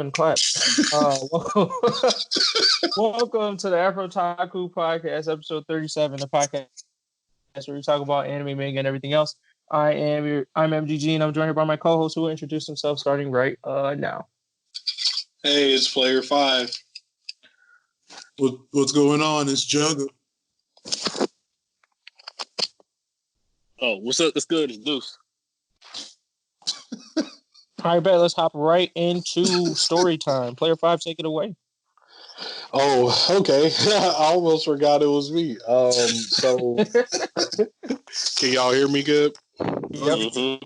and clap. Welcome to the AfrOtaku podcast, episode 37, the podcast where we talk about anime, manga, and everything else. I'm MGG, and I'm joined here by my co-host who will introduce himself starting right now. Hey, it's Player 5. What's going on? It's Jugger. Oh, what's up? It's good. It's Deuce. All right, bet. Let's hop right into story time. Player 5, take it away. Oh, okay. I almost forgot it was me. So can y'all hear me good? Yep. Mm-hmm.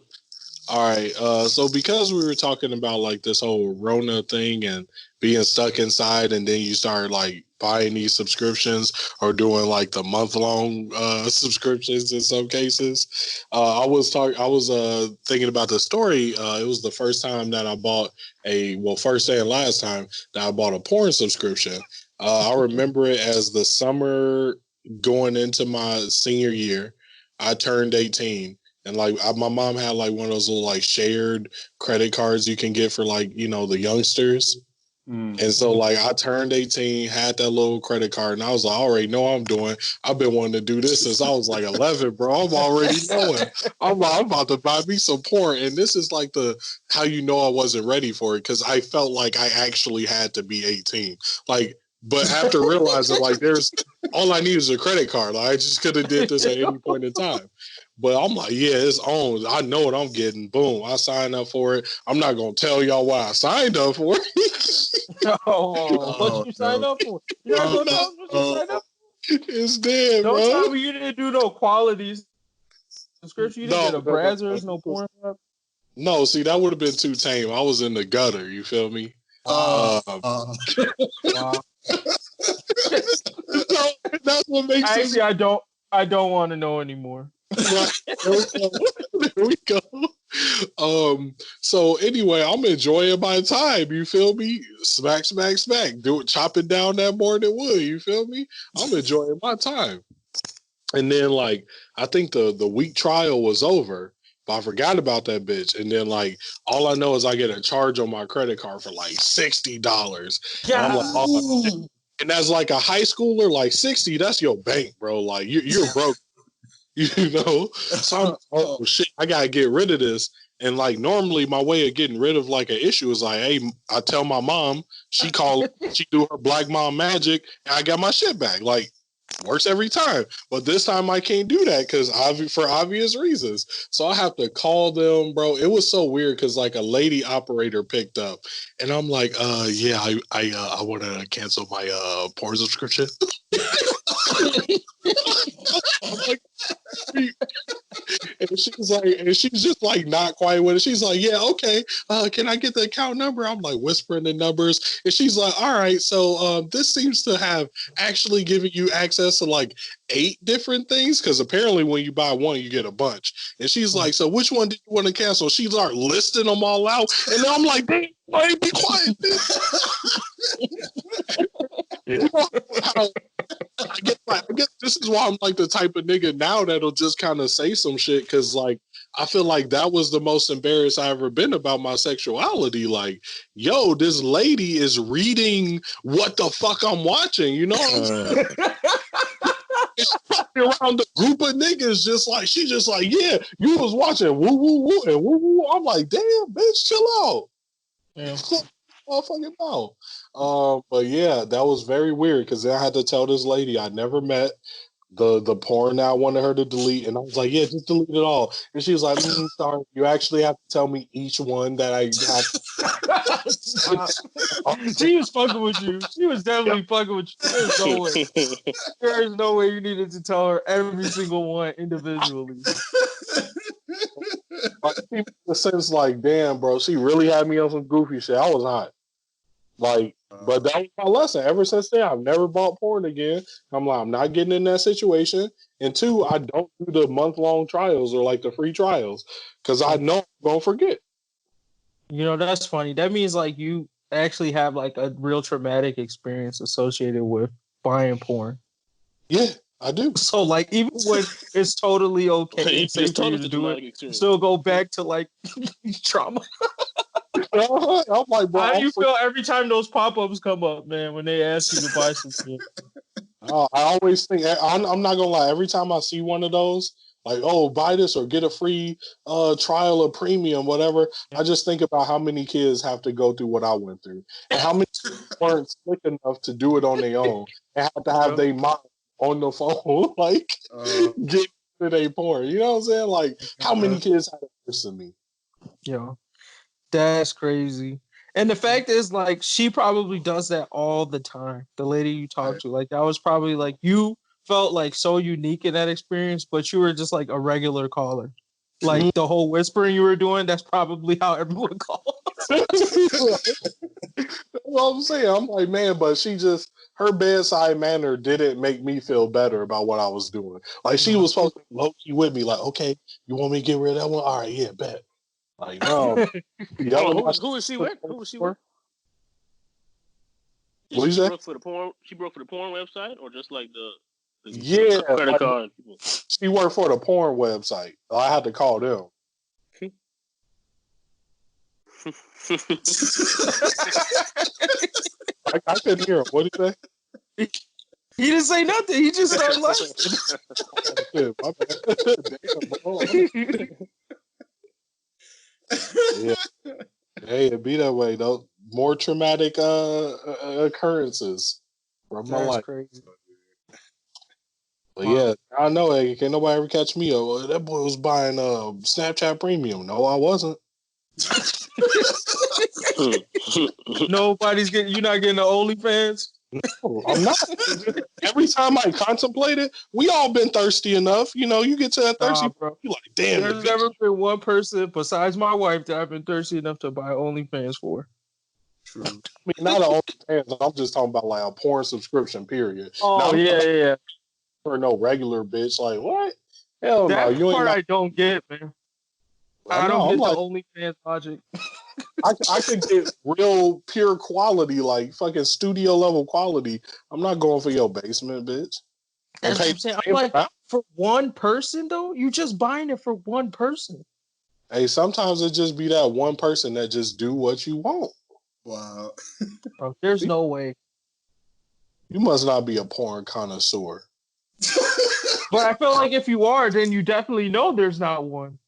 All right. So because we were talking about like this whole Rona thing and being stuck inside, and then you start like buying these subscriptions or doing like the month-long subscriptions in some cases. I was thinking about the story. It was the first time that I bought first and last time that I bought a porn subscription. I remember it as the summer going into my senior year. I turned 18. And like my mom had like one of those little like shared credit cards you can get for like, you know, the youngsters. And so like I turned 18, had that little credit card, and I was like, I already know what I'm doing. I've been wanting to do this since I was like 11, bro. I'm already knowing. I'm about to buy me some porn. And this is like how you know I wasn't ready for it, because I felt like I actually had to be 18. Like, but after realizing like there's all I need is a credit card. Like, I just could have did this at any point in time. But I'm like, yeah, it's on. I know what I'm getting. Boom. I signed up for it. I'm not going to tell y'all why I signed up for it. What you signed up for? You're not going to tell us what you signed up for? It's dead, Don't bro. tell me you didn't do no quality subscription. You didn't get a Brazzers, no porn. No, see, that would have been too tame. I was in the gutter. You feel me? Wow. That's what makes Actually, I don't want to know anymore. There we go. So anyway, I'm enjoying my time. You feel me? Smack, smack, smack. Do it, chopping down that morning wood. You feel me? I'm enjoying my time. And then like I think the week trial was over, but I forgot about that bitch. And then like all I know is I get a charge on my credit card for like $60. Yeah. And I'm like, oh. And that's like a high schooler, like 60. That's your bank, bro. Like you're broke. You know, so I'm, oh shit, I gotta get rid of this. And like normally, my way of getting rid of like an issue is like, hey, I tell my mom, she do her black mom magic, and I got my shit back. Like, works every time. But this time I can't do that for obvious reasons. So I have to call them, bro. It was so weird because like a lady operator picked up, and I'm like, yeah, I want to cancel my porn subscription. Like, and she's just like not quite with it. She's like, yeah, okay. Can I get the account number? I'm like whispering the numbers, and she's like, all right. So this seems to have actually given you access to like 8 different things, because apparently when you buy one, you get a bunch. And she's like, so which one did you want to cancel? She's like listing them all out, and then I'm like, dang, why be quiet? I guess this is why I'm like the type of nigga now that'll just kind of say some shit, because like I feel like that was the most embarrassed I ever been about my sexuality. Like, yo, this lady is reading what the fuck I'm watching, you know? It's around the group of niggas, she's just like, yeah, you was watching woo woo woo and woo woo. I'm like, damn, bitch, chill out. Yeah. Fucking no. But yeah, that was very weird, because then I had to tell this lady I never met the porn that I wanted her to delete, and I was like, yeah, just delete it all. And she was like, sorry, you actually have to tell me each one that I have. She was fucking with you. She was definitely fucking with you. There's no way. There's no way you needed to tell her every single one individually. In the sense, like, damn, bro, she really had me on some goofy shit. I was hot. Like, but that was my lesson. Ever since then, I've never bought porn again. I'm like, I'm not getting in that situation. And 2, I don't do the month-long trials or like the free trials, because I know I'm gonna forget. You know, that's funny. That means like you actually have like a real traumatic experience associated with buying porn. Yeah, I do. So like, even when it's totally okay and safe for you to do it, still go back to like trauma. I'm like, bro. How do you feel every time those pop-ups come up, man, when they ask you to buy some shit? I always think, I'm not gonna lie, every time I see one of those, like, oh, buy this or get a free trial of premium, whatever, I just think about how many kids have to go through what I went through and how many weren't slick enough to do it on their own and have to have their mom on the phone, like, get to their porn. You know what I'm saying? Like, how many kids had it worse than me? Yo, that's crazy. And the fact is, like, she probably does that all the time. The lady you talked to, like, that was probably like you felt like so unique in that experience, but you were just like a regular caller. Like the whole whispering you were doing, that's probably how everyone calls. That's what I'm saying. I'm like, man, but her bedside manner didn't make me feel better about what I was doing. Like, she was supposed to be low-key with me, like, okay, you want me to get rid of that one? All right, yeah, bet. Like, no. Who is she with? Who is she with? What She broke for the porn. She broke for the porn website, or just like the credit like, card people. She worked for the porn website. I had to call them. I couldn't hear him. What did he say? He didn't say nothing. He just started laughing. My bad. Yeah. Hey, it be that way though. More traumatic occurrences from my life. Crazy. But yeah, I know. Hey, can't nobody ever catch me up. That boy was buying Snapchat Premium. No, I wasn't. Nobody's getting. You're not getting the OnlyFans. No, I'm not. Every time I contemplate it, we all been thirsty enough. You know, you get to that thirsty, bro. you're like, damn. There's never been one person besides my wife that I've been thirsty enough to buy OnlyFans for. True. I mean, not an OnlyFans. I'm just talking about like a porn subscription. Period. Oh, yeah. For no regular bitch, like what? Hell no. That part I don't get, man. I don't get the OnlyFans logic. I could get real pure quality, like fucking studio level quality. I'm not going for your basement, bitch. That's what I'm saying. I'm like, for one person though, you just buying it for one person. Hey, sometimes it just be that one person that just do what you want. Wow. Bro, there's no way. You must not be a porn connoisseur. But I feel like if you are, then you definitely know there's not one.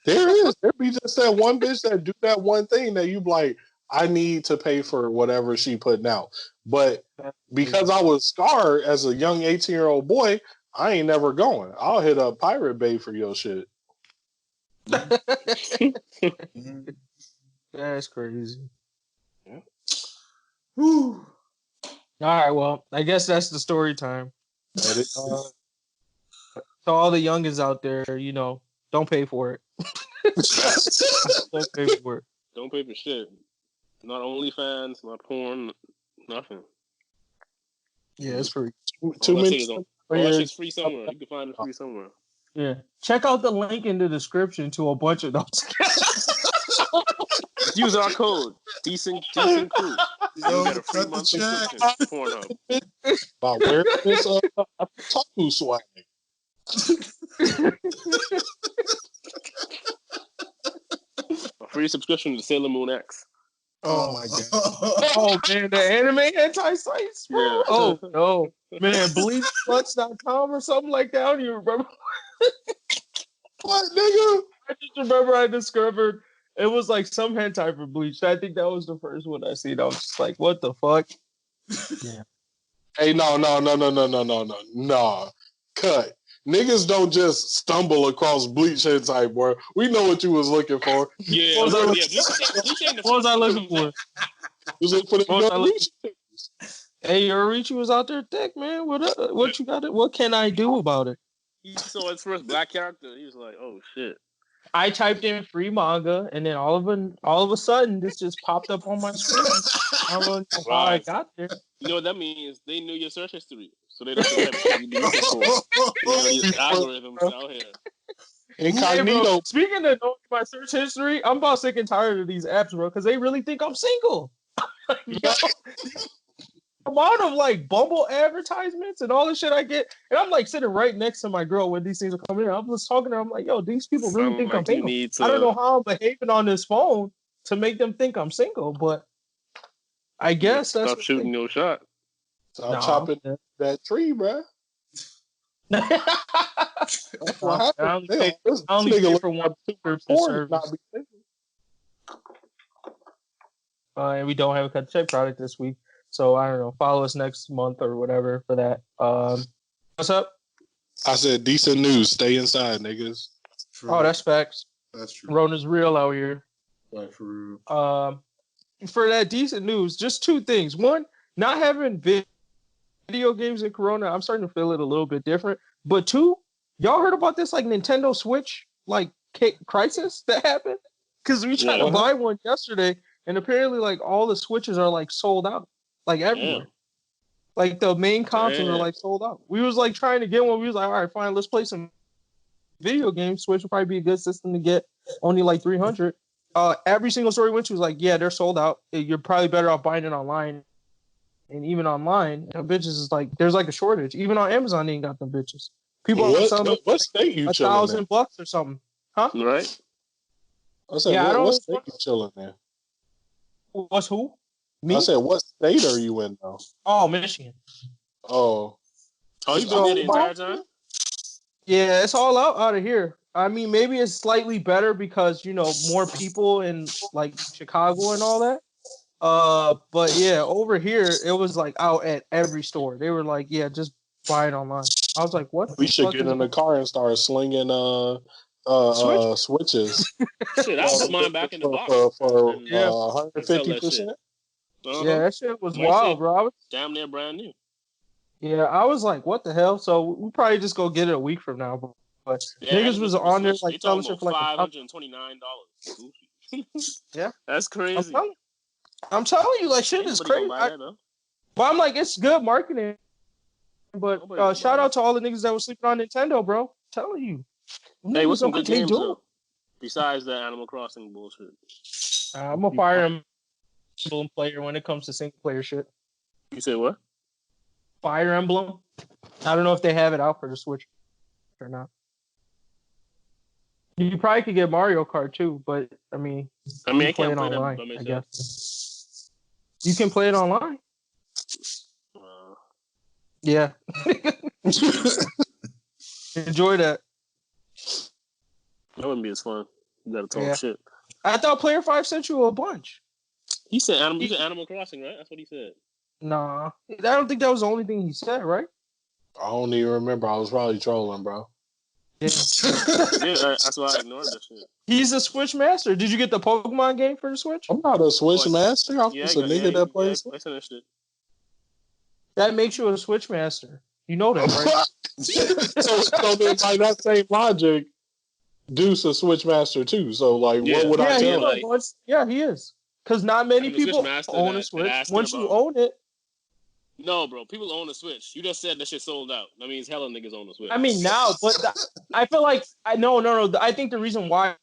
There is. There be just that one bitch that do that one thing that you like, I need to pay for whatever she putting out. But because I was scarred as a young 18-year-old boy, I ain't never going. I'll hit up Pirate Bay for your shit. That's crazy. Yeah. Whew. All right, well, I guess that's the story time. So all the youngins out there, you know, don't pay for it. Don't pay for it. Don't pay for shit. Not OnlyFans, not porn, nothing. Yeah, it's free. Too many. That shit's free somewhere. You can find it free somewhere. Yeah. Check out the link in the description to a bunch of those. Use our code. Decent crew. You get a free month subscription to Pornhub. About where this AfrOtaku swag. A free subscription to Sailor Moon X. Oh my god. Oh man, the anime anti-sites, bro. Yeah. Oh no. Man, bleachflux.com or something like that. I don't even remember. What, nigga? I just remember I discovered it was like some hentai for Bleach. I think that was the first one I seen. I was just like, what the fuck? Yeah. Hey, no. Cut. Niggas don't just stumble across Bleach hentai, boy. We know what you was looking for. Yeah. What was I looking for? You was looking for the Hey, Yorichi was out there thick, man. What you got? What can I do about it? He saw his first black character. He was like, "Oh shit!" I typed in free manga, and then all of a sudden, this just popped up on my screen. I don't know how I got there. You know what that means? They knew your search history, so they don't have to be looking for. These algorithms out here. Incognito. Hey, bro, speaking of knowing my search history, I'm about sick and tired of these apps, bro, because they really think I'm single. Amount of like Bumble advertisements and all the shit I get, and I'm like sitting right next to my girl when these things are coming in. I'm just talking to her. I'm like, yo, these people really think I'm single. I don't know how I'm behaving on this phone to make them think I'm single, but I guess that's Stop shooting your shot. Stop chopping that tree, bro. I That's what happened. only pay for one subscription service. And we don't have a cut check product this week, so I don't know. Follow us next month or whatever for that. What's up? I said decent news. Stay inside, niggas. True. Oh, that's facts. That's true. Rona's real out here. Like for real. For that decent news, just two things. One, not having video games in Corona, I'm starting to feel it a little bit different. But two, y'all heard about this like Nintendo Switch like crisis that happened? Because we tried to buy one yesterday, and apparently like all the Switches are like sold out, like everywhere. Damn. Like the main consoles are like sold out. We was like trying to get one. We was like, all right, fine, let's play some video games. Switch would probably be a good system to get. Only like 300. Every single store we went to was like, yeah, they're sold out. You're probably better off buying it online. And even online, the bitches is like, there's like a shortage. Even on Amazon, they ain't got them bitches. People are selling what state you chilling in? $1,000 or something, huh? Right. I said, what state you chilling in? What's who? Me? I said, what state are you in though? Oh, Michigan. Oh. Oh, you been there the entire time? Yeah, it's all out of here. I mean, maybe it's slightly better because, you know, more people in like Chicago and all that. But yeah, over here it was like out at every store. They were like, yeah, just buy it online. I was like, what? We should get in the car and start slinging switches. Shit, I put mine back in the box for 150%. Yeah, that shit was wild, bro. I was damn near brand new. Yeah, I was like, what the hell? So we probably just go get it a week from now. But niggas was on there like selling shit for like $529. Yeah, that's crazy. I'm telling you, like shit is crazy. But I'm like, it's good marketing. But shout out to all the niggas that were sleeping on Nintendo, bro. I'm telling you. Hey, what's some good games though? Besides the Animal Crossing bullshit. I'm a Fire Emblem player when it comes to single player shit. You say what? Fire Emblem. I don't know if they have it out for the Switch or not. You probably could get Mario Kart too, but I mean, I can't play it online. I guess you can play it online. Yeah. Enjoy that. That wouldn't be as fun. You gotta talk shit. I thought Player 5 sent you a bunch. He said Animal Crossing, right? That's what he said. Nah. I don't think that was the only thing he said, right? I don't even remember. I was probably trolling, bro. Yeah. That's why I ignored that shit. He's a Switch master. Did you get the Pokemon game for the Switch? I'm not a Switch master. I'm just a nigga that plays. That makes you a Switch master. You know that, right? so then, by that same logic, Deuce a Switch master too. So, like, what would I tell him? Yeah, he is. Because not many people own a Switch. Once you own it. No, bro. People own a Switch. You just said that shit sold out. That means hella niggas own a Switch. I mean, now, but I feel like no. I think the reason why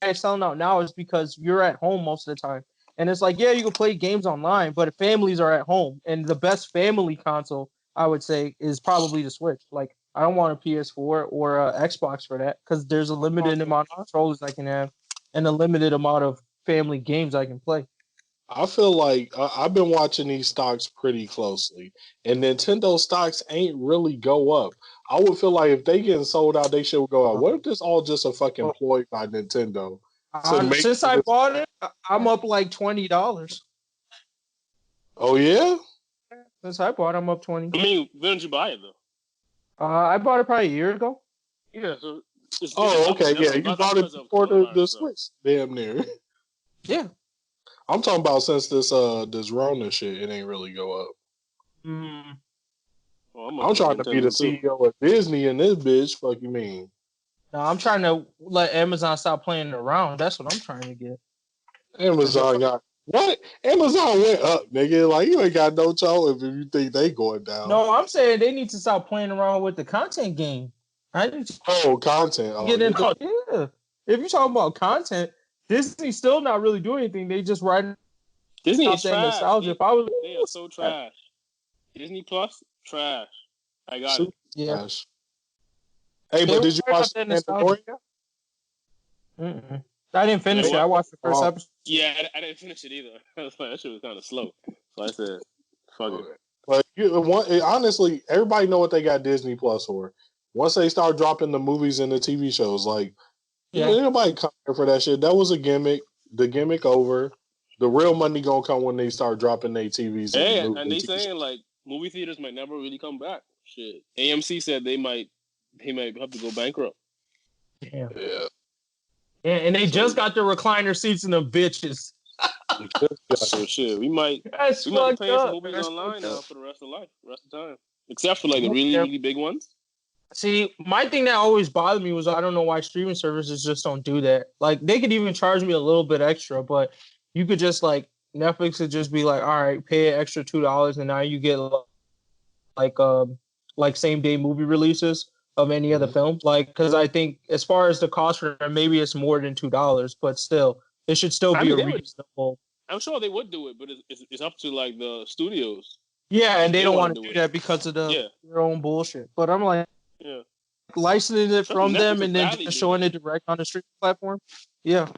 it's selling out now is because you're at home most of the time, and it's like, yeah, you can play games online, but families are at home, and the best family console I would say is probably the Switch. Like, I don't want a PS4 or a Xbox for that because there's a limited amount of controllers I can have and a limited amount of family games I can play. I feel like I've been watching these stocks pretty closely, and Nintendo stocks ain't really go up. I would feel like if they getting sold out, they should go up. What if this all just a fucking ploy by Nintendo? Since I bought it, I'm up like $20. Oh yeah? Since I bought it, I'm up 20. I mean, when did you buy it though? I bought it probably a year ago. Yeah. So okay. Yeah, you bought it before the Switch, damn near. Yeah. I'm talking about since this Rona shit, it ain't really go up. Well, I'm trying to be the CEO of Disney in this bitch. Fuck you mean? No, I'm trying to let Amazon stop playing around. That's what I'm trying to get. Amazon got what? Amazon went up, nigga. Like, you ain't got no choice if you think they going down. No, I'm saying they need to stop playing around with the content game. Content. Get into yeah. If you're talking about content, Disney's still not really doing anything. They just riding Disney is trash. Nostalgia. If I was, they are so trash. Disney Plus, trash. I got it. Yeah. Trash. Hey, but did you watch the Mandalorian? I didn't finish it. I watched the first episode. Yeah, I didn't finish it either. I was like, that shit was kind of slow. So I said, fuck it. But honestly, everybody know what they got Disney Plus for. Once they start dropping the movies and the TV shows, like, ain't nobody come here for that shit. That was a gimmick. The gimmick over. The real money gonna come when they start dropping their TVs. And they saying like movie theaters might never really come back. Shit, AMC said they might have to go bankrupt. Damn. Yeah. And they just got the recliner seats and the bitches. So shit, we might be paying for movies online now for the rest of time, except for like the really really big ones. See, my thing that always bothered me was I don't know why streaming services just don't do that. Like, they could even charge me a little bit extra, but you could just, like, Netflix would just be like, all right, pay an extra $2, and now you get, like same-day movie releases of any other film. Like, because I think as far as the cost for them, maybe it's more than $2, but still, it should still be reasonable. I'm sure they would do it, but it's up to, like, the studios. Yeah, and they don't want to do that because of their own bullshit. But I'm like, licensing it from them and then just showing it direct on the streaming platform. Yeah,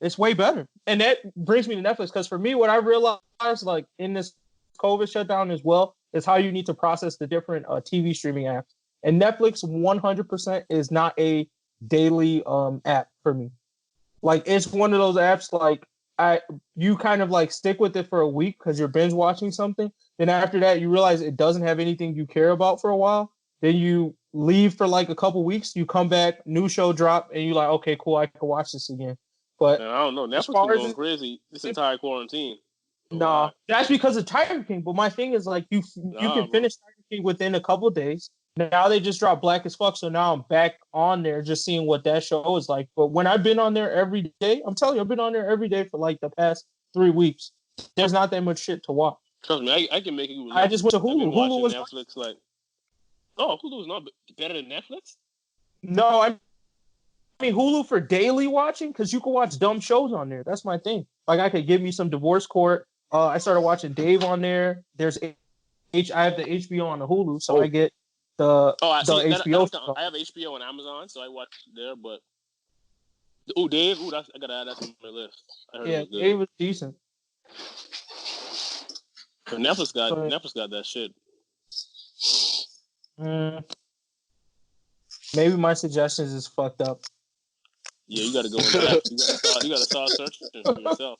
it's way better. And that brings me to Netflix, because for me, what I realized, like, in this COVID shutdown as well, is how you need to process the different TV streaming apps. And Netflix 100% is not a daily app for me. Like, it's one of those apps, like, you kind of like stick with it for a week because you're binge watching something. Then after that, you realize it doesn't have anything you care about for a while. Then you leave for like a couple weeks. You come back, new show drop, and you're like, okay, cool, I can watch this again. But I don't know. Netflix been going crazy this entire quarantine. No, that's because of Tiger King. But my thing is, like, you can finish Tiger King within a couple of days. Now they just dropped Black as Fuck, so now I'm back on there just seeing what that show is like. But when I've been on there every day, I'm telling you, I've been on there every day for like the past 3 weeks. There's not that much shit to watch. Trust me, I can make it. I just went to Hulu. Hulu was Netflix, like, Hulu is not better than Netflix. No, I mean Hulu for daily watching, because you can watch dumb shows on there. That's my thing. Like, I could give me some Divorce Court. I started watching Dave on there. I have the HBO on the Hulu, so I get the HBO stuff. I have HBO on Amazon, so I watch there. But Dave, I gotta add that to my list. Dave was decent. But Netflix got that shit. Maybe my suggestions is fucked up. Yeah, you gotta go into that. You gotta start searching for yourself.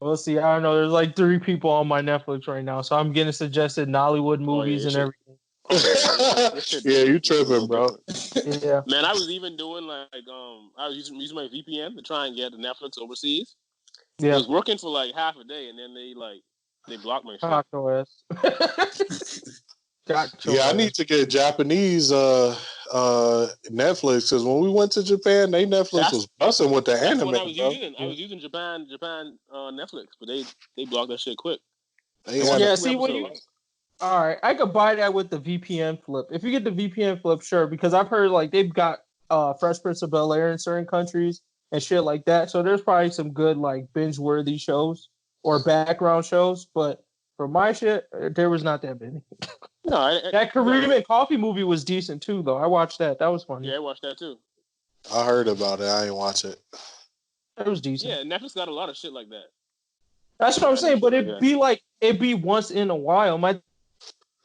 We'll see. I don't know. There's like 3 people on my Netflix right now, so I'm getting suggested Nollywood movies and everything. Yeah, you tripping, bro. Yeah. Man, I was even doing like I was using my VPN to try and get the Netflix overseas. Yeah. It was working for like half a day, and then they blocked my shit. Yeah, I need to get Japanese Netflix, because when we went to Japan, Netflix was busting with the anime. I was using Japan Netflix, but they blocked that shit quick. See what you. All right, I could buy that with the VPN flip. If you get the VPN flip, sure, because I've heard like they've got Fresh Prince of Bel-Air in certain countries and shit like that. So there's probably some good like binge-worthy shows or background shows, but for my shit, there was not that many. No, that Caribbean Coffee movie was decent too, though. I watched that. That was funny. Yeah, I watched that too. I heard about it. I didn't watch it. It was decent. Yeah, Netflix got a lot of shit like that. That's what I'm saying. But it'd be once in a while. My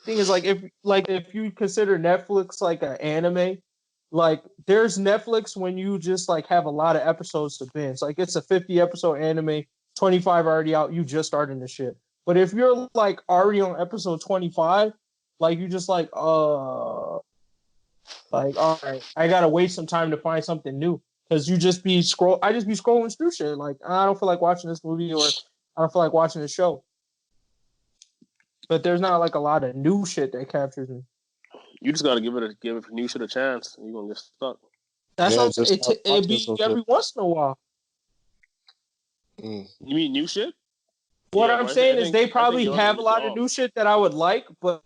thing is like if you consider Netflix like an anime, like there's Netflix when you just like have a lot of episodes to binge. Like it's a 50 episode anime, 25 already out. You just starting the shit. But if you're like already on episode 25. Like you just like all right, I gotta wait some time to find something new, because I just be scrolling through shit. Like I don't feel like watching this movie, or I don't feel like watching this show. But there's not like a lot of new shit that captures me. You just gotta give it new shit a chance, and you're gonna get stuck. That's what it'd be every once in a while. You mean new shit? What I'm saying is they probably have a lot of new shit that I would like, but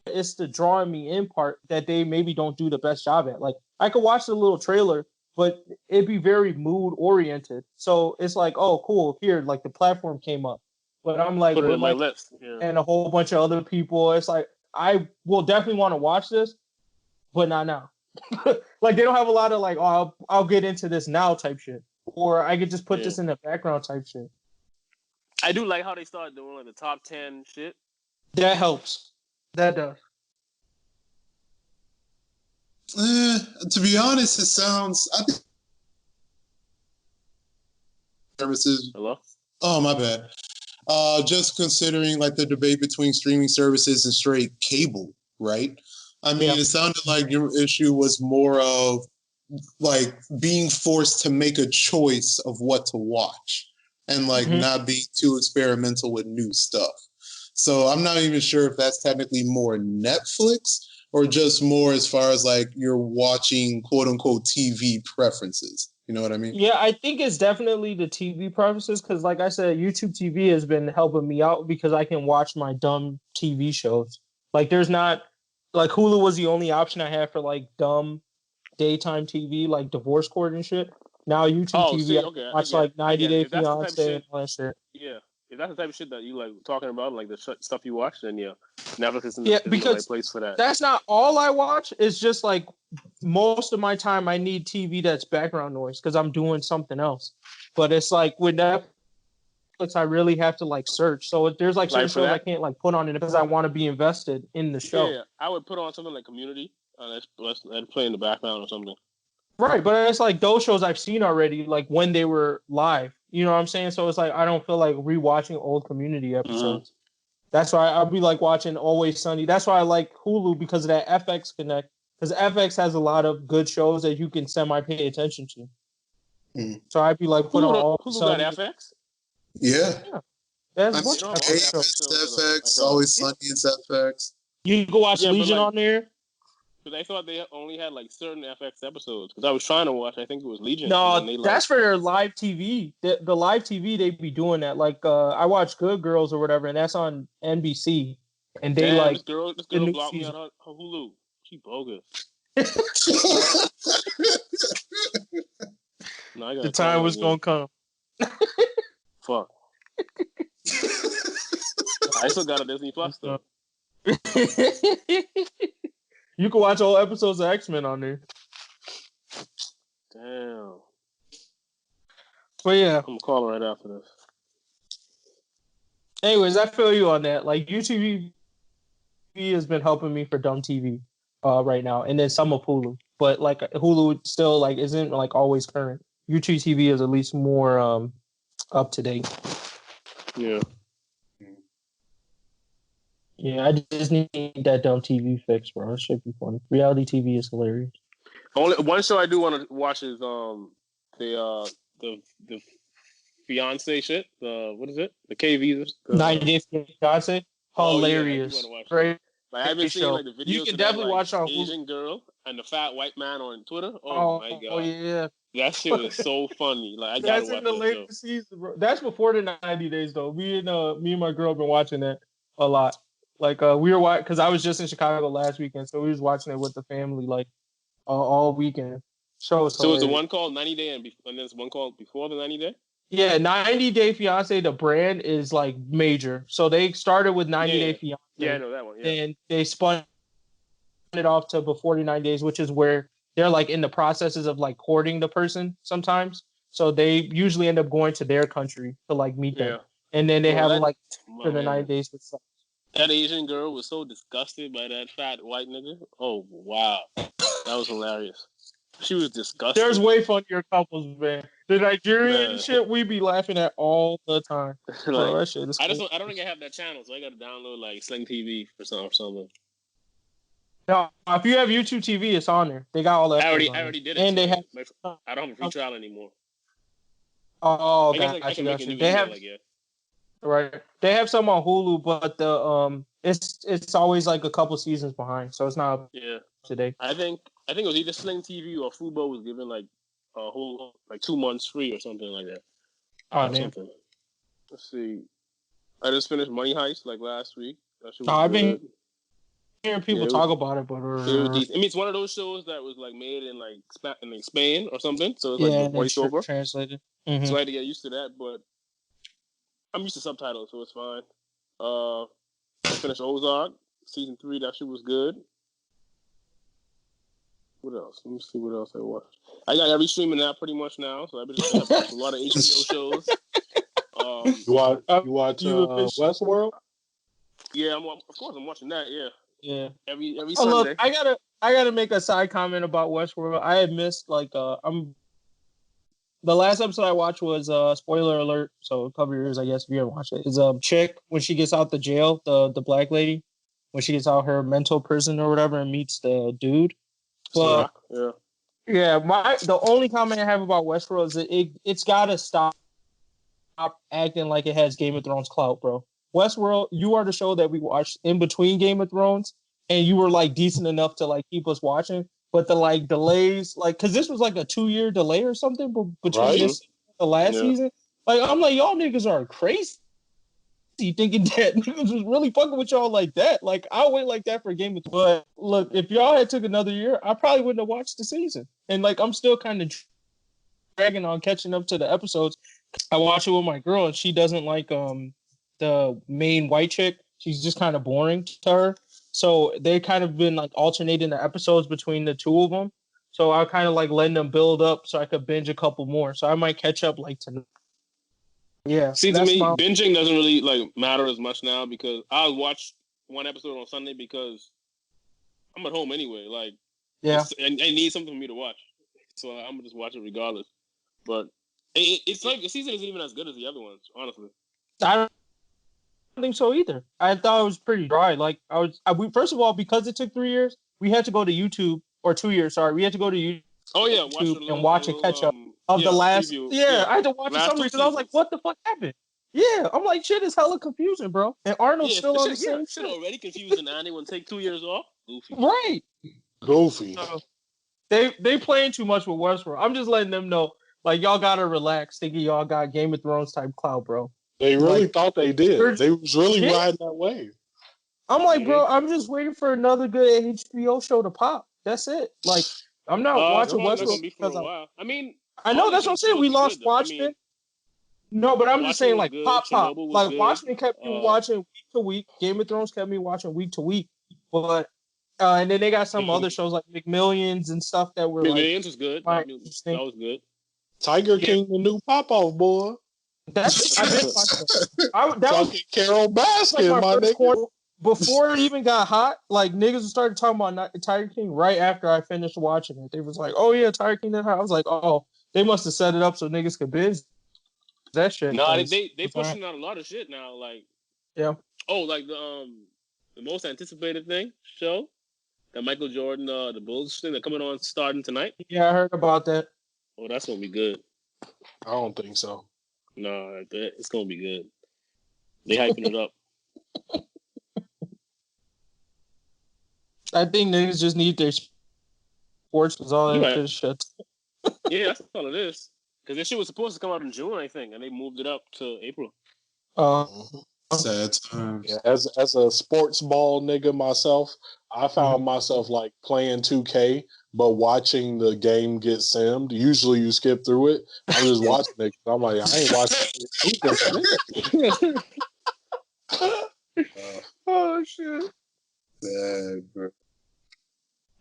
it's the drawing me in part that they maybe don't do the best job at. Like I could watch the little trailer, but it'd be very mood oriented. So it's like, oh, cool, here, like the platform came up, but I'm like, put it in my list, and a whole bunch of other people. It's like I will definitely want to watch this, but not now. Like they don't have a lot of like, oh, I'll get into this now type shit, or I could just put this in the background type shit. I do like how they started doing like the top 10 shit. That helps. That does. To be honest, it sounds. I think services. Hello? Oh, my bad. Just considering like the debate between streaming services and straight cable, right? I mean, It sounded like your issue was more of like being forced to make a choice of what to watch and like not being too experimental with new stuff. So I'm not even sure if that's technically more Netflix or just more as far as like you're watching quote unquote TV preferences. You know what I mean? Yeah, I think it's definitely the TV preferences because, like I said, YouTube TV has been helping me out because I can watch my dumb TV shows. Like, there's not like Hulu was the only option I had for like dumb daytime TV, like Divorce Court and shit. Now YouTube TV, I can watch like 90 Day Fiance and all that shit. Yeah, if that's the type of shit that you like talking about, like the stuff you watch, then yeah, Netflix is in Yeah, the because right place for that. That's not all I watch. It's just like most of my time I need TV that's background noise because I'm doing something else. But it's like with Netflix, I really have to like search. So there's like certain shows I can't like put on it because I want to be invested in the show. Yeah, I would put on something like Community. Let's play in the background or something. Right, but it's like those shows I've seen already, like when they were live. You know what I'm saying? So it's like I don't feel like rewatching old Community episodes. That's why I'll be like watching Always Sunny. That's why I like Hulu because of that FX Connect. Because FX has a lot of good shows that you can semi-pay attention to. So I'd be like put on Always Sunny. Hulu got FX? Yeah. That's FX, Always Sunny is FX. You can go watch Legion on there. Because I thought they only had like certain FX episodes. Because I was trying to watch, I think it was Legion. No, that's for their live TV. The live TV, they be doing that. Like I watch Good Girls or whatever, and that's on NBC. And they this girl blocked me on her Hulu. She bogus. The time was gonna come. Fuck. I still got a Disney Plus though. You can watch all episodes of X-Men on there. Damn. But yeah. I'm gonna call right after this. Anyways, I feel you on that. Like YouTube TV has been helping me for dumb TV right now, and then some of Hulu. But like Hulu still like isn't like always current. YouTube TV is at least more up to date. Yeah. Yeah, I just need that dumb TV fix, bro. It should be funny. Reality TV is hilarious. Only one show I do want to watch is the fiance shit. What is it? The KV. 90 Day Fiance. Hilarious. Right. Like, I've been seeing like the videos. You can definitely watch on Asian girl and the fat white man on Twitter. Oh my god. Oh yeah. That shit is so funny. Like I gotta watch in the that later season, bro. That's before the 90 days though. Me and my girl have been watching that a lot. Like we were watching because I was just in Chicago last weekend, so we was watching it with the family like all weekend. So it's the one called 90 Day and there's one called Before the 90 Day. Yeah, 90 Day Fiance. The brand is like major, so they started with 90 Day Fiance. Yeah, I know that one. Yeah. And they spun it off to Before the 90 Days, which is where they're like in the processes of like courting the person sometimes. So they usually end up going to their country to like meet them, and then they have like for the 90 days with stuff. That Asian girl was so disgusted by that fat white nigga. Oh, wow. That was hilarious. She was disgusted. There's way funnier couples, man. The Nigerian shit we be laughing at all the time. Like, bro, that shit is I don't think I have that channel, so I got to download like Sling TV or something. No, if you have YouTube TV, it's on there. They got all that. I already did it. And they have. I don't have a free trial anymore. Oh, I can make a new video, they have. Right. They have some on Hulu, but the it's always like a couple seasons behind, so it's not up today. I think it was either Sling TV or Fubo was giving like a whole like 2 months free or something like that. Oh man. Let's see. I just finished Money Heist like last week. I've been hearing people talk about it, but it was decent. I mean, it's one of those shows that was like made in like Spain or something, so it's like voiceover translated. So I had to get used to that, but I'm used to subtitles, so it's fine. I finished Ozark season 3. That shit was good. What else? Let me see what else I watched. I got every streaming app pretty much now, so I've been watching a lot of HBO shows. You watch Westworld? Yeah, of course I'm watching that. Yeah. Every Sunday. Look, I gotta make a side comment about Westworld. I had missed the last episode I watched was spoiler alert, so cover your ears, I guess, if you haven't watched it. Is chick when she gets out the jail, the black lady, when she gets out her mental prison or whatever and meets the dude. But the only comment I have about Westworld is that it's gotta stop acting like it has Game of Thrones clout, bro. Westworld, you are the show that we watched in between Game of Thrones, and you were like decent enough to like keep us watching. But the like delays, like, because this was like a 2-year delay or something between this and the last season. Like, I'm like, y'all niggas are crazy thinking that niggas was really fucking with y'all like that. Like, I'll wait like that for a game. But look, if y'all had took another year, I probably wouldn't have watched the season. And like, I'm still kind of dragging on catching up to the episodes. I watch it with my girl, and she doesn't like the main white chick. She's just kind of boring to her. So they kind of been like alternating the episodes between the two of them. So I kind of like letting them build up so I could binge a couple more. So I might catch up like tonight. Yeah. See, to me, binging doesn't really like matter as much now because I'll watch one episode on Sunday because I'm at home anyway. Like, I need something for me to watch, so I'm gonna just watch it regardless. But it's like the season isn't even as good as the other ones, honestly. I don't think so either. I thought it was pretty dry. Like first of all, because it took 3 years, we had to go to YouTube, or 2 years. Sorry, we had to go to YouTube. Oh yeah, watch and catch up of the last. Preview. I had to watch it some because I was like, "What the fuck happened?" Yeah, I'm like, "Shit is hella confusing, bro." And Arnold's still on the same shit. Already confusing. Now they want to take 2 years off. Goofy. Right. Goofy. They playing too much with Westworld. I'm just letting them know, like, y'all gotta relax. Thinking y'all got Game of Thrones type clout, bro. They really thought they did. They was really riding that wave. I'm like, bro, I'm just waiting for another good HBO show to pop. That's it. Like, I'm not watching Westworld because I mean, I know that's what I'm saying. We lost Watchmen. No, but I'm just saying, like, pop. Like, Watchmen kept me watching week to week. Game of Thrones kept me watching week to week. But and then they got some other shows like McMillions and stuff that were McMillions was good. That was good. Tiger King, the new pop-off boy. That's that was Carol Baskin, my nigga. Before it even got hot, like, niggas started talking about Tiger King right after I finished watching it. They was like, "Oh yeah, Tiger King that hot." I was like, "Oh, they must have set it up so niggas could binge that shit." No, they pushing out a lot of shit now. Like, like the most anticipated show, the Michael Jordan, the Bulls thing, they're coming on starting tonight. Yeah, I heard about that. Oh, that's gonna be good. I don't think so. No, it's gonna be good. They hyping it up. I think niggas just need their sports because all that shit. Yeah, that's all it is. Because this shit was supposed to come out in June, I think, and they moved it up to April. Sad times. Yeah, as a sports ball nigga myself, I found myself like playing 2K, but watching the game get simmed. Usually you skip through it. I'm just watching it. I'm like, I ain't watching it. Oh shit. Sad, bro.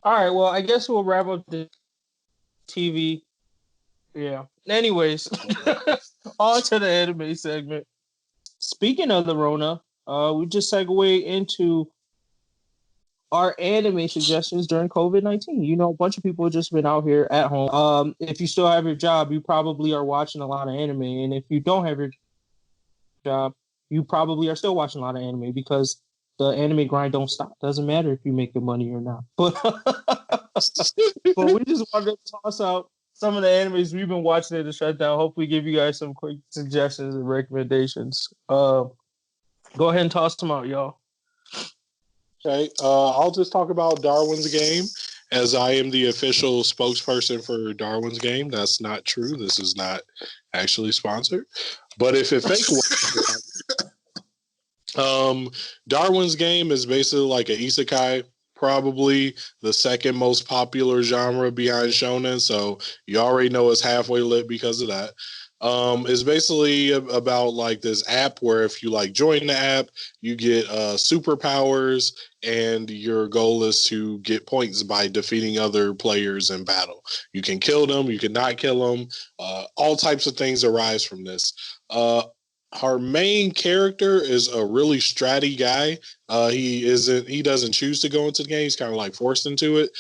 All right, well, I guess we'll wrap up the TV. Yeah. Anyways, on to the anime segment. Speaking of the Rona, we just segue into our anime suggestions during COVID-19. You know, a bunch of people have just been out here at home. If you still have your job, you probably are watching a lot of anime. And if you don't have your job, you probably are still watching a lot of anime because the anime grind don't stop. Doesn't matter if you make good money or not. But we just wanted to toss out some of the animes we've been watching at the shutdown. Hopefully give you guys some quick suggestions and recommendations. Go ahead and toss them out, y'all. Okay, I'll just talk about Darwin's Game, as I am the official spokesperson for Darwin's Game. That's not true. This is not actually sponsored. But if it fake Darwin's Game is basically like an isekai, probably the second most popular genre behind shonen, so you already know it's halfway lit because of that. It's basically about like this app where if you like join the app, you get superpowers, and your goal is to get points by defeating other players in battle. You can kill them, you can not kill them. All types of things arise from this. Our main character is a really stratty guy. He doesn't choose to go into the game. He's kind of like forced into it.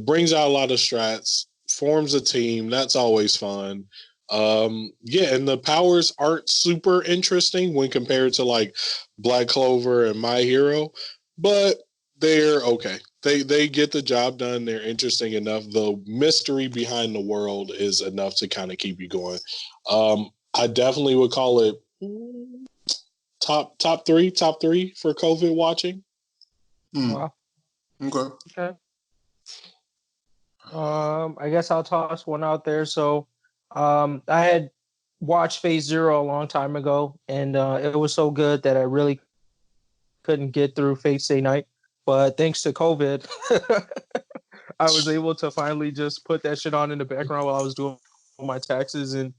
Brings out a lot of strats, forms a team. That's always fun. Yeah, and the powers aren't super interesting when compared to like Black Clover and My Hero, but they're okay. They get the job done. They're interesting enough. The mystery behind the world is enough to kind of keep you going. I definitely would call it top three for COVID watching. Wow. Okay. I guess I'll toss one out there. So I had watched Phase Zero a long time ago, and it was so good that I really couldn't get through Fate Stay Night. But thanks to COVID, I was able to finally just put that shit on in the background while I was doing my taxes and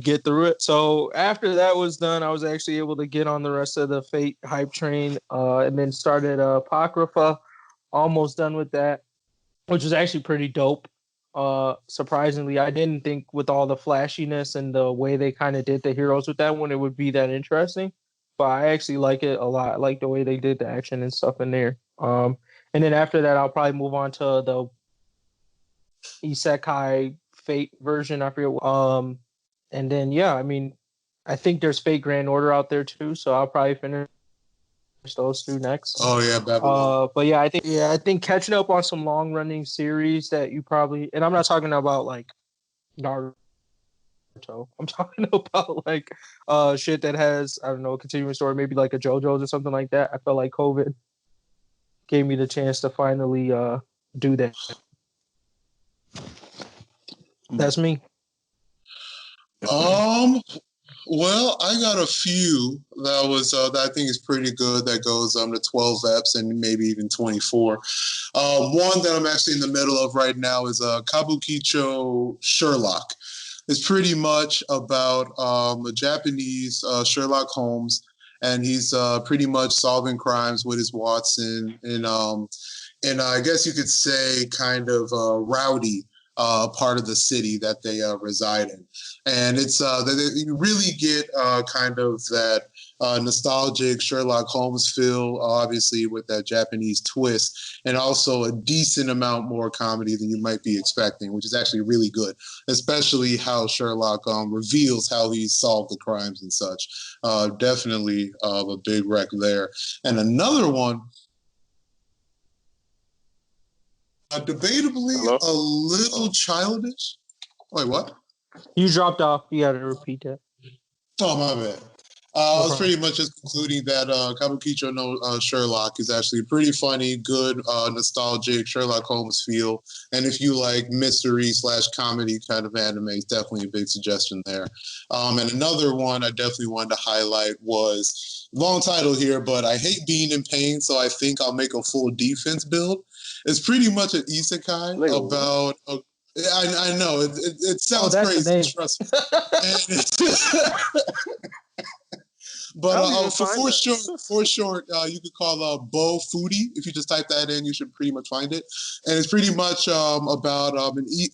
get through it. So after that was done, I was actually able to get on the rest of the Fate hype train, and then started Apocrypha. Almost done with that, which was actually pretty dope. Surprisingly, I didn't think with all the flashiness and the way they kind of did the heroes with that one, it would be that interesting. But I actually like it a lot. I like the way they did the action and stuff in there. And then after that, I'll probably move on to the Isekai Fate version. I forget. And then yeah, I mean, I think there's Fate Grand Order out there too. So I'll probably finish those two next. Oh yeah, Babylon. But yeah, I think catching up on some long running series that you probably, and I'm not talking about like Naruto. I'm talking about like shit that has, I don't know, a continuing story, maybe like a JoJo's or something like that. I felt like COVID gave me the chance to finally do that. That's me. Well, I got a few that I think is pretty good. That goes to 12 eps and maybe even 24. One that I'm actually in the middle of right now is Kabukicho Sherlock. It's pretty much about a Japanese Sherlock Holmes, and he's pretty much solving crimes with his Watson, and I guess you could say kind of rowdy part of the city that they reside in. And it's you really get kind of that nostalgic Sherlock Holmes feel, obviously with that Japanese twist, and also a decent amount more comedy than you might be expecting, which is actually really good, especially how Sherlock reveals how he solved the crimes and such. Definitely a big wreck there. And another one, debatably Hello? a little childish. Wait, what? You dropped off. You got to repeat that. Oh, my bad. I was pretty much just concluding that Kabukicho no Sherlock is actually pretty funny, good, nostalgic Sherlock Holmes feel. And if you like mystery/comedy kind of anime, it's definitely a big suggestion there. And another one I definitely wanted to highlight was, long title here, but I hate being in pain, so I think I'll make a full defense build. It's pretty much an isekai about I know it sounds crazy. Trust me. But for short, you could call Bo Foodie. If you just type that in, you should pretty much find it. And it's pretty much about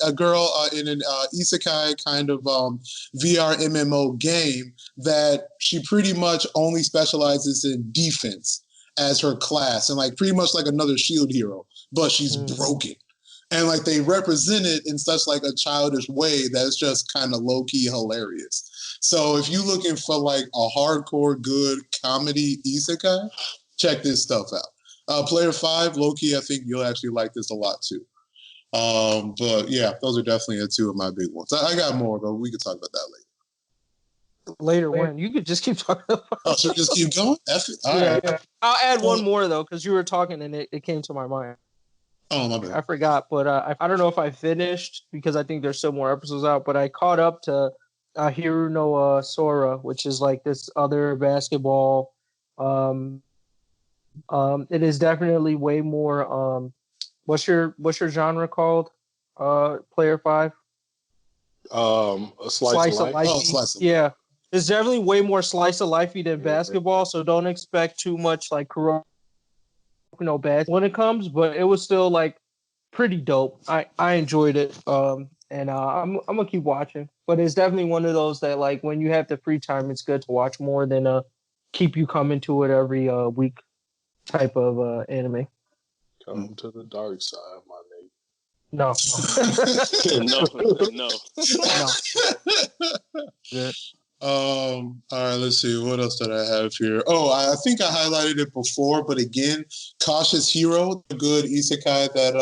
a girl in an isekai kind of VR MMO game that she pretty much only specializes in defense as her class, and like pretty much like another Shield hero, but she's broken. And like they represent it in such like a childish way that it's just kind of low-key hilarious. So if you're looking for like a hardcore good comedy isekai, check this stuff out. Player 5, low-key, I think you'll actually like this a lot too. But yeah, those are definitely two of my big ones. I got more, but we could talk about that later. Later when? You could just keep talking about it. Oh, so just keep going? F it. All right. Yeah. I'll add one more though, because you were talking and it came to my mind. Oh, my bad. I forgot, but I don't know if I finished because I think there's still more episodes out, but I caught up to Hiru no Sora, which is like this other basketball. It is definitely way more. What's your genre called? Player 5. A slice of life. life. Oh, slice of yeah. It's definitely way more slice of lifey than basketball, so don't expect too much like bad when it comes, but it was still like pretty dope. I enjoyed it. And I'm gonna keep watching. But it's definitely one of those that like when you have the free time, it's good to watch more than keep you coming to it every week type of anime. Come to the dark side, my nigga. No. no. Good. All right, let's see. What else did I have here? Oh, I think I highlighted it before, but again, Cautious Hero, the good isekai that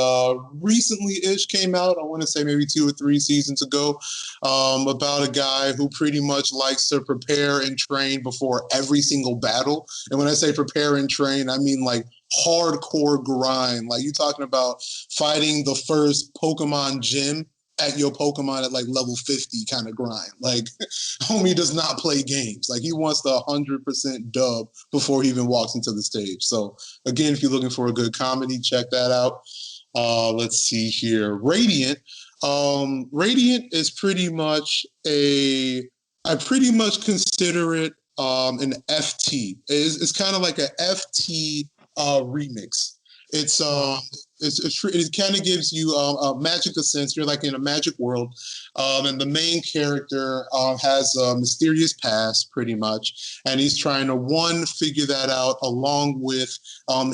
recently-ish came out. I want to say maybe 2 or 3 seasons ago, about a guy who pretty much likes to prepare and train before every single battle. And when I say prepare and train, I mean like hardcore grind. Like you're talking about fighting the first Pokemon gym at your Pokemon at like level 50 kind of grind. Like, homie does not play games. Like, he wants the 100% dub before he even walks into the stage. So, again, if you're looking for a good comedy, check that out. Let's see here. Radiant. Radiant is pretty much I pretty much consider it an FT. It's kind of like an FT remix. It kind of gives you a magic sense. You're like in a magic world, and the main character has a mysterious past, pretty much, and he's trying to figure that out along with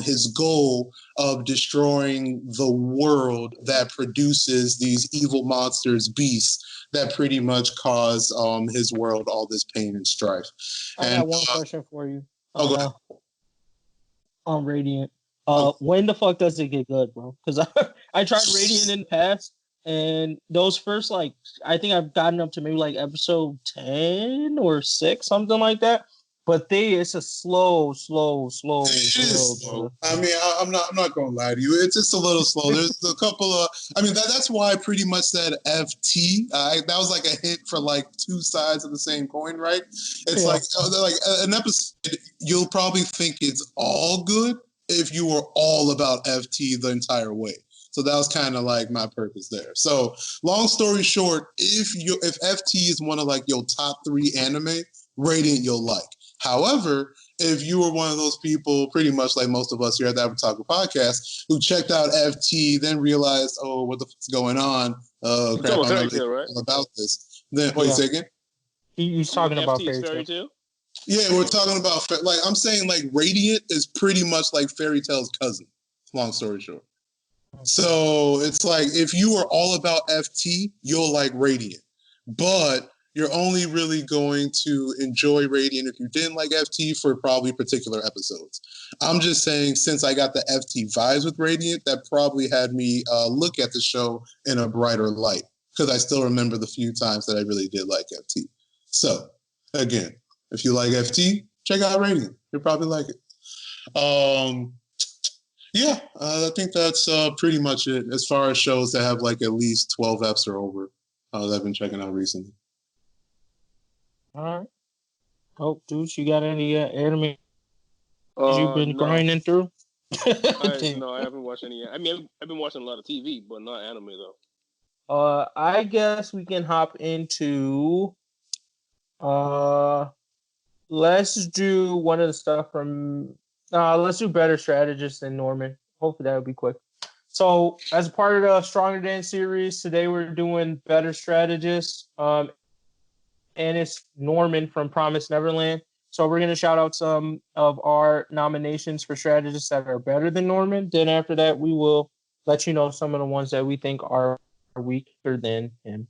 his goal of destroying the world that produces these evil monsters, beasts that pretty much cause his world all this pain and strife. I got one question for you. Go ahead. On Radiant. When the fuck does it get good, bro? Because I tried Radiant in the past, and those first like I think I've gotten up to maybe like episode 10 or 6, something like that. But it's a slow. I mean, I'm not gonna lie to you. It's just a little slow. There's a couple of. I mean, that's why I pretty much said FT. That was like a hint for like 2 sides of the same coin, right? It's like an episode. You'll probably think it's all good if you were all about FT the entire way. So that was kind of like my purpose there. So long story short, if FT is one of like your top 3 anime, Radiant you'll like. However, if you were one of those people, pretty much like most of us here at the AfrOtaku podcast, who checked out FT, then realized, oh, what the fuck's going on? Crap, I don't know right? About this. Then wait a second. He's talking about Fairy Tail. Yeah, we're talking about like I'm saying like Radiant is pretty much like Fairy Tail's cousin. Long story short. So it's like if you are all about FT, you'll like Radiant, but you're only really going to enjoy Radiant if you didn't like FT for probably particular episodes. I'm just saying, since I got the FT vibes with Radiant, that probably had me look at the show in a brighter light because I still remember the few times that I really did like FT. So again, if you like FT, check out Radiant. You'll probably like it. I think that's pretty much it as far as shows that have like at least 12 eps or over that I've been checking out recently. All right. Oh, dude, you got any anime you've been grinding through? No, I haven't watched any yet. I mean, I've been watching a lot of TV, but not anime though. I guess we can hop into let's do one of the stuff from let's do Better Strategist than Norman. Hopefully that would be quick. So as part of the Stronger Than series, today we're doing Better Strategist. And it's Norman from Promised Neverland. So we're going to shout out some of our nominations for strategists that are better than Norman. Then after that, we will let you know some of the ones that we think are weaker than him.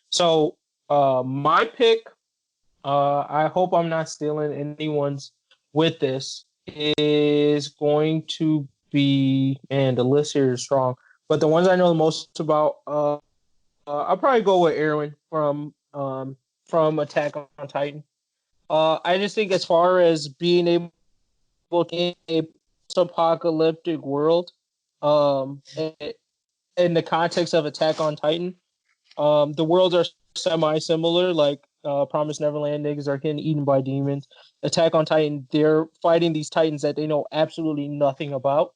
So my pick, I hope I'm not stealing anyone's with this, is going to be, man, the list here is strong. But the ones I know the most about, I'll probably go with Erwin from Attack on Titan. I just think as far as being able to in a post-apocalyptic world, in the context of Attack on Titan, the worlds are semi-similar. Like Promised Neverland, niggas are getting eaten by demons. Attack on Titan, they're fighting these titans that they know absolutely nothing about.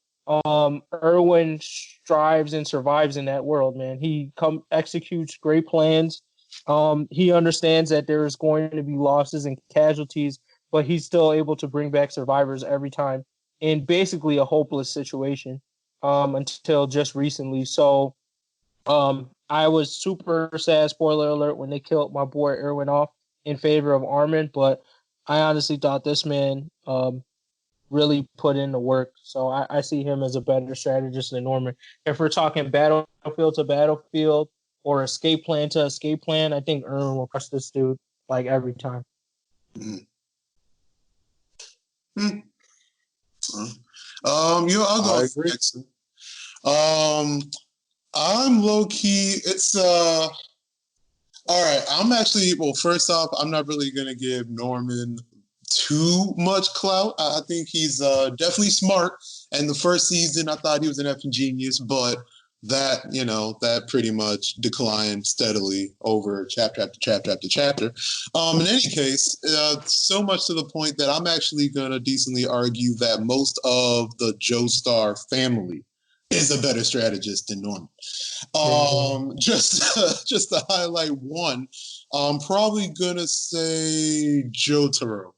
Erwin strives and survives in that world, man. He executes great plans. He understands that there's going to be losses and casualties, but he's still able to bring back survivors every time in basically a hopeless situation until just recently. So I was super sad, spoiler alert, when they killed my boy Erwin off in favor of Armin, but I honestly thought this man really put in the work. So I see him as a better strategist than Norman. If we're talking battlefield to battlefield or escape plan to escape plan, I think Erwin will crush this dude like every time. I'll go next. I'm low key. It's all right. I'm actually first off, I'm not really gonna give Norman too much clout. I think he's definitely smart. And the first season, I thought he was an effing genius, but that pretty much declined steadily over chapter after chapter after chapter. In any case, so much to the point that I'm actually gonna decently argue that most of the Joestar family is a better strategist than Norman. Just to highlight one, I'm probably gonna say Jotaro.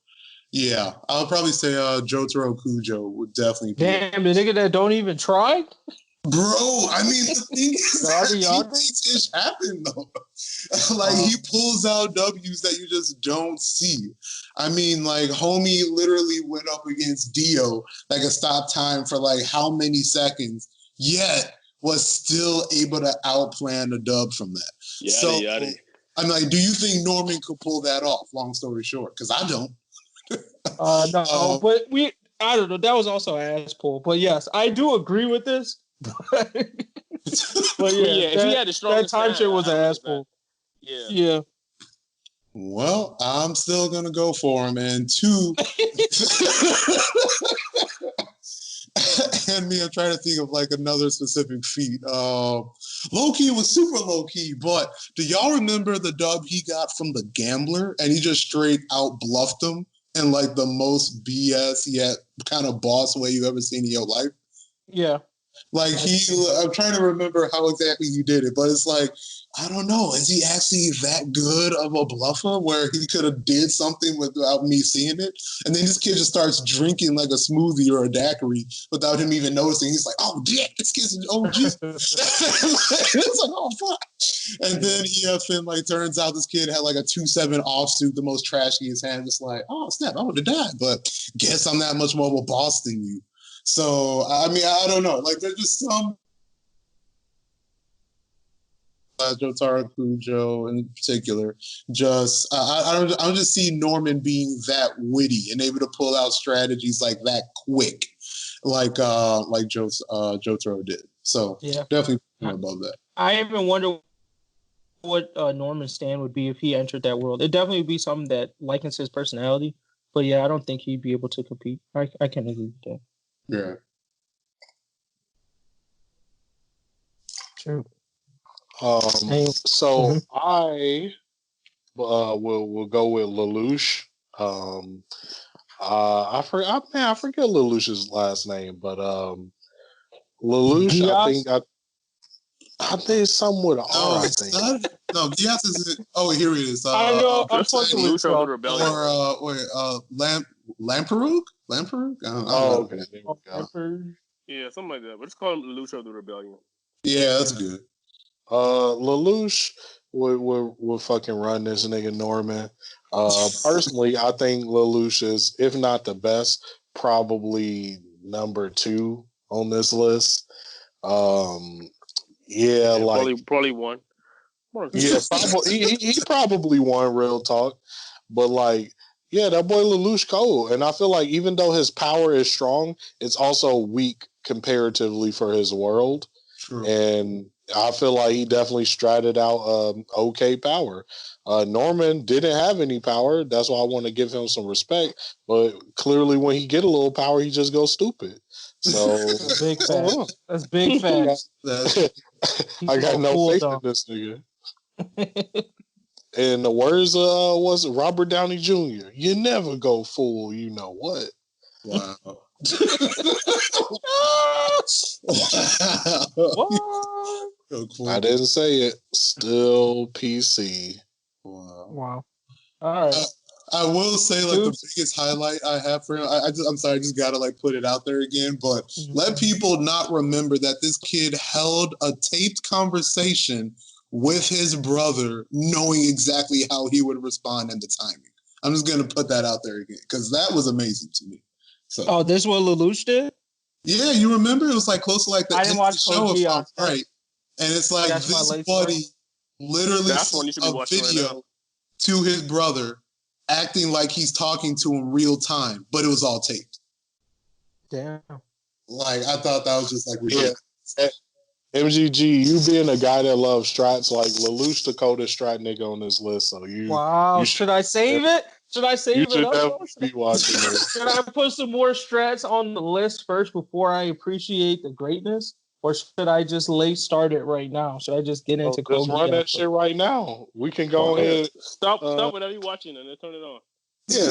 Yeah, I'll probably say Jotaro Kujo would definitely be. Damn, the nigga that don't even try? Bro, I mean, the thing is that he makes it happen, though. He pulls out W's that you just don't see. I mean, homie literally went up against Dio, a stop time for, how many seconds, yet was still able to outplan a dub from that. Yada. I'm like, do you think Norman could pull that off? Long story short, because I don't. No, but I don't know. That was also an ass pull. But yes, I do agree with this. But yeah, if he had the strongest that time shit was an ass pull. Yeah. Well, I'm still gonna go for him. And two, and me, I'm trying to think of another specific feat. Low-key was super low-key, but do y'all remember the dub he got from the Gambler? And he just straight out bluffed him in the most BS yet kind of boss way you ever seen in your life? Yeah. I'm trying to remember how exactly he did it, but it's I don't know. Is he actually that good of a bluffer where he could have did something without me seeing it? And then this kid just starts drinking a smoothie or a daiquiri without him even noticing. He's like, oh, yeah, this kid's an OG. It's oh, fuck. And then he turns out this kid had a 2-7 offsuit, the most trashy his hand. It's oh, snap, I would have died. But guess I'm that much more of a boss than you. So, I mean, I don't know. There's just some Jotaro Kujo in particular. Just I don't just see Norman being that witty and able to pull out strategies that quick, Jotaro did. So yeah, definitely above that. I even wonder what Norman's stand would be if he entered that world. It definitely would be something that likens his personality. But yeah, I don't think he'd be able to compete. I can agree with that. Yeah. True. So I will go with Lelouch. I forget Lelouch's last name, but Lelouch. Geass? I think it's something with an R. I think. No, Geass is. Oh, here it is. I know. I'm fucking with Lucha of the Rebellion. Lamperoug? Lamperoug? Okay. There we go. Yeah, something like that. But it's called Lucha of the Rebellion. Yeah, that's good. Lelouch would fucking run this nigga Norman. Personally, I think Lelouch is, if not the best, probably number 2 on this list. Probably one. Yeah, he probably won, real talk. But that boy Lelouch cold. And I feel even though his power is strong, it's also weak comparatively for his world. True. And I feel he definitely stratted out okay power. Norman didn't have any power. That's why I want to give him some respect. But clearly when he get a little power, he just goes stupid. So big facts. That's big facts. I got no faith in this nigga. In the words was Robert Downey Jr., you never go full, you know what? Wow. What? So cool. I didn't say it. Still PC. Wow. All right. I will say, like, the biggest highlight I have for him, I'm sorry, I just gotta, like, put it out there again, but let people not remember that this kid held a taped conversation with his brother, knowing exactly how he would respond and the timing. I'm just gonna put that out there again, because that was amazing to me. So, this is what Lelouch did? Yeah, you remember? It was, like, close to, like, the I end didn't of watch the show, if I'm Geass. right. And it's like, this buddy literally sent a video to his brother, acting like he's talking to him real time, but it was all taped. Damn. Like, I thought that was just like ridiculous. Yeah. MGG, you being a guy that loves strats, like Lelouch the coldest strat nigga on this list, so you should I save it? Should I save it? You should definitely be watching this. Should I put some more strats on the list first before I appreciate the greatness? Or should I just start it right now? Should I just get into just run that shit right now. We can go ahead. Stop whatever you're watching and then turn it on. Yeah,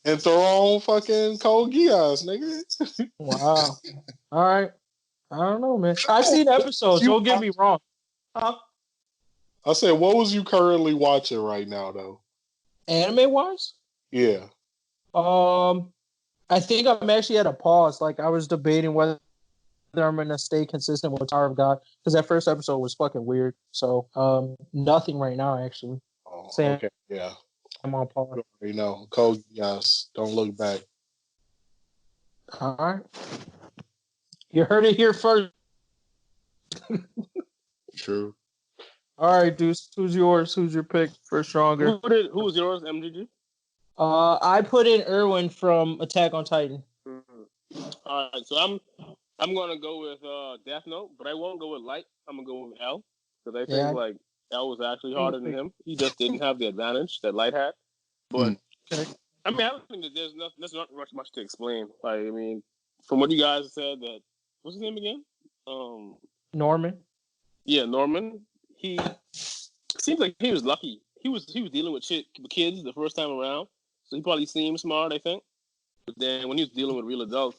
and throw on fucking Code Geass, nigga. Wow. All right. I don't know, man. I've seen episodes. Don't get me wrong. Huh? I said, what was you currently watching right now, though? Anime wise? Yeah. I think I'm actually at a pause. Like, I was debating whether I'm gonna stay consistent with Tower of God, because that first episode was fucking weird. So, nothing right now, actually. Oh, okay. Yeah. I'm on pause. You know, Code Geass. Don't look back. All right. You heard it here first. True. All right, Deuce. Who's yours? Who's your pick for stronger? Who was yours, MGG? I put in Irwin from Attack on Titan. Mm-hmm. All right, so I'm gonna go with Death Note, but I won't go with Light. I'm gonna go with L, because I think like L was actually harder than him. He just didn't have the advantage that Light had. But I mean, I don't think that there's not much to explain. Like, I mean, from what you guys said, that what's his name again? Norman. Yeah, Norman. He seems like he was lucky. He was dealing with kids the first time around, so he probably seemed smart, I think. But then when he was dealing with real adults,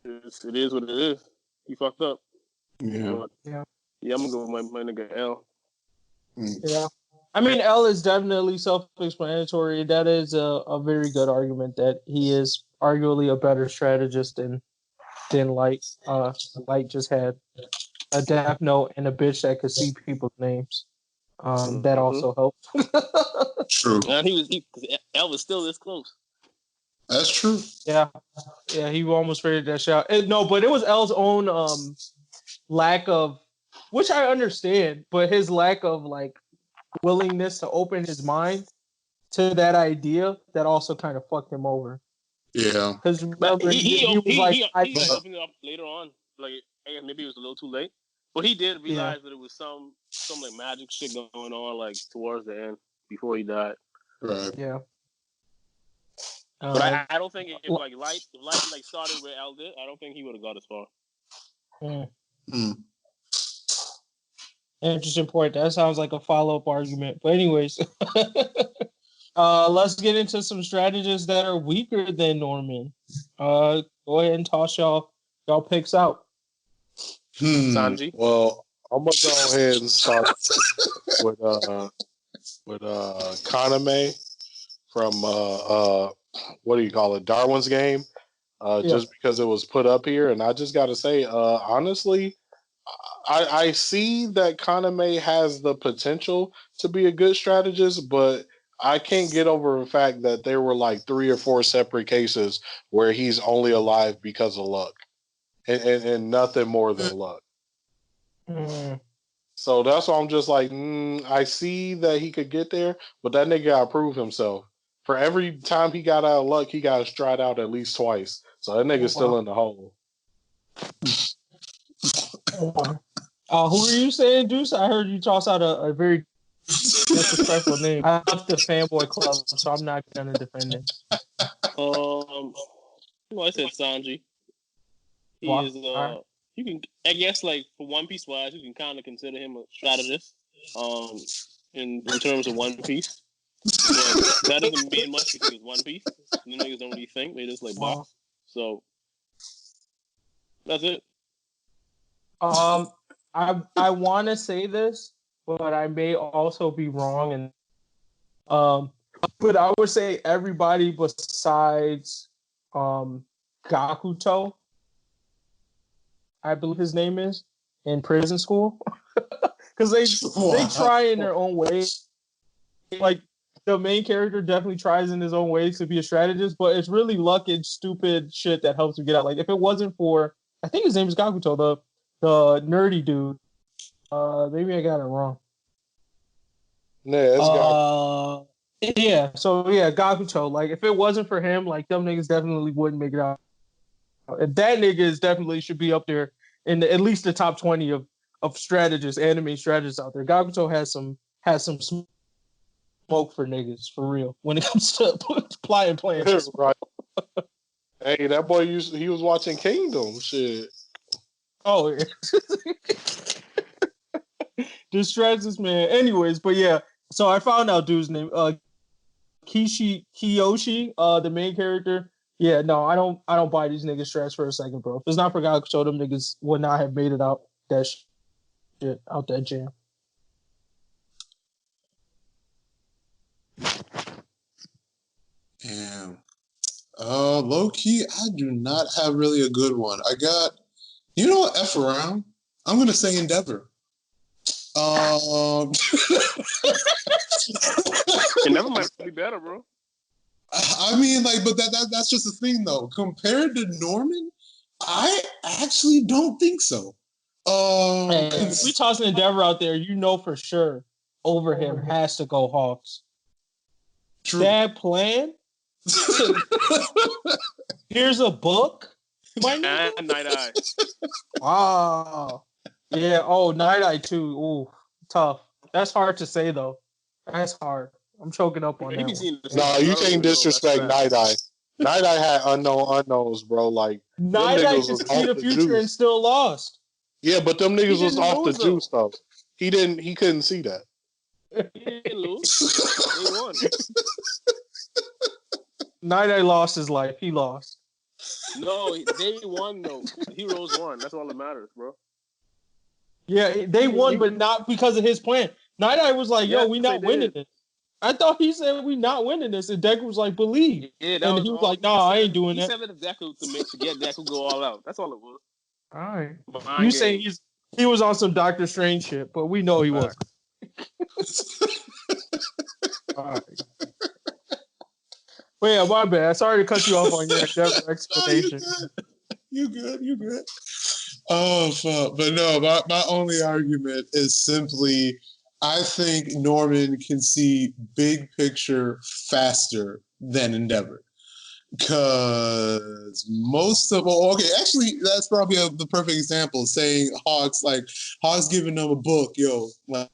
it is what it is. He fucked up. Yeah. But, yeah, I'm gonna go with my nigga L. Yeah. I mean, L is definitely self-explanatory. That is a very good argument that he is arguably a better strategist than Light. Light just had a Death Note and a bitch that could see people's names. That also helped. True. And L was still this close. That's true. Yeah, he almost figured that shit out. No, but it was L's own lack of, which I understand, but his lack of like willingness to open his mind to that idea that also kind of fucked him over. Yeah, because remember he opened it up later on. Like, I guess maybe it was a little too late, but he did realize that it was some like magic shit going on like towards the end before he died. Right. Yeah. But I don't think if Light like started where L did, I don't think he would have got as far. Interesting point. That sounds like a follow-up argument. But anyways, let's get into some strategists that are weaker than Norman. Go ahead and toss y'all picks out. Sanji. Well, I'm gonna go ahead and start with Kaname from what do you call it? Darwin's Game. Just because it was put up here, and I just got to say, honestly, I see that Kaname has the potential to be a good strategist, but I can't get over the fact that there were like 3 or 4 separate cases where he's only alive because of luck, and nothing more than luck. So that's why I'm just like, I see that he could get there, but that nigga gotta prove himself. For every time he got out of luck, he got to stride out at least twice. So that nigga's still in the hole. Who are you saying, Deuce? I heard you toss out a very disrespectful name. I left the fanboy club, so I'm not gonna defend it. Well, I said Sanji. He is you can, I guess, like for One Piece wise, you can kind of consider him a strategist. In terms of One Piece. That doesn't mean much because it's One Piece. The niggas don't really think; they just like box. So that's it. I want to say this, but I may also be wrong. And but I would say everybody besides Gakuto, I believe his name is, in prison school, because they try in their own way. Like the main character definitely tries in his own ways to be a strategist, but it's really luck and stupid shit that helps him get out. Like if it wasn't for, I think his name is Gakuto, the nerdy dude. Maybe I got it wrong. Yeah, yeah. So yeah, Gakuto. Like if it wasn't for him, like them niggas definitely wouldn't make it out. And that nigga is definitely should be up there in at least the top 20 of strategists, anime strategists out there. Gakuto has some smoke for niggas for real when it comes to plotting plans. Right. Hey, that boy he was watching Kingdom shit. Oh yeah. This strategist man. Anyways, but yeah. So I found out dude's name. Kiyoshi, the main character. Yeah, no, I don't buy these niggas strats for a second, bro. If it's not for Gakuto, them niggas would not have made it out that shit out that jam. Damn. Low key, I do not have really a good one. I got, you know what, F around. I'm gonna say Endeavor. Endeavor might be better, bro. I mean, like, but that's just the thing, though. Compared to Norman, I actually don't think so. If we tossing Endeavor out there, you know for sure over him has to go Hawks. True. That plan. Here's a book. And Night Eye. Wow. Yeah. Oh, Night Eye too. Ooh, tough. That's hard to say though. That's hard. I'm choking up on that. No, you can't disrespect Night Eye. Night Eye had unknowns, bro. Like Night Eye could see the future and still lost. Yeah, but them niggas was off the juice though. He couldn't see that. He didn't lose. He won. Night Eye lost his life. He lost. No, they won though. Heroes won. That's all that matters, bro. Yeah, they won, but not because of his plan. Night Eye was like, "Yo, we not winning this." I thought he said we not winning this, and Deku was like, "Believe." Yeah, and he was like, "Nah, I ain't doing that." He said that Deku to get Deku go all out. That's all it was. All right. You say he was on some Doctor Strange shit, but we know he was. All right. Well, yeah, my bad. Sorry to cut you off on your Endeavor explanation. You good. Oh, fuck. But no, my only argument is simply I think Norman can see big picture faster than Endeavor. Because actually, that's probably the perfect example. Saying Hawks giving them a book, yo, like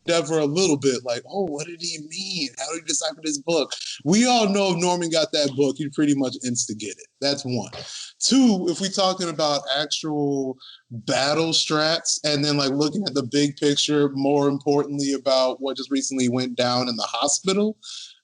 Endeavor a little bit, like, oh, what did he mean? How did he decipher this book? We all know if Norman got that book, he'd pretty much insta-get it. That's one. Two, if we're talking about actual battle strats and then like looking at the big picture, more importantly about what just recently went down in the hospital,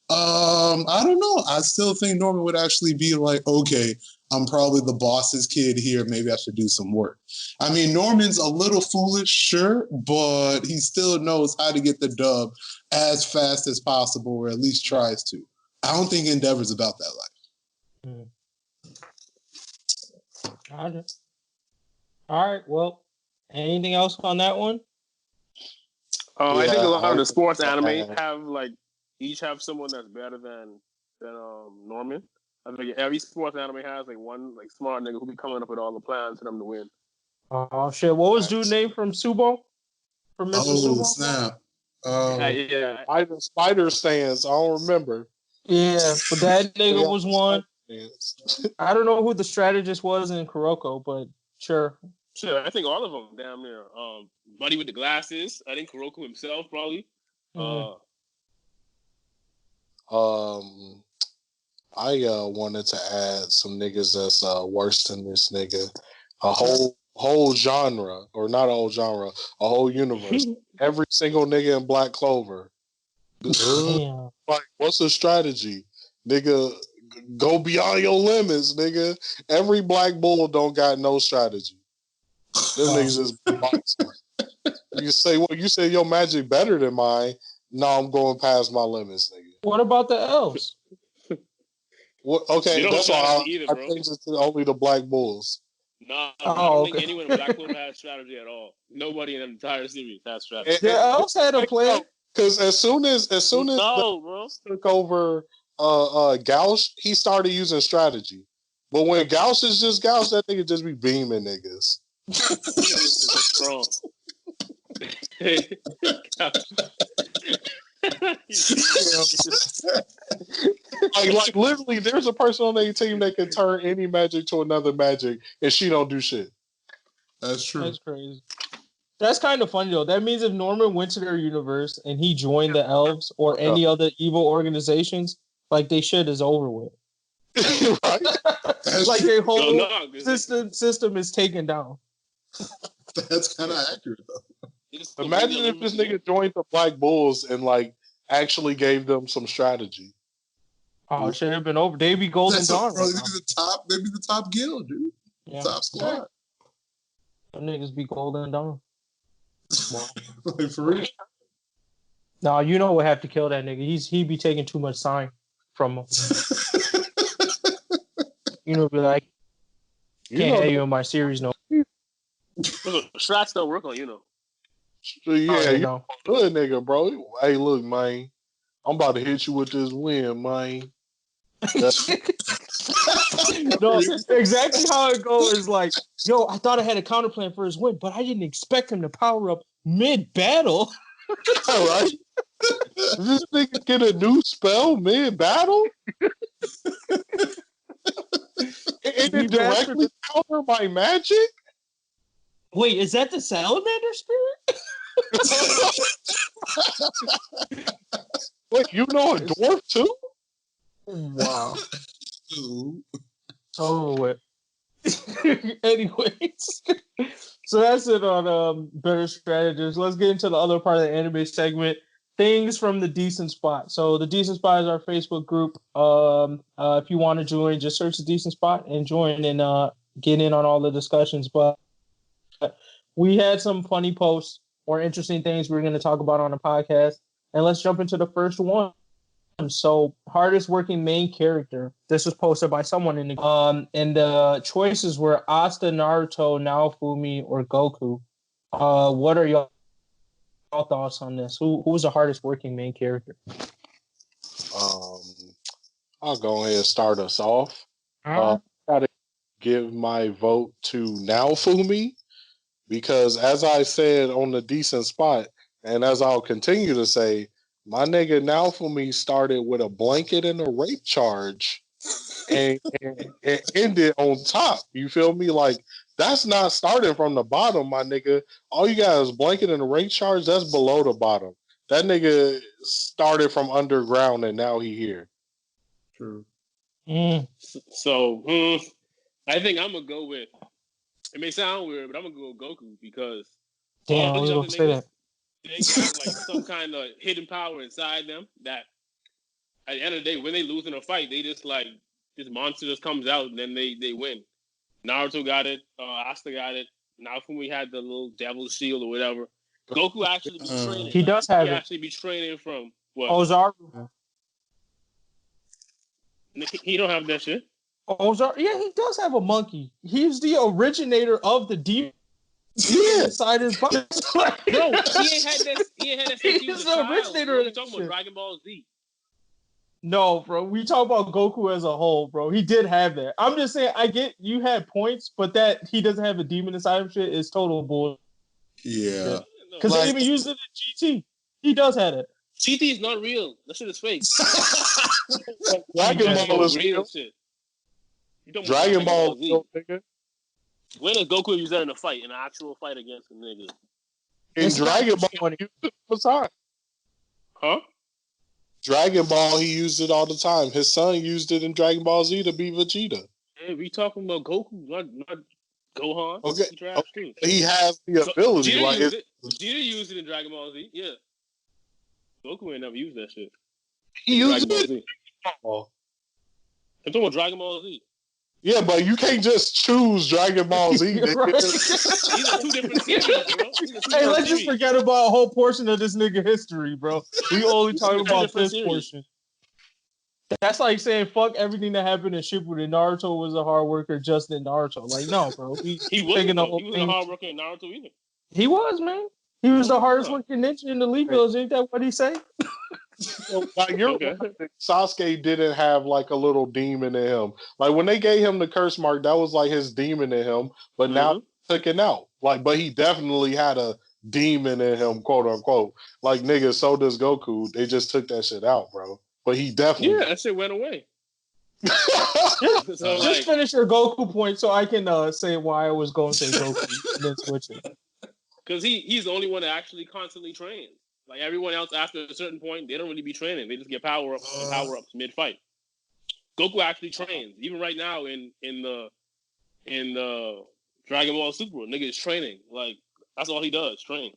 I don't know. I still think Norman would actually be like, okay, I'm probably the boss's kid here. Maybe I should do some work. I mean, Norman's a little foolish, sure, but he still knows how to get the dub as fast as possible, or at least tries to. I don't think Endeavor's about that life. All right. Well, anything else on that one? I think a lot of the sports anime have each have someone that's better than Norman. I think every sports anime has one smart nigga who be coming up with all the plans for them to win. Oh shit! What was dude's name from Subo? From Mr. Subo? Snap! Spider stands. I don't remember. Yeah, but that nigga was one. I don't know who the strategist was in Kuroko, but sure. I think all of them damn near. Buddy with the glasses. I think Kuroko himself probably. I wanted to add some niggas that's worse than this nigga. A whole genre, or not a whole genre, a whole universe. Every single nigga in Black Clover. Damn. Like, what's the strategy? Nigga, go beyond your limits, nigga. Every Black Bull don't got no strategy. Them niggas just boxing. You say, well, you say your magic better than mine. No, I'm going past my limits, nigga. What about the elves? Okay, that's why I changed it to only the Black Bulls. Nah, I don't think anyone in Black Bulls has strategy at all. Nobody in the entire series has strategy. The elves had a plan. Because as soon as bro. took over Gauss, he started using strategy. But when Gauss is just Gauss, that nigga just be beaming niggas. Strong. like literally, there's a person on their team that can turn any magic to another magic, and she don't do shit. That's true. That's crazy. That's kind of funny though. That means if Norman went to their universe and he joined the elves or any other evil organizations, like they shit is over with. Right? Like their whole system is taken down. That's kind of accurate though. Imagine if this nigga joined the Black Bulls and like actually gave them some strategy. Oh, should have been over. They be Golden Dawn. Bro, they be the top guild, dude. Yeah. Top squad. Them niggas be Golden Dawn. Like, for real. No, you know what have to kill that nigga. He be taking too much sign from him. You know, be like, can't have you in my series no. Strats don't work on Yeah, you know. Good nigga, bro. Hey, look, man. I'm about to hit you with this win, man. No, exactly how it goes is like, yo, I thought I had a counter plan for his win, but I didn't expect him to power up mid-battle. All right. This nigga get a new spell mid-battle? And it directly counter my magic? Wait, is that the salamander spirit? Wait, you know a dwarf too? Wow. Oh, anyways, so that's it on Better Strategists. Let's get into the other part of the anime segment. Things from the Decent Spot. So the Decent Spot is our Facebook group. If you want to join, just search the Decent Spot and join and get in on all the discussions. But we had some funny posts or interesting things we're going to talk about on the podcast. And let's jump into the first one. So, hardest working main character. This was posted by someone in the and the choices were Asta, Naruto, Naofumi, or Goku. What are y'all thoughts on this? Who's the hardest working main character? I'll go ahead and start us off. I gotta give my vote to Naofumi because, as I said on the Decent Spot, and as I'll continue to say, my nigga Naofumi started with a blanket and a rape charge and ended on top. You feel me? Like, that's not starting from the bottom, my nigga. All you got is blanket and a rape charge. That's below the bottom. That nigga started from underground and now he here. True. So, I think I'm going to go with, it may sound weird, but I'm going to go with Goku because damn, I was going to say that. They got like some kind of hidden power inside them that at the end of the day, when they lose in a fight, they just like this monster just comes out and then they win. Naruto got it, Asta got it. Naofumi had the little devil shield or whatever. Goku actually be training. He does have it. Actually be training from what? Ozaru. He don't have that shit. Ozaru, yeah, he does have a monkey. He's the originator of the demon. Inside his body. No, he ain't had that. He's the originator. We're talking about Dragon Ball Z. No, bro. We talk about Goku as a whole, bro. He did have that. I'm just saying, I get you had points, but that he doesn't have a demon inside him shit is total bull. Yeah. Because they even used it in GT. He does have it. GT is not real. That shit is fake. Dragon Ball is real shit. Dragon Ball is real, nigga. When does Goku use that in a fight, in an actual fight against a nigga? In Dragon Ball, he used it all the time. Huh? Dragon Ball, he used it all the time. His son used it in Dragon Ball Z to beat Vegeta. Hey, we talking about Goku, not Gohan. Okay. He has the ability. Vegeta used it in Dragon Ball Z. Yeah. Goku ain't never used that shit. He used it. I'm talking about Dragon Ball Z. Yeah, but you can't just choose Dragon Ball Z. Right. These are two different series, bro. Hey, let's just forget about a whole portion of this nigga history, bro. We only talking about this portion. That's like saying fuck everything that happened in Shippuden. Naruto was a hard worker just in Naruto. Like, no, bro. He wasn't a hard worker in Naruto either. He was, man. He was the hardest working ninja in the League Village. Ain't that what he say? Like Sasuke didn't have like a little demon in him. Like when they gave him the curse mark, that was like his demon in him. But now took it out. Like, but he definitely had a demon in him, quote unquote. Like nigga, so does Goku. They just took that shit out, bro. But he definitely that shit went away. Just finish your Goku point so I can say why I was going to say Goku and then switch it. Because he's the only one that actually constantly trains. Like everyone else, after a certain point, they don't really be training. They just get power ups mid fight. Goku actually trains. Even right now in the Dragon Ball Super, nigga is training. Like that's all he does, train.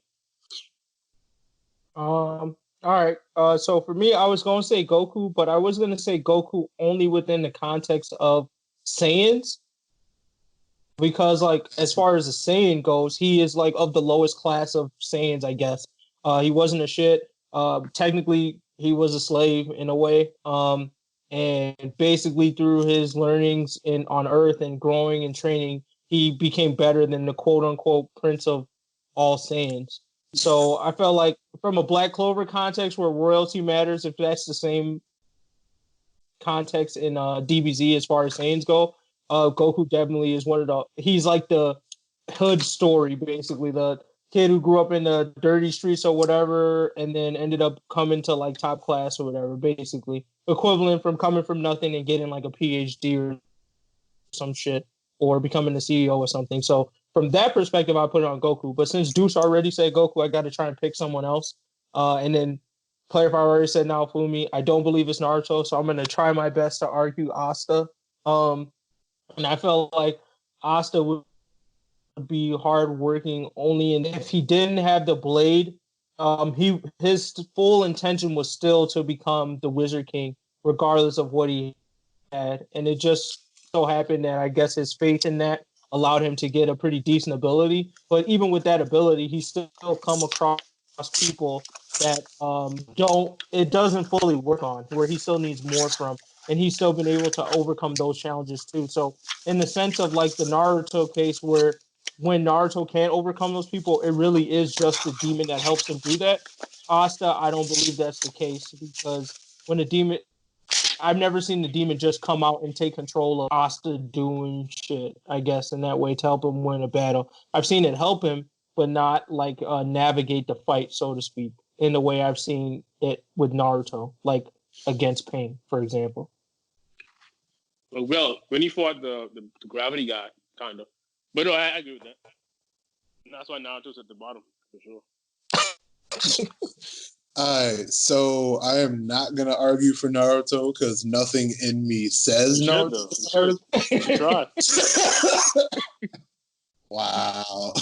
All right. So for me, I was going to say Goku, but I was going to say Goku only within the context of Saiyans. Because, like, as far as the Saiyan goes, he is, like, of the lowest class of Saiyans, I guess. He wasn't a shit. Technically, he was a slave in a way. And basically, through his learnings on Earth and growing and training, he became better than the quote-unquote prince of all Saiyans. So I felt like from a Black Clover context where royalty matters, if that's the same context in DBZ as far as Saiyans go, Goku definitely is he's like the hood story, basically. The kid who grew up in the dirty streets or whatever, and then ended up coming to like top class or whatever, basically. Equivalent from coming from nothing and getting like a PhD or some shit, or becoming a CEO or something. So from that perspective, I put it on Goku. But since Deuce already said Goku, I got to try and pick someone else. And then Clarify already said Naofumi. I don't believe it's Naruto, so I'm going to try my best to argue Asta. And I felt like Asta would be hardworking only if he didn't have the blade. His full intention was still to become the Wizard King, regardless of what he had. And it just so happened that I guess his faith in that allowed him to get a pretty decent ability. But even with that ability, he still come across people that it doesn't fully work on, where he still needs more from. And he's still been able to overcome those challenges too. So in the sense of like the Naruto case, where when Naruto can't overcome those people, it really is just the demon that helps him do that. Asta, I don't believe that's the case, because when the demon, I've never seen the demon just come out and take control of Asta doing shit, I guess, in that way to help him win a battle. I've seen it help him, but not like navigate the fight, so to speak, in the way I've seen it with Naruto, like against Pain, for example. Well, when he fought the gravity guy, kind of. But no, I agree with that. And that's why Naruto's at the bottom, for sure. All right, so I am not going to argue for Naruto because nothing in me says Naruto. Wow.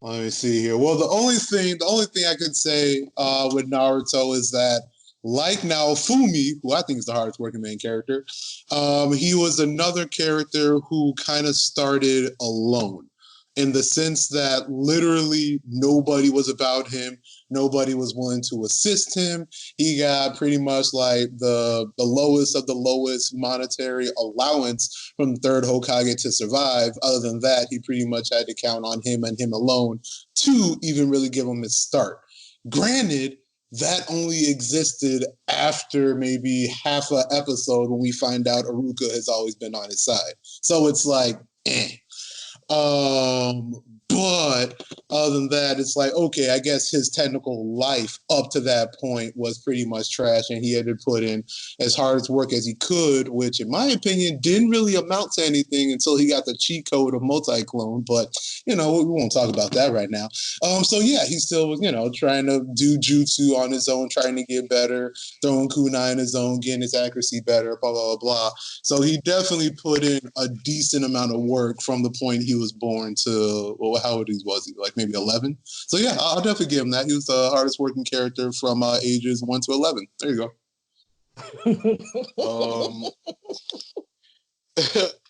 Let me see here. Well, the only thing I could say with Naruto is that, like Naofumi, who I think is the hardest working main character, he was another character who kind of started alone, in the sense that literally nobody was about him. Nobody was willing to assist him. He got pretty much like the lowest of the lowest monetary allowance from third Hokage to survive. Other than that, he pretty much had to count on him and him alone to even really give him his start. Granted, that only existed after maybe half an episode when we find out Iruka has always been on his side. So it's like, eh. But other than that, it's like, okay, I guess his technical life up to that point was pretty much trash, and he had to put in as hard as work as he could, which in my opinion didn't really amount to anything until he got the cheat code of multi-clone. But, we won't talk about that right now. So yeah, he still was, trying to do jutsu on his own, trying to get better, throwing kunai on his own, getting his accuracy better, blah, blah, blah, blah. So he definitely put in a decent amount of work from the point he was born to, well, how old was he? Like maybe 11? So yeah, I'll definitely give him that. He was the hardest working character from ages 1 to 11. There you go.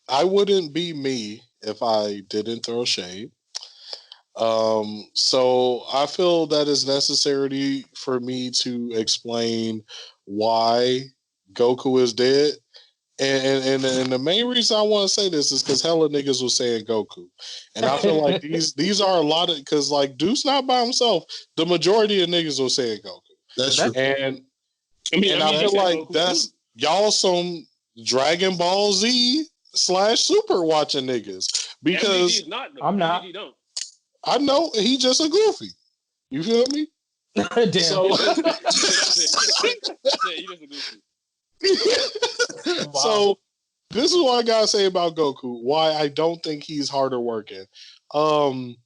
I wouldn't be me if I didn't throw shade. So I feel that it's necessary for me to explain why Goku is dead. And the main reason I want to say this is because hella niggas was saying Goku, and I feel like these are a lot of, because like Deuce not by himself. The majority of niggas was saying Goku. That's true. And I feel like Goku that's too. Y'all some Dragon Ball Z / Super watching niggas, because I'm not. I know he just a goofy. You feel me? Damn. So, wow. So this is what I gotta say about Goku. Why I don't think he's harder working. Although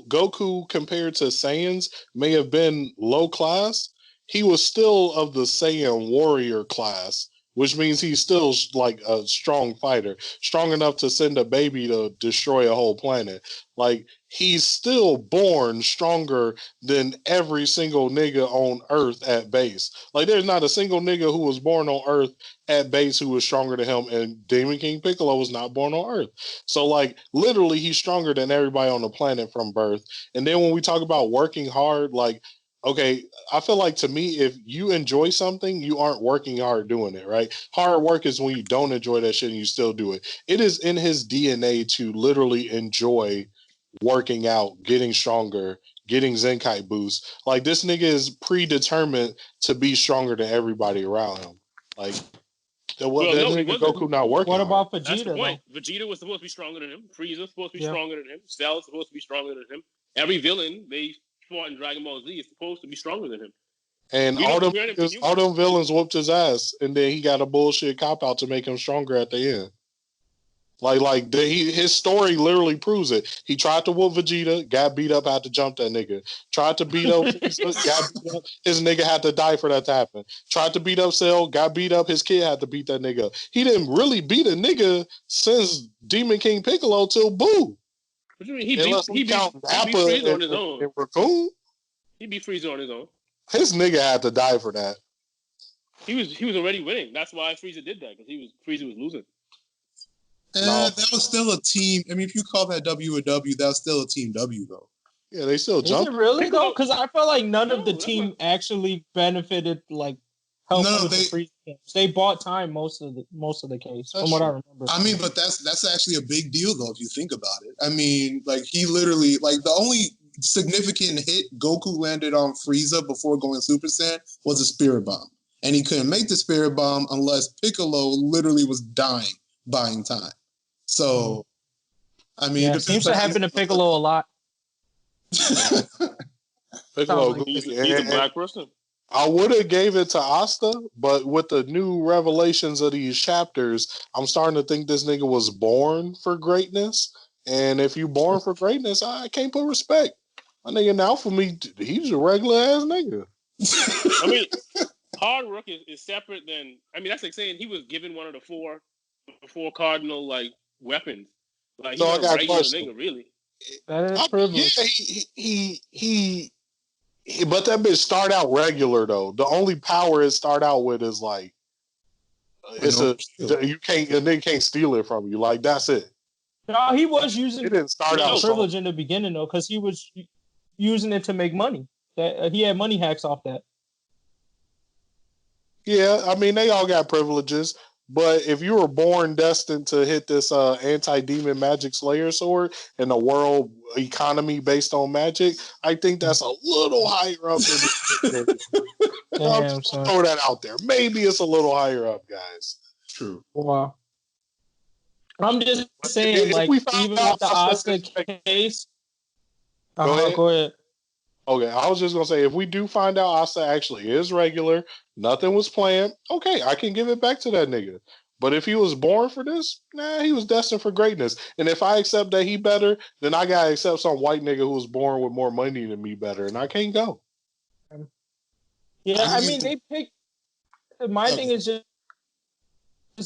Goku compared to Saiyans may have been low class, he was still of the Saiyan warrior class, which means he's still like a strong fighter, strong enough to send a baby to destroy a whole planet. Like, he's still born stronger than every single nigga on Earth at base. Like, there's not a single nigga who was born on Earth at base who was stronger than him, and Demon King Piccolo was not born on Earth. So, like, literally, he's stronger than everybody on the planet from birth. And then when we talk about working hard, like, okay, I feel like, to me, if you enjoy something, you aren't working hard doing it, right? Hard work is when you don't enjoy that shit and you still do it. It is in his DNA to literally enjoy working out, getting stronger, getting Zenkai boosts. Like, this nigga is predetermined to be stronger than everybody around him. Like, Goku not working. What about Vegeta? That's the point. Vegeta was supposed to be stronger than him. Frieza was supposed to be stronger than him. Cell was supposed to be stronger than him. Every villain they fought in Dragon Ball Z is supposed to be stronger than him. And all them villains whooped his ass, and then he got a bullshit cop out to make him stronger at the end. His story literally proves it. He tried to whoop Vegeta, got beat up, had to jump that nigga. Tried to beat up, got beat up, his nigga had to die for that to happen. Tried to beat up Cell, got beat up, his kid had to beat that nigga up. He didn't really beat a nigga since Demon King Piccolo till Boo. What do you mean? He beat Frieza on his own. Raccoon? He beat Frieza on his own. His nigga had to die for that. He was already winning. That's why Frieza did that, because Frieza was losing. That was still a team. I mean, if you call that W a W, that was still a team W, though. Yeah, they still jumped. Is it really, though? Because I felt like none of the team actually benefited, like, help with the free games. They bought time most of the case, from what I remember. I mean, but that's actually a big deal, though, if you think about it. I mean, like, he literally, like, the only significant hit Goku landed on Frieza before going Super Saiyan was a Spirit Bomb. And he couldn't make the Spirit Bomb unless Piccolo literally was buying time. So, I mean, it seems to happen to Piccolo a lot. Piccolo, he's a black person. I would have gave it to Asta, but with the new revelations of these chapters, I'm starting to think this nigga was born for greatness. And if you born for greatness, I can't put respect. My nigga, now for me, he's a regular ass nigga. I mean, hard work is separate than. I mean, that's like saying he was given one of the four cardinal like weapons. Like, he's a regular nigga, really. That is privilege. Yeah, he but that bitch start out regular though. The only power it start out with is like a nigga can't steal it from you. Like, that's it. No, he was using. It didn't start out privilege in the beginning though, because he was using it to make money. He had money hacks off that. Yeah, I mean, they all got privileges. But if you were born destined to hit this anti-demon magic slayer sword in a world economy based on magic, I think that's a little higher up. I'll throw that out there. Maybe it's a little higher up, guys. True. Wow. I'm just saying, like, even with the Asuka case. Go ahead. Okay, I was just gonna say, if we do find out Asa actually is regular, nothing was planned, okay, I can give it back to that nigga. But if he was born for this, he was destined for greatness. And if I accept that he better, then I gotta accept some white nigga who was born with more money than me better, and I can't go. Yeah, I mean, they picked. My thing is just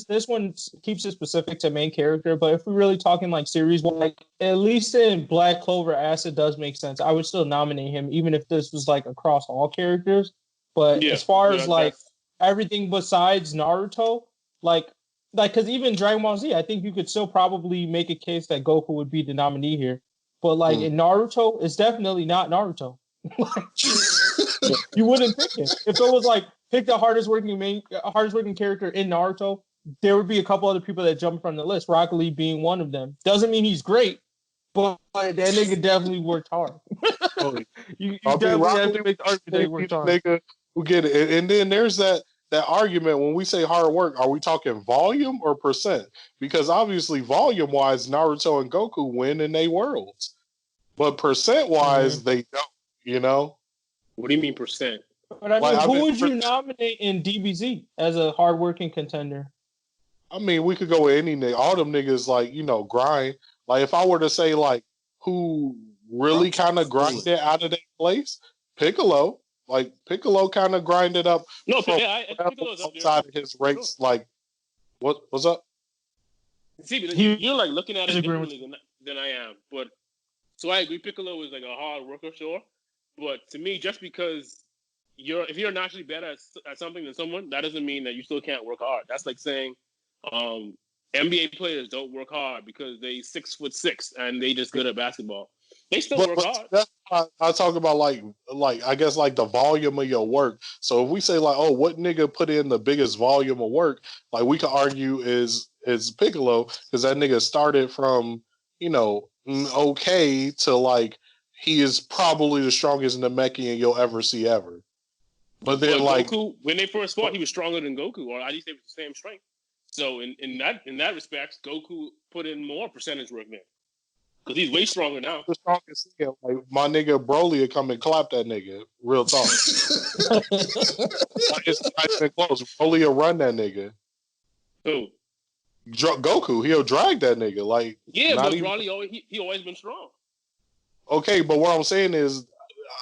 this one keeps it specific to main character, but if we're really talking like series, like at least in Black Clover, Acid does make sense. I would still nominate him, even if this was like across all characters. But as far as like everything besides Naruto, like like, because even Dragon Ball Z, I think you could still probably make a case that Goku would be the nominee here. But like in Naruto, it's definitely not Naruto. You wouldn't pick him if it was like pick the hardest working character in Naruto. There would be a couple other people that jump from the list. Rock Lee being one of them. Doesn't mean he's great, but that nigga definitely worked hard. you definitely have to make the argument that he worked hard. Nigga who get it, and then there's that argument when we say hard work. Are we talking volume or percent? Because obviously, volume wise, Naruto and Goku win in their worlds, but percent wise, they don't. You know. What do you mean percent? But I mean, who would you nominate in DBZ as a hardworking contender? I mean, we could go with any nigga. All them niggas, like, grind. Like, if I were to say, like, who really kind of grinded out of their place, Piccolo. Like, Piccolo kind of grinded up. No, Piccolo's up there. Outside of his race. Sure. Like, what's up? See, you're, like, looking at it differently than I am. But, so I agree, Piccolo is, like, a hard worker, sure. But to me, just because if you're naturally better at something than someone, that doesn't mean that you still can't work hard. That's like saying NBA players don't work hard because they 6'6" and they just good at basketball. They still work hard. That's I talk about like I guess like the volume of your work. So if we say like, oh, what nigga put in the biggest volume of work, like we could argue is Piccolo, because that nigga started from okay to like he is probably the strongest Namekian you'll ever see ever. But then like Goku, when they first fought, he was stronger than Goku, or at least they were the same strength. So in that respect, Goku put in more percentage work there. Because he's way stronger now. The strongest nigga, like my nigga Broly would come and clap that nigga. Real talk. Like, it's not even close. Broly will run that nigga. Who? Goku, he'll drag that nigga. Like, yeah, but Broly he always been strong. Okay, but what I'm saying is,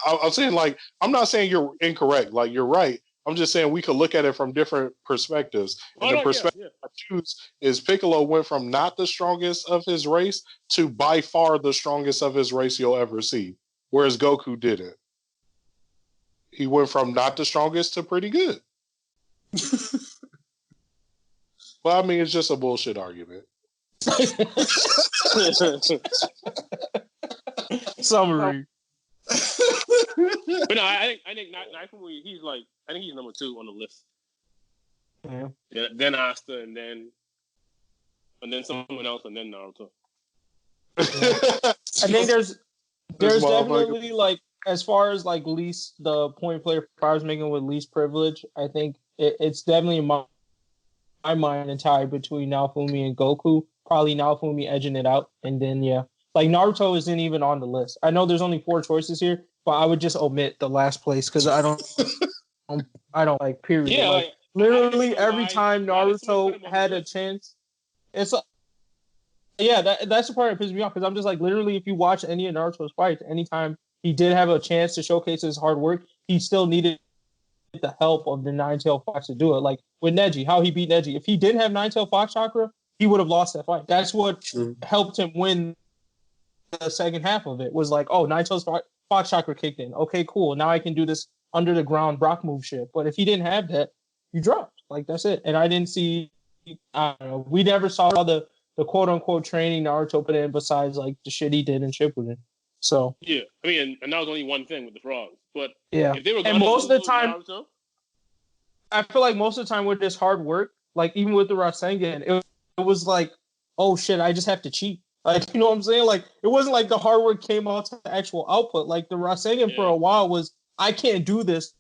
I'm saying like I'm not saying you're incorrect. Like you're right. I'm just saying we could look at it from different perspectives. And the perspective I choose is Piccolo went from not the strongest of his race to by far the strongest of his race you'll ever see, whereas Goku didn't. He went from not the strongest to pretty good. Well, I mean, it's just a bullshit argument. Summary. But no, I think Naifumi, he's like, I think he's number 2 on the list. Yeah. Then Asta, and then someone else, and then Naruto. Yeah. I think there's definitely like, as far as like least the point player Fire's making with least privilege, I think it's definitely in my mind a tie between Naofumi and Goku. Probably Naofumi edging it out, and then like Naruto isn't even on the list. I know there's only 4 choices here, but I would just omit the last place because I don't like period. Yeah, like, literally every time Naruto had a chance, it's like, that's the part that pisses me off because I'm just like, literally, if you watch any of Naruto's fights, anytime he did have a chance to showcase his hard work, he still needed the help of the Nine-Tailed Fox to do it. Like with Neji, how he beat Neji. If he didn't have Nine-Tailed Fox chakra, he would have lost that fight. That's what helped him win the second half of it. Was like, oh, Nine-Tailed Fox chakra kicked in. Okay, cool. Now I can do this under the ground Brock move shit. But if he didn't have that, you dropped. Like, that's it. And I didn't see, I don't know, we never saw the quote unquote training Naruto put in besides like the shit he did in Shippuden. So yeah, I mean, and that was only one thing with the frogs. But yeah, if they were and most of the time, Naruto, I feel like most of the time with this hard work, like even with the Rasengan, it was like, oh shit, I just have to cheat. Like, you know what I'm saying? Like, it wasn't like the hard work came out to the actual output. Like the Rasengan for a while was, I can't do this,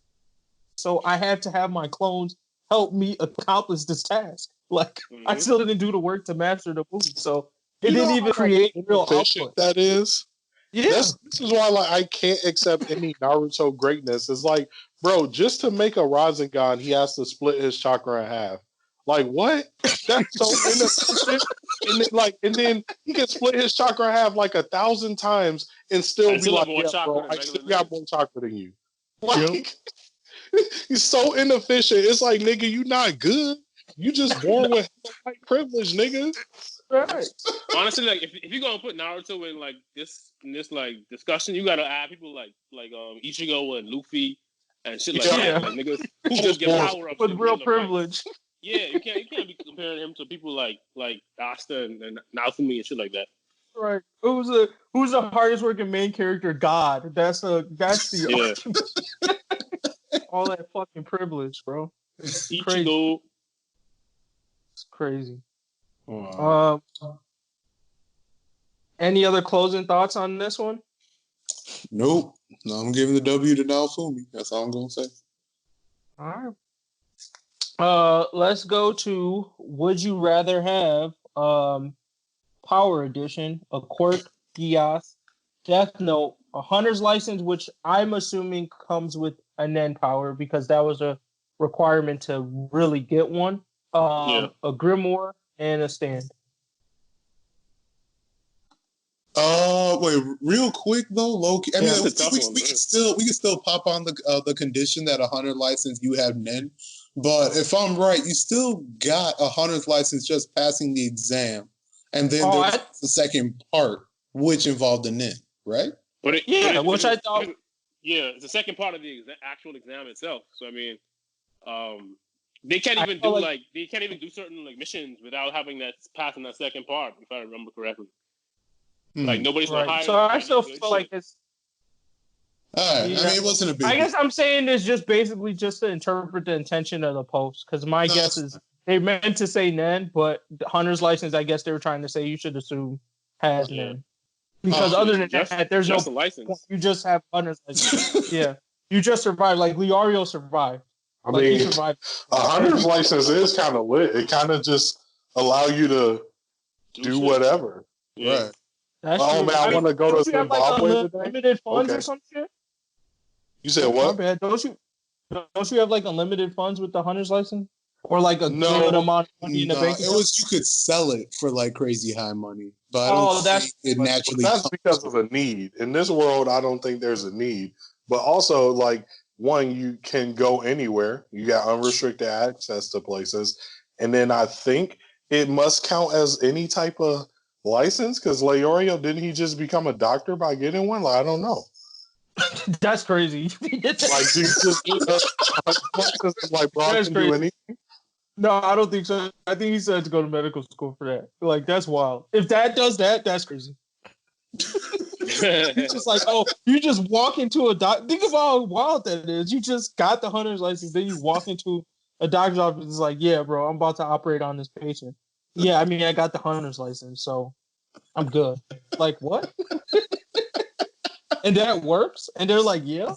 so I have to have my clones help me accomplish this task. Like, I still didn't do the work to master the move, so it didn't even create real output. That is. Yeah. This is why like I can't accept any Naruto greatness. It's like, bro, just to make a Rasengan, he has to split his chakra in half. Like, what? That's so inefficient. And then he can split his chakra in half like 1,000 times and still be like, bro, I still got more chakra than you. Like, he's so inefficient. It's like, nigga, you not good. You just born with white privilege, nigga. Right. Honestly, like if you're gonna put Naruto in like this like discussion, you gotta add people like Ichigo and Luffy and shit like that. Like niggas who just get power up with real privilege. Yeah, you can't be comparing him to people like Asta and Naofumi and shit like that. Right. Who's the hardest working main character? God. That's the argument. All that fucking privilege, bro. It's crazy. Ichigo. It's crazy. Wow. Any other closing thoughts on this one? Nope. No, I'm giving the W to Naofumi. That's all I'm gonna say. All right. Let's go to would you rather have Power Edition, a Quirk, Geass, Death Note, a Hunter's License, which I'm assuming comes with a Nen power because that was a requirement to really get one. A Grimoire and a stand. Wait, real quick though, Loki. I mean, we can still pop on the condition that a hunter license you have Nen, but if I'm right, you still got a hunter's license just passing the exam, and then there's the second part which involved the Nen, right? Which I thought. Yeah, it's the second part of the actual exam itself. So I mean, they can't even do certain like missions without having that passing that second part, if I remember correctly. Like nobody's gonna hire. So I still feel like it's. All right. I mean, it wasn't a big. I guess I'm saying this just basically just to interpret the intention of the post, because my guess is they meant to say Nen, but the Hunter's License, I guess they were trying to say you should assume has Nen. Because other than that, there's no license. You just have Hunter's License. Yeah, you just survived. Like Leorio survived. I mean, he survived. A Hunter's License is kind of lit. It kind of just allow you to do whatever. Yeah. Right. That's man, I want to go to Zimbabwe today. Unlimited funds or some shit? You said what? My bad. Don't you have like unlimited funds with the Hunter's License? Or like a good amount of money in the bank account? It was you could sell it for like crazy high money. But I don't think it naturally that's because of a need. In this world, I don't think there's a need. But also, like, one, you can go anywhere. You got unrestricted access to places. And then I think it must count as any type of license, because Leorio, didn't he just become a doctor by getting one? Like, I don't know. That's crazy. Like, just like, bro, I can do anything. No, I don't think so. I think he said to go to medical school for that. Like, that's wild. If that does that, that's crazy. It's just like, you just walk into a doc. Think about how wild that is. You just got the Hunter's License, then you walk into a doctor's office. It's like, yeah, bro, I'm about to operate on this patient. Yeah, I mean, I got the Hunter's License, so I'm good. Like, what? And that works? And they're like, yeah.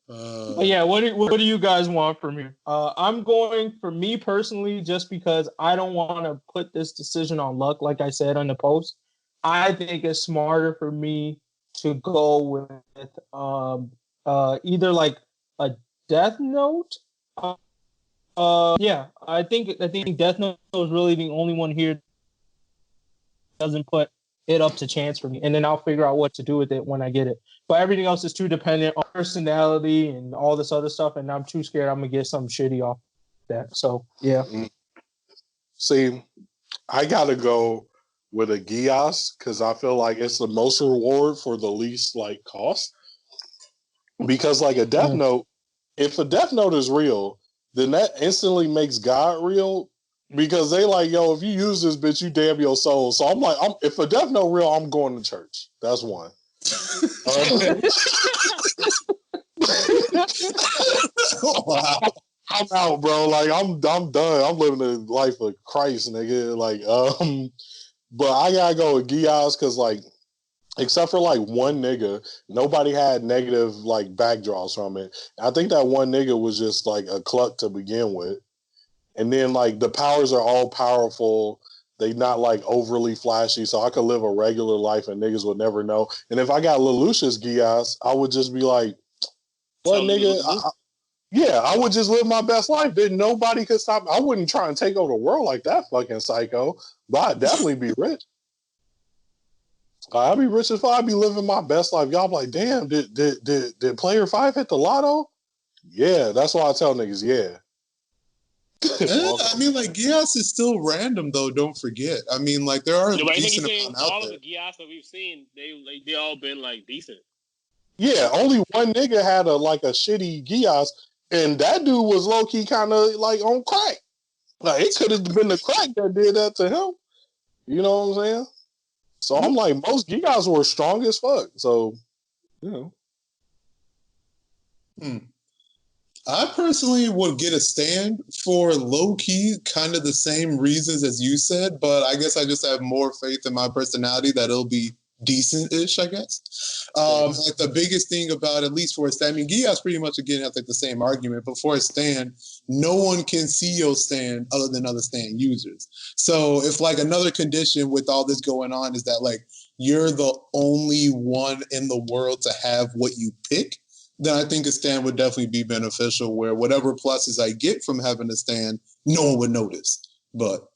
But yeah, what do you guys want from me? I'm going for me personally, just because I don't want to put this decision on luck, like I said on the post. I think it's smarter for me to go with either like a Death Note. Yeah, I think Death Note is really the only one here that doesn't put it up to chance for me, and then I'll figure out what to do with it when I get it. But everything else is too dependent on personality and all this other stuff, and I'm too scared I'm gonna get something shitty off that. So yeah. See, I gotta go with a Geass because I feel like it's the most reward for the least like cost. Because like a Death Note, if a Death Note is real, then that instantly makes God real. Because they like, yo, if you use this bitch, you damn your soul. So I'm like, if a Death Note real, I'm going to church. That's one. Wow. I'm out, bro. Like I'm done. I'm living the life of Christ, nigga. Like, but I gotta go with Geass because, like, except for like one nigga, nobody had negative like backdraws from it. I think that one nigga was just like a cluck to begin with. And then, like, the powers are all powerful. They not, like, overly flashy. So I could live a regular life and niggas would never know. And if I got Lelouch's Geass, I would just be like, what, nigga? I would just live my best life. Then nobody could stop. I wouldn't try and take over the world like that fucking psycho. But I'd definitely be rich. I'd be rich as fuck. I'd be living my best life. Y'all be like, damn, did Player 5 hit the lotto? Yeah, that's why I tell niggas, yeah. I mean, like, Geass is still random, though. Don't forget. I mean, like, there are decent amount out there. All of the Geass that we've seen, they all been like decent. Yeah, only one nigga had a shitty Geass, and that dude was low key kind of like on crack. Like it could have been the crack that did that to him. You know what I'm saying? So I'm like, most Geass were strong as fuck. So, you know. I personally would get a stand for low key, kind of the same reasons as you said, but I guess I just have more faith in my personality that it'll be decent-ish, I guess. Like the biggest thing about, at least for a stand, I mean, Geass pretty much again has like the same argument, but for a stand, no one can see your stand other than other stand users. So if like another condition with all this going on is that like you're the only one in the world to have what you pick, then I think a stand would definitely be beneficial where whatever pluses I get from having a stand, no one would notice. But,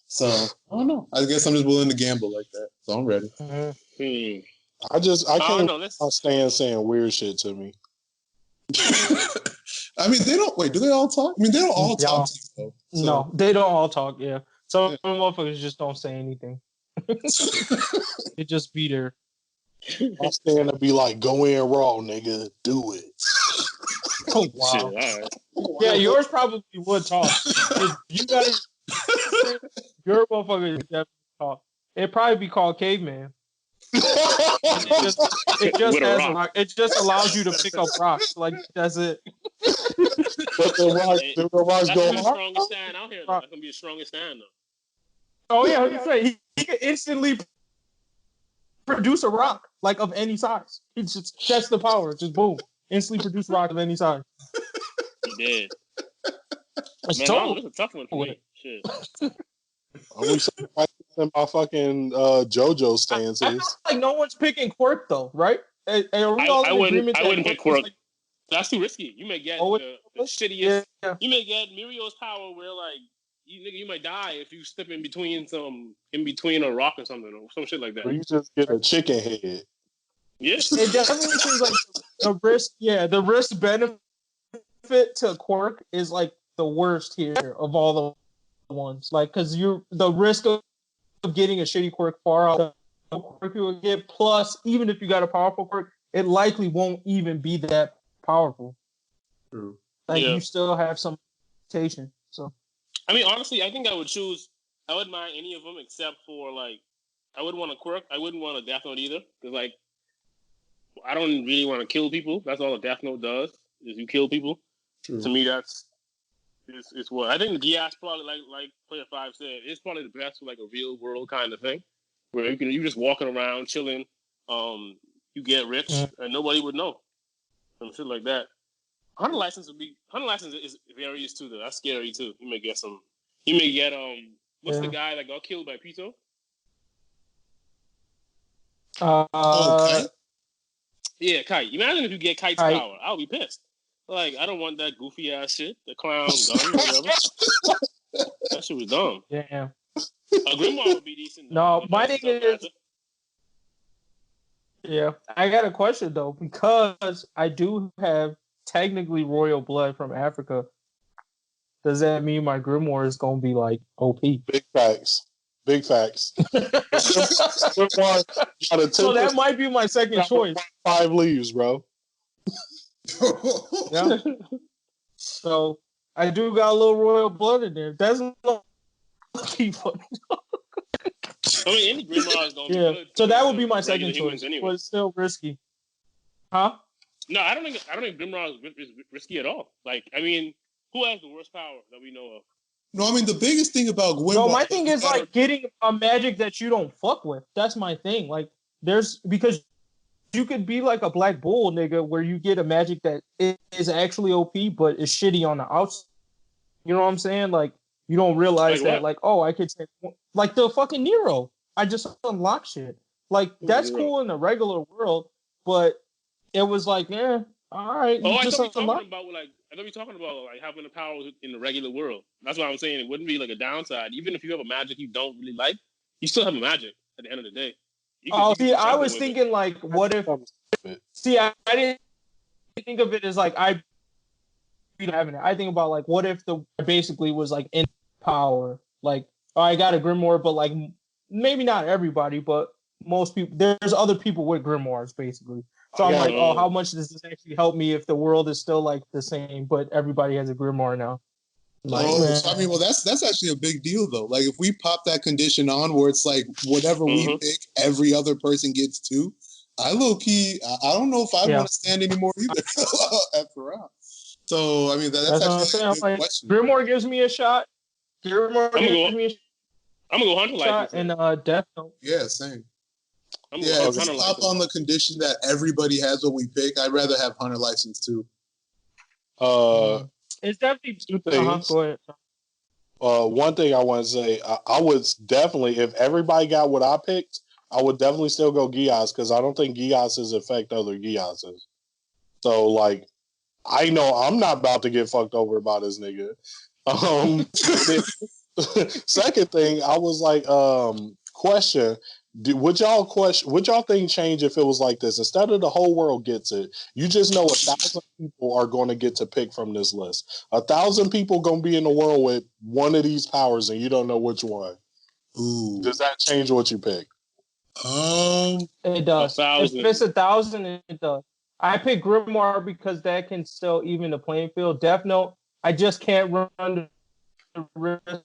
so, I don't know. I guess I'm just willing to gamble like that. So I'm ready. I can't stand saying weird shit to me. I mean, they don't, wait, do they all talk? I mean, they don't all talk to you, though. So. No, they don't all talk, yeah. Some motherfuckers just don't say anything. It just be there. My stand to be like, go in raw, nigga. Do it. Oh, wow. Shit, yeah, yours probably would talk. You guys, your motherfucker definitely talk. It'd probably be called Caveman. It just allows you to pick up rocks. Like, that's it. But the rocks go the strongest stand out here, though. That's going to be the strongest stand, though. Oh, yeah, I was going to say, he can instantly produce a rock, like, of any size. It's just, that's the power. Just boom. Instantly produce rock of any size. He did. It's a tough one for me. Shit. I wish my fucking JoJo stances. I feel like no one's picking Quirk, though, right? I wouldn't pick Quirk. Like, that's too risky. You may get the shittiest. Yeah. You may get Mirio's power where, like, you might die if you step in between a rock or something or some shit like that. Or you just get a chicken head. Yes. It definitely seems like the risk benefit to Quirk is like the worst here of all the ones. Like, because the risk of getting a shitty Quirk far out the Quirk you would get, plus even if you got a powerful Quirk, it likely won't even be that powerful. True. Like you still have some limitation. So I mean, honestly, I think I wouldn't mind any of them except for like I wouldn't want a Quirk. I wouldn't want a Death Note either. Because like I don't really want to kill people. That's all a Death Note does, is you kill people. True. To me, it's what I think the Geass probably like Player 5 said, it's probably the best for like a real world kind of thing. Where you just walking around chilling, you get rich and nobody would know. Some shit like that. Hunter license is various too though. That's scary too. You may get what's the guy that got killed by Pito? Kite? Yeah, Kite. Imagine if you get Kite's power. I'll be pissed. Like, I don't want that goofy ass shit. The clown gun, whatever. That shit was dumb. Yeah. A Grimoire would be decent. No, my thing is... Yeah, I got a question though, because I do have technically royal blood from Africa. Does that mean my Grimoire is gonna be like OP? Big facts. So that might be my second choice. 5 leaves, bro. Yeah. So I do got a little royal blood in there. That's not people. I mean, any Grimoire is gonna be good. So that would be my second choice, anyway. But it's still risky. Huh? No, I don't think Grimoire is risky at all. Like, I mean, who has the worst power that we know of? No, I mean the biggest thing about Grimoire. No, my thing is like getting a magic that you don't fuck with. That's my thing. Like, because you could be like a Black Bull nigga where you get a magic that is actually OP but is shitty on the outside. You know what I'm saying? Like, you don't realize that. Like, oh, I could take like the fucking Nero. I just unlocked shit. Like, that's cool in the regular world, but it was like, all right. Oh, I thought we were talking about like having the powers in the regular world. That's what I'm saying. It wouldn't be like a downside. Even if you have a magic you don't really like, you still have a magic at the end of the day. I was thinking like, what if? See, I didn't think of it as like having it. I think about like, what if the basically was like in power? Like, I got a Grimoire, but like maybe not everybody, but most people. There's other people with grimoires basically. So I'm like, how much does this actually help me if the world is still like the same, but everybody has a grimoire now? Like, so I mean, well, that's actually a big deal though. Like, if we pop that condition on, where it's like whatever we pick, every other person gets two. I low key, I don't know if I want to stand anymore either. After all, so I mean, that's actually a good question. Grimoire gives me a shot. I'm gonna go Hunter shot and Death Note. Yeah, same. If we pop on the condition that everybody has what we pick, I'd rather have Hunter license too. It's definitely two things. Go ahead. One thing I want to say, I would definitely, if everybody got what I picked, I would definitely still go Geass because I don't think Geasses affect other Geasses. So, like, I know I'm not about to get fucked over by this nigga. Second thing, I was like, question. Would y'all think change if it was like this? Instead of the whole world gets it, you just know 1,000 people are going to get to pick from this list. 1,000 people going to be in the world with one of these powers, and you don't know which one. Ooh. Does that change what you pick? It does. 1,000. If it's 1,000, it does. I pick Grimoire because that can still even the playing field. Death Note, I just can't run the risk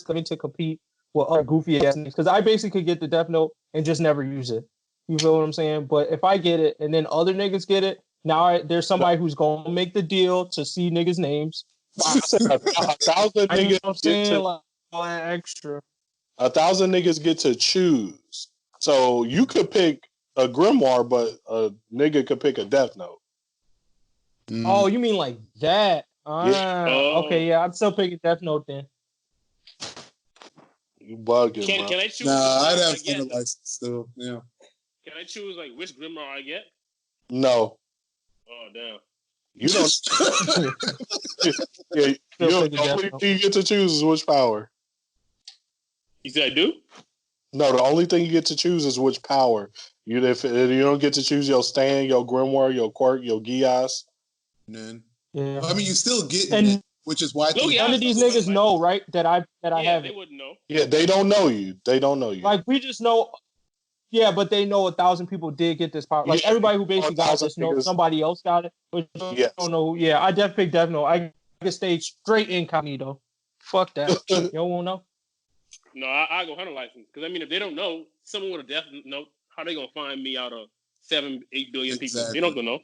to compete with other goofy ass niggas because I basically could get the Death Note and just never use it. You feel what I'm saying? But if I get it and then other niggas get it, now there's somebody who's gonna make the deal to see niggas' names. 1,000 niggas get to like all that extra. 1,000 niggas get to choose. So you could pick a Grimoire, but a nigga could pick a Death Note. Oh, you mean like that? Okay, yeah, I'm still picking Death Note then. You bugging, bro. Can I choose? Nah, I'd have Thunder license still. Yeah. Can I choose like which Grimoire I get? No. Oh damn. You don't. The only thing you get to choose is which power. You said I do? No, the only thing you get to choose is which power. You don't get to choose your stand, your Grimoire, your Quirk, your Geass. None. Yeah. I mean, you still get it, which is why none of these niggas know, right? That I have they it. wouldn't know. Yeah, they don't know you. They don't know you. Like we just know. Yeah, but they know 1,000 people did get this power. Like everybody who basically got this knows somebody else got it. But I don't know. Yeah, I definitely pick Death Note. I can stay straight incognito. Fuck that. You don't won't know. No, I go Hunter license because I mean, if they don't know someone with a Death Note, how they gonna find me out of 7-8 billion people? They don't know.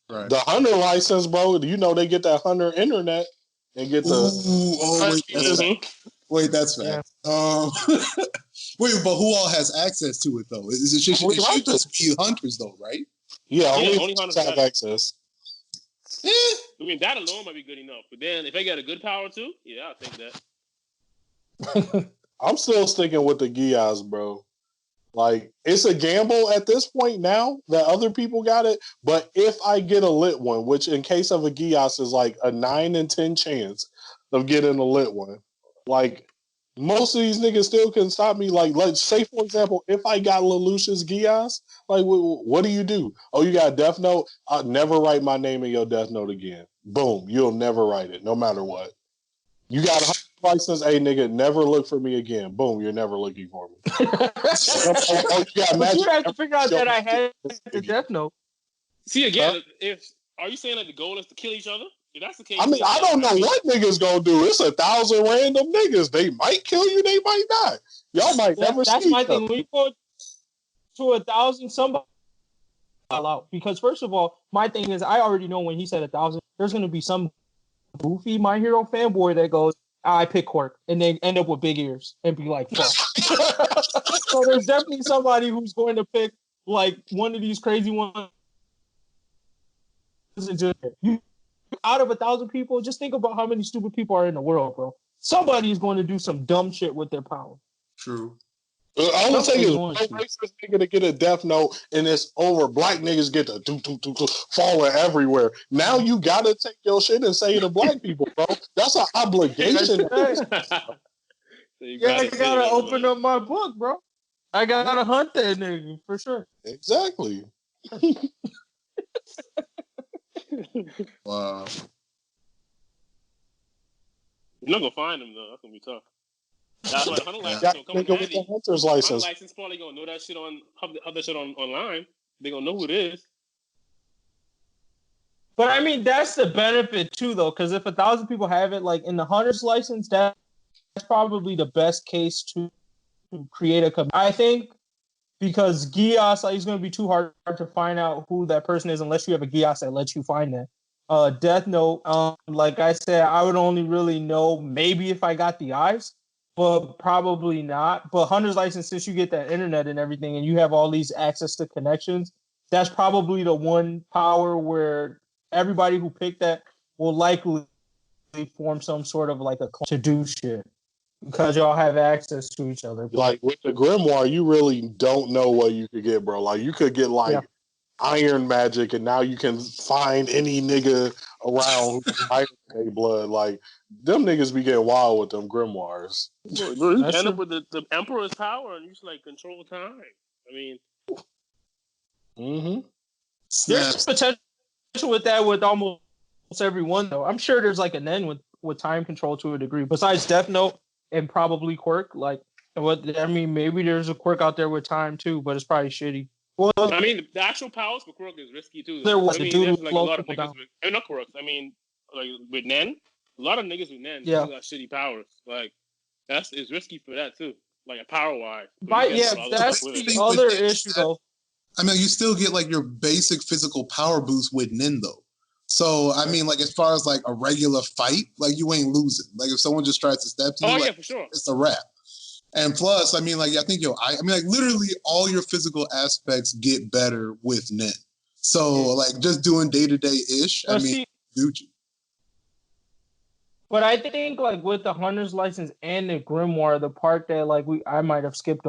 Right. The Hunter license, bro. You know they get that Hunter internet and get the. Wait, that's fact. Yeah. Wait, but who all has access to it though? It should just be hunters though, right? Yeah, only hunters have access. Yeah. I mean, that alone might be good enough. But then if they got a good power too, yeah, I'll take that. I'm still sticking with the Geass, bro. Like, it's a gamble at this point now that other people got it. But if I get a lit one, which in case of a Geass is like a 9 in 10 chance of getting a lit one, like, most of these niggas still can stop me. Like, let's say, for example, if I got Lelouch's Geass, like, what do you do? Oh, you got a Death Note? I'll never write my name in your Death Note again. Boom. You'll never write it, no matter what. You got a license, hey, nigga, never look for me again. Boom, you're never looking for me. You have to figure out that I had the Death Note. See, again, are you saying that the goal is to kill each other? If that's the case, I mean, I don't know what niggas gonna do. It's 1,000 random niggas. They might kill you, they might not. Y'all might never see. That's my thing. When you go to 1,000, somebody out. Because first of all, my thing is I already know when he said 1,000, there's gonna be some goofy My Hero fanboy that goes, I pick Quirk, and then end up with big ears and be like, fuck. So there's definitely somebody who's going to pick like one of these crazy ones. Out of 1,000 people, just think about how many stupid people are in the world, bro. Somebody is going to do some dumb shit with their power. True. All I'm saying is, no racist nigga to get a Death Note and it's over. Black niggas get to falling everywhere. Now you gotta take your shit and say it to black people, bro. That's an obligation. I gotta open up my book, bro. I gotta hunt that nigga for sure. Exactly. Wow. You're not gonna find him though. That's gonna be tough. That's why the hunter license That don't come in nigga with the handy. hunter's Hunter license. license probably gonna know that shit on have that shit on online. They gonna know who it is. But I mean, that's the benefit too, though, because if 1,000 people have it, like in the hunter's license, that's probably the best case to create a community. I think because Geass, like, it's going to be too hard to find out who that person is unless you have a Geass that lets you find that. Death Note, like I said, I would only really know maybe if I got the eyes, but probably not. But hunter's license, since you get that internet and everything, and you have all these access to connections, that's probably the one power where everybody who picked that will likely form some sort of like a clan to do shit because y'all have access to each other. Like with the Grimoire, you really don't know what you could get, bro. Like you could get like iron magic, and now you can find any nigga around who's iron in their blood. Like them niggas be getting wild with them Grimoires. Bro, you end up with the Emperor's power, and you just like control time. I mean, there's potential with that with almost everyone, though. I'm sure there's like an end with time control to a degree. Besides Death Note and probably Quirk, like maybe there's a Quirk out there with time too, but it's probably shitty. Well, I mean, the actual powers for Quirk is risky too. There was there's like a lot of niggas with not Quirks. I mean, like with Nen, a lot of niggas with Nen got shitty powers. Like it's risky for that too. Like power wise. That's the other issue though. I mean, you still get like your basic physical power boost with Nen though. So I mean, like as far as like a regular fight, like you ain't losing. Like if someone just tries to step to you, for sure, it's a wrap. And plus, I mean, like I think like literally all your physical aspects get better with Nen. So like just doing day-to-day ish, Gucci. But I think like with the hunter's license and the Grimoire, the part that like I might have skipped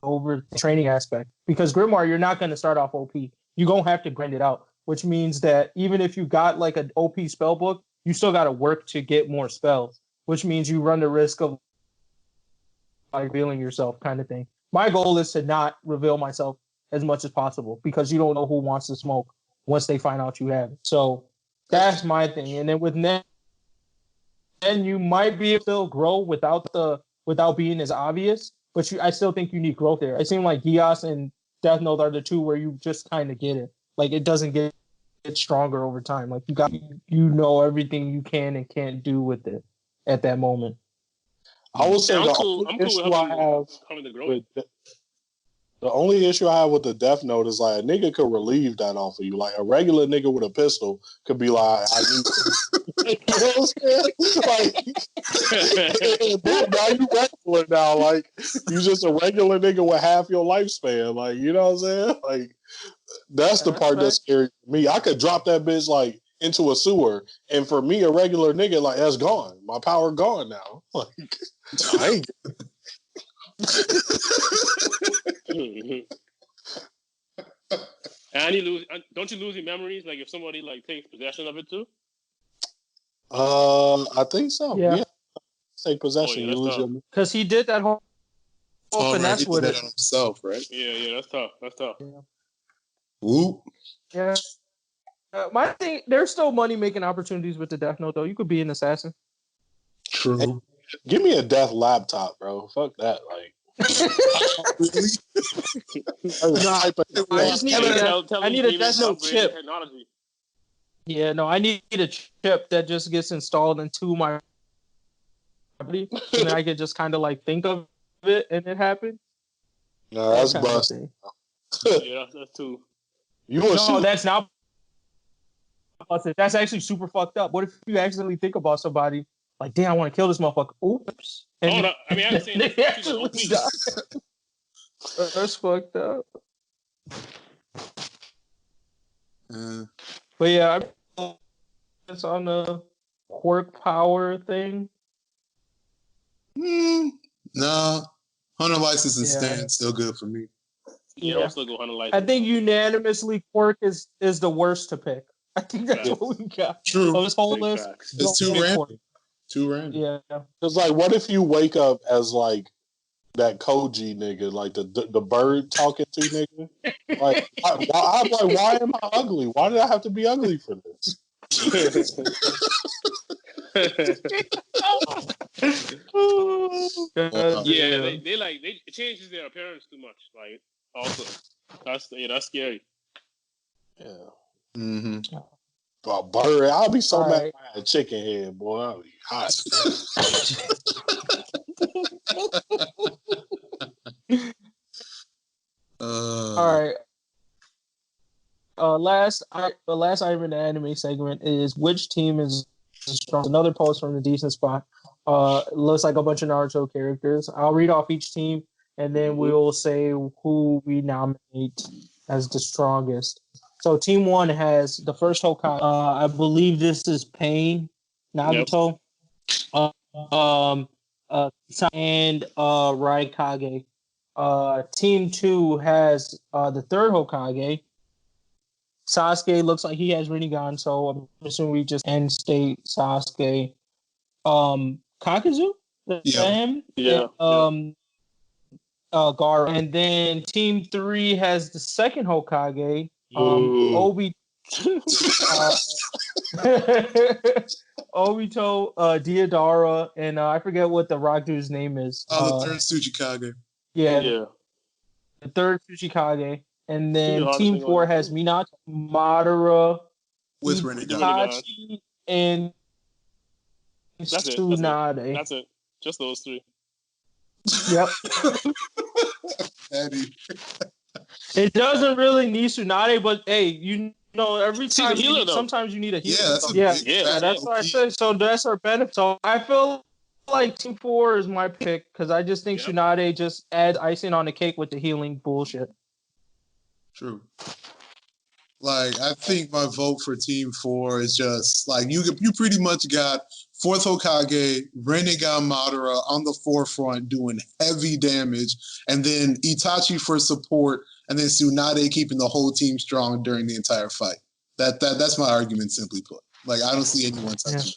over the training aspect, because Grimoire, you're not going to start off OP. You're going to have to grind it out, which means that even if you got like an OP spell book, you still got to work to get more spells, which means you run the risk of like revealing yourself kind of thing. My goal is to not reveal myself as much as possible because you don't know who wants to smoke once they find out you have it. So that's my thing. And then with Nen, you might be able to still grow without being as obvious, but I still think you need growth there. It seems like Geass and Death Note are the two where you just kind of get it. Like it doesn't get stronger over time. Like you know everything you can and can't do with it at that moment. I will say the only issue I have with the Death Note is like a nigga could relieve that off of you. Like a regular nigga with a pistol could be like, I need you know what I'm saying? Like, now you regular now. Like you just a regular nigga with half your lifespan. Like, you know what I'm saying? Like that's the part that's scary for me. I could drop that bitch like into a sewer, and for me, a regular nigga, like that's gone. My power gone now. Like I ain't. And don't you lose your memories? Like if somebody like takes possession of it too? I think so. Yeah. Take possession. You lose your because he did that whole finesse with it himself, right? Yeah, that's tough. Yeah. Whoop. Yeah. My thing, there's still money making opportunities with the Death Note though. You could be an assassin. True. Hey, give me a death laptop, bro. Fuck that. Like, I just need I need a Death Note chip. Technology. Yeah, no, I need a chip that just gets installed into my body, and then I can just kind of like think of it and it happens. No, that's busted. Yeah, that's too. That's not busted. That's actually super fucked up. What if you accidentally think about somebody? Like, damn, I want to kill this motherfucker. Oops. And no. I mean, I'm saying that's fucked up. But yeah, it's on the Quirk power thing. No, hunter license and stand still good for me. Yeah, I'll still go hunter license. I think unanimously Quirk is the worst to pick. I think that's what we got. True. On this whole list, it's too random. Too random. Yeah. It's like, what if you wake up as like that Koji nigga, like the bird talking to nigga? Like, why am I ugly? Why did I have to be ugly for this? Yeah, they changes their appearance too much. Like also, that's scary. Yeah. Mm-hmm. But bird, I'll be so mad if I had a chicken head, boy. I'll be hot. All right. The last item in the anime segment is which team is strong. Another post from the Decent Spot. Looks like a bunch of Naruto characters. I'll read off each team, and then we'll say who we nominate as the strongest. So Team 1 has the first Hokage. I believe this is Pain, Nagato, and Raikage. Team 2 has the third Hokage. Sasuke looks like he has Rinnegan, so I'm assuming we just end state Sasuke. Kakazu? Him? Yeah. Gaara. And then Team 3 has the second Hokage. Obito, Deodara, and I forget what the rock dude's name is. The third Tsuchikage. Yeah. The third Tsuchikage. And then Team 4 has Minato, Madara, with Itachi, and Tsunade. That's it. Just those three. Yep. It doesn't really need Tsunade, but hey, every time sometimes you need a healer. That's what I say. So that's our benefit. So I feel like Team 4 is my pick because I just think Tsunade just adds icing on the cake with the healing bullshit. True. Like, I think my vote for Team 4 is just like you pretty much got fourth Hokage, Rinnegan Madara on the forefront doing heavy damage, and then Itachi for support, and then Tsunade keeping the whole team strong during the entire fight. That's my argument, simply put. Like, I don't see anyone touching.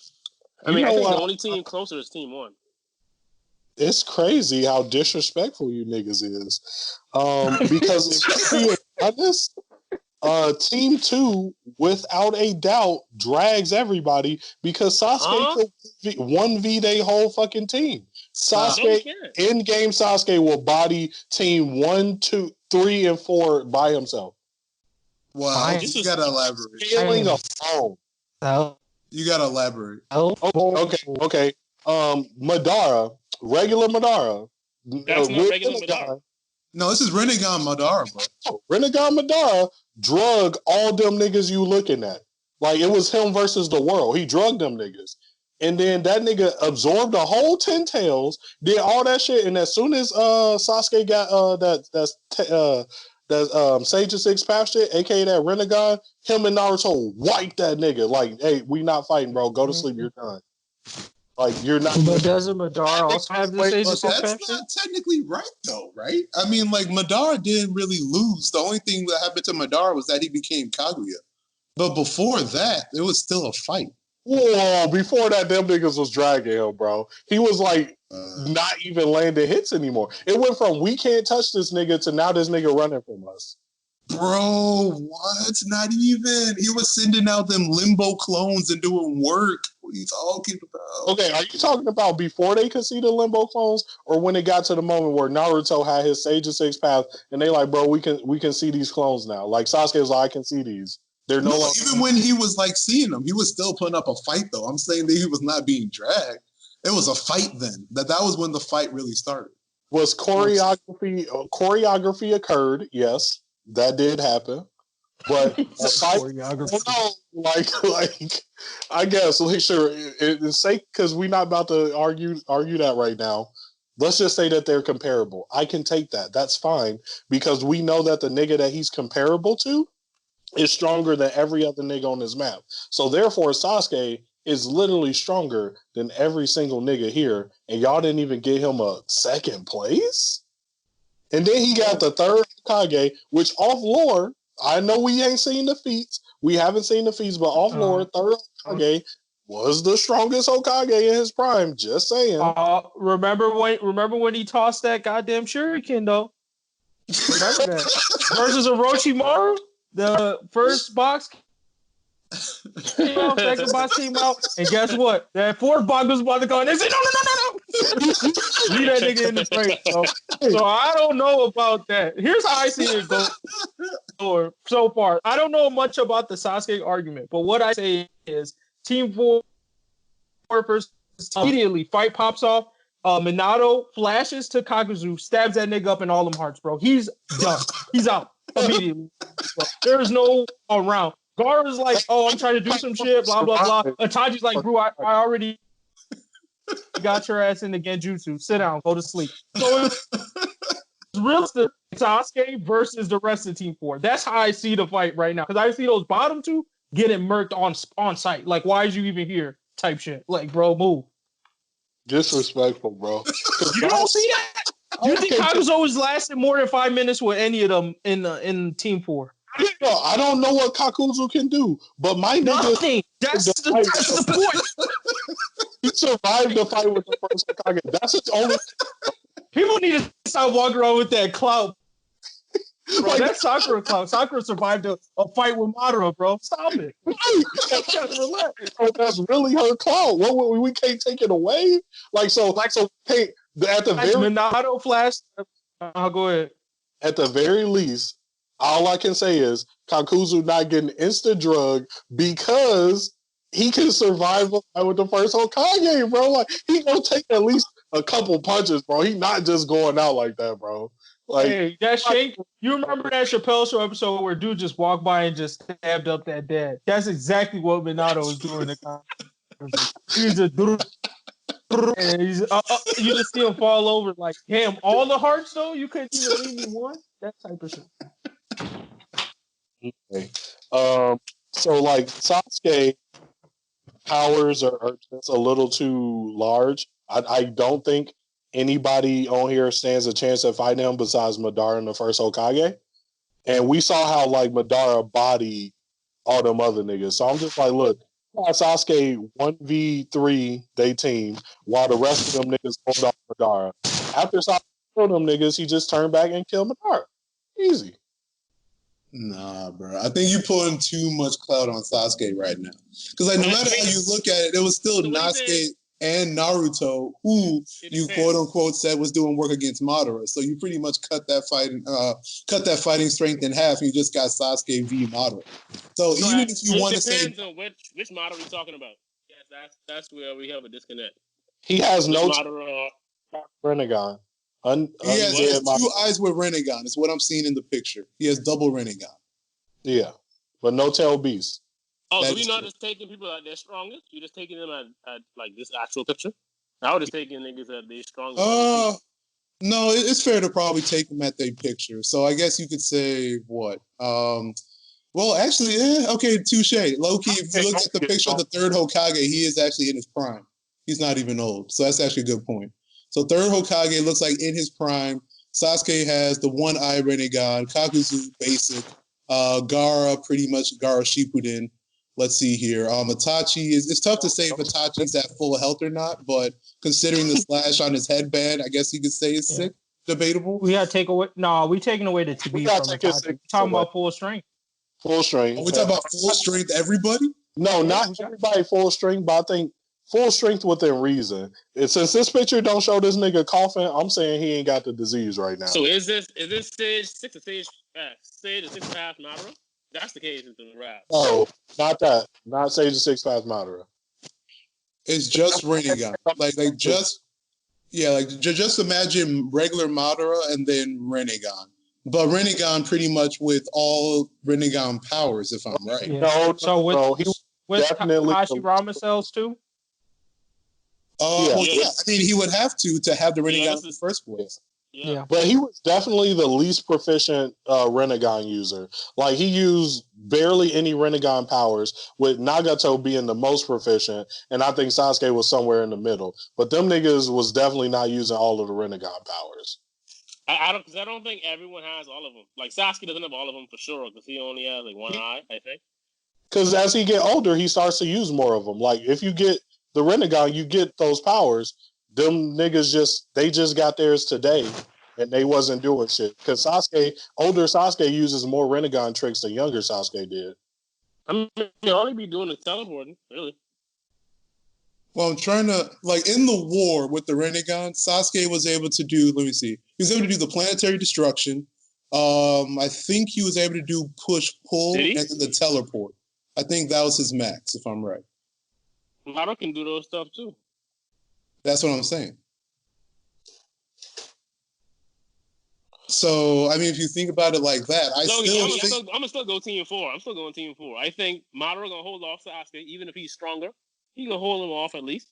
I mean, I think the only team closer is Team 1. It's crazy how disrespectful you niggas is. Because if you be honest, Team 2, without a doubt, drags everybody because Sasuke could 1v their whole fucking team. Sasuke, in-game Sasuke will body Team 1, 2, 3, and 4 by himself. Wow, you gotta elaborate. Feeling a phone. You gotta elaborate. Okay. Madara, regular Madara. That's not regular Madara. No, this is Rinnegan Madara, bro. Rinnegan Madara drug all them niggas you looking at. Like, it was him versus the world. He drugged them niggas. And then that nigga absorbed the whole 10 tails, did all that shit, and as soon as Sasuke got Sage of Six Path shit, aka that Rinnegan, him and Naruto wiped that nigga. Like, hey, we not fighting, bro. Go to sleep, you're done. Like, you're not. But doesn't Madara also have the Sage of Six Path? That's not technically right, though, right? I mean, like, Madara didn't really lose. The only thing that happened to Madara was that he became Kaguya. But before that, it was still a fight. Whoa, before that, them niggas was dragging him, bro. He was like not even landing hits anymore. It went from we can't touch this nigga to now this nigga running from us. Bro, what? Not even. He was sending out them limbo clones and doing work. What are you talking about? Okay, are you talking about before they could see the limbo clones, or when it got to the moment where Naruto had his Sage of Six Path and they like, bro, we can see these clones now. Like Sasuke was like, I can see these. They're no longer. Even when he was like seeing them, he was still putting up a fight though. I'm saying that he was not being dragged. It was a fight then. That was when the fight really started. Was choreography occurred? Yes, that did happen. But I guess, like, sure, it's sake because we're not about to argue that right now. Let's just say that they're comparable. I can take that. That's fine because we know that the nigga that he's comparable to is stronger than every other nigga on this map. So therefore, Sasuke is literally stronger than every single nigga here, and y'all didn't even give him a second place? And then he got the third Hokage, which off lore, I know we ain't seen the feats. We haven't seen the feats, but off lore, third Hokage was the strongest Hokage in his prime. Just saying. Remember when he tossed that goddamn shuriken, though? Remember that? Versus Orochimaru? The first box came out, second box came out, and guess what? That fourth box was about to go, and they said, no. Leave that nigga in the grave, bro. So I don't know about that. Here's how I see it go so far. I don't know much about the Sasuke argument, but what I say is Team 4 versus immediately fight pops off. Minato flashes to Kakuzu, stabs that nigga up in all them hearts, bro. He's done. He's out immediately. Bro. There's no around. Gaara's like, oh, I'm trying to do some shit, blah, blah, blah. Itachi's like, bro, I already got your ass in the Genjutsu. Sit down, go to sleep. So it's real Sasuke versus the rest of Team 4. That's how I see the fight right now. Because I see those bottom two getting murked on site. Like, why is you even here? Type shit. Like, bro, move. Disrespectful, bro. You don't see that? You think Kakuzu was lasting more than 5 minutes with any of them in Team 4? I don't know what Kakuzu can do, but my nothing. That's the point. He survived the fight with the first Hokage. That's his only. People need to stop walking around with that clout. Bro, like, that's Sakura clout. Sakura survived a fight with Madara, bro. Stop it. Relax. Bro, that's really her clout. What we can't take it away. Hey, at the very Minato flash. I'll go ahead. At the very least, all I can say is Kakuzu not getting insta drug because he can survive a fight with the first Hokage, bro. Like he gonna take at least a couple punches, bro. He not just going out like that, bro. Like, hey, that shake. You remember that Chappelle Show episode where dude just walked by and just stabbed up that dad? That's exactly what Minato was doing. He's just and he's, you just see him fall over. Like, damn, all the hearts though. You couldn't even leave me one. That type of shit. Okay. So like Sasuke powers are just a little too large. I don't think anybody on here stands a chance at fighting him besides Madara and the first Hokage. And we saw how like Madara bodied all them other niggas. So I'm just like, look, Sasuke 1v3 they team while the rest of them niggas hold off Madara. After Sasuke killed them niggas, he just turned back and killed Madara. Easy. Nah, bro. I think you're pulling too much clout on Sasuke right now. Because like, no matter how you look at it, it was still Sasuke and Naruto who you quote unquote said was doing work against Madara. So you pretty much cut that fighting strength in half, and you just got Sasuke v Madara. So even if you want to say, depends on which Madara we're talking about. Yes, that's where we have a disconnect. He has no Rinnegan. He has two eyes with Rinnegan. Is what I'm seeing in the picture. He has double Rinnegan. Yeah, but no tail beast. Oh, so you're not just taking people at their strongest? You're just taking them at like this actual picture? I would just taking niggas at their strongest. No, it's fair to probably take them at their picture. So I guess you could say what? Well, actually, okay, touche. Low-key, if you look at the picture of the third Hokage, he is actually in his prime. He's not even old. So that's actually a good point. So third Hokage looks like in his prime. Sasuke has the one-eye Rinnegan. Kakuzu, basic. Gaara, pretty much Gaara Shippuden. Let's see here. Itachi it's tough to say if Itachi's at full health or not, but considering the slash on his headband, I guess you could say it's sick. Debatable. We gotta take away. No, we taking away the TB from Itachi. We're talking about full strength. Full strength. Are we talking about full strength? Everybody? No, not everybody full strength, but I think full strength within reason. Since this picture don't show this nigga coughing, I'm saying he ain't got the disease right now. So is this stage 6 or stage 6.5 Madara? That's the case with the rap. Oh, not that. Not Sage of Six Paths Madara. It's just Rinnegan. Just imagine regular Madara and then Rinnegan. But Rinnegan pretty much with all Rinnegan powers, if I'm right. Yeah. With Hashirama cells too? I mean, he would have to have the Rinnegan in the first place. Yeah. But he was definitely the least proficient Rinnegan user. Like, he used barely any Rinnegan powers, with Nagato being the most proficient, and I think Sasuke was somewhere in the middle. But them niggas was definitely not using all of the Rinnegan powers. I don't think everyone has all of them. Like, Sasuke doesn't have all of them for sure, because he only has, like, one eye, I think. Because as he get older, he starts to use more of them. Like, if you get the Rinnegan, you get those powers. Them niggas just got theirs today, and they wasn't doing shit. Because older Sasuke uses more Rinnegan tricks than younger Sasuke did. I mean, he'll only be doing the teleporting, really. Well, I'm trying to, like, in the war with the Rinnegan, Sasuke was able to do, let me see, he was able to do the planetary destruction. I think he was able to do push-pull and then the teleport. I think that was his max, if I'm right. Naruto can do those stuff, too. That's what I'm saying. So, I mean, if you think about it like that, I'm gonna still go Team 4. I'm still going Team 4. I think Madara gonna hold off Sasuke, even if he's stronger. He gonna hold him off at least.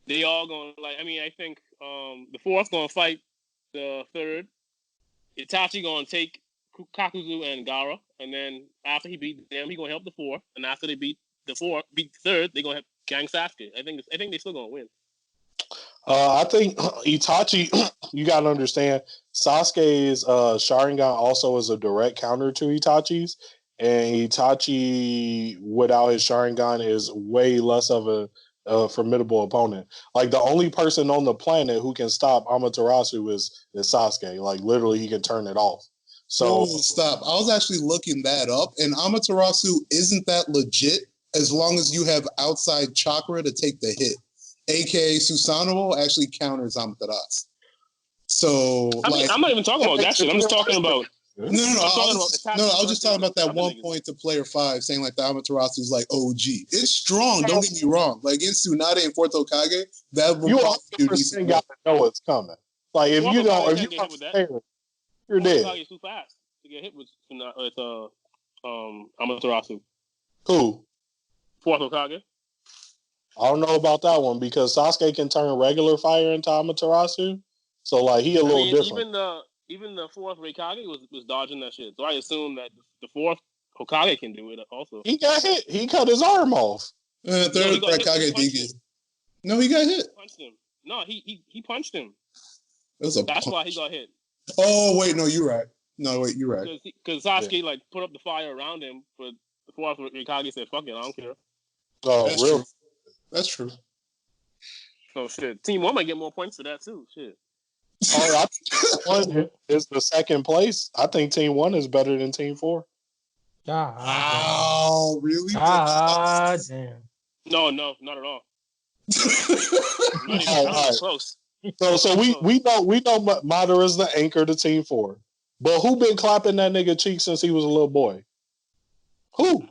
They all gonna I think the fourth gonna fight the third. Itachi gonna take Kakuzu and Gaara, and then after he beat them, he gonna help the fourth. And after they beat the third, they gonna have gang Sasuke. I think they still gonna win. I think Itachi, you gotta understand, Sasuke's Sharingan also is a direct counter to Itachi's, and Itachi without his Sharingan is way less of a formidable opponent. Like, the only person on the planet who can stop Amaterasu is Sasuke. Like, literally, he can turn it off. So stop. I was actually looking that up, and Amaterasu isn't that legit as long as you have outside chakra to take the hit. AKA Susanoo actually counters Amaterasu. So I'm not even talking about that shit. I'm just talking about I was just talking about that one point to player 5 saying like the Amaterasu is like OG. It's strong, don't get me wrong. Like against Tsunade and Fourth Hokage, that will probably do decent. You gotta know it's coming. Like if you don't, if you're prepared, you're dead. Hokage is too fast to get hit with Amaterasu. Who? Fourth Hokage. I don't know about that one because Sasuke can turn regular fire into Amaterasu, so like he a little different. Even the fourth Hokage was dodging that shit, so I assume that the fourth Hokage can do it also. He got hit. He cut his arm off. Third Hokage did. No, he got hit. Punched him. No, he punched him. That's why he got hit. Oh wait, no, you're right. No, wait, you're right. Because Sasuke like put up the fire around him, but the fourth Hokage said, "Fuck it, I don't care." Oh, that's really? True. That's true. Oh shit! Team 1 might get more points for that too. Shit. Oh, I think Team 1 is the second place. I think Team 1 is better than Team 4. Oh, really? Damn. No, not at all. Not even close. So we know Madara is the anchor to Team 4. But who been clapping that nigga cheek since he was a little boy? Who? No,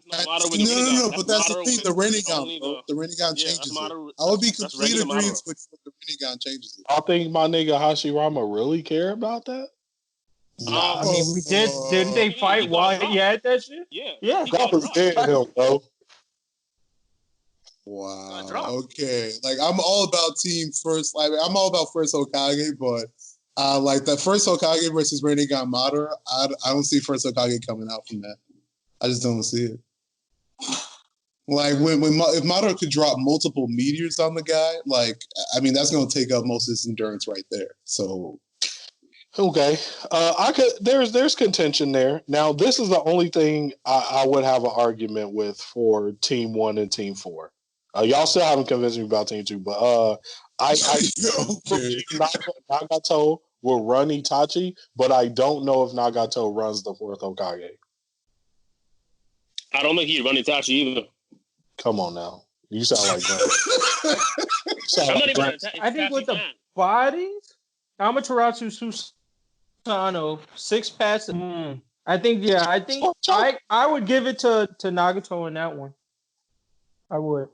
but that's the thing. The Rinnegan, the Rinnegan changes it. I would be complete agreement with the Rinnegan changes it. I think my nigga Hashirama really care about that. I mean, we didn't they fight while he had that shit? Yeah. That was dead him, bro. Wow. Okay. Like I'm all about team first. Like I'm all about first Hokage, but like the first Hokage versus Rinnegan Madara, I don't see first Hokage coming out from that. I just don't see it. Like if Madara could drop multiple meteors on the guy, like I mean that's gonna take up most of his endurance right there. So okay, there's contention there. Now this is the only thing I would have an argument with for Team 1 and Team 4. Y'all still haven't convinced me about Team 2, but I Nagato will run Itachi, but I don't know if Nagato runs the fourth Hokage. I don't think he'd run Itachi either. Come on now. You sound like that. I think with the bodies, Amaterasu, Susanoo, 6 packs. I think I would give it to Nagato in that one. I would.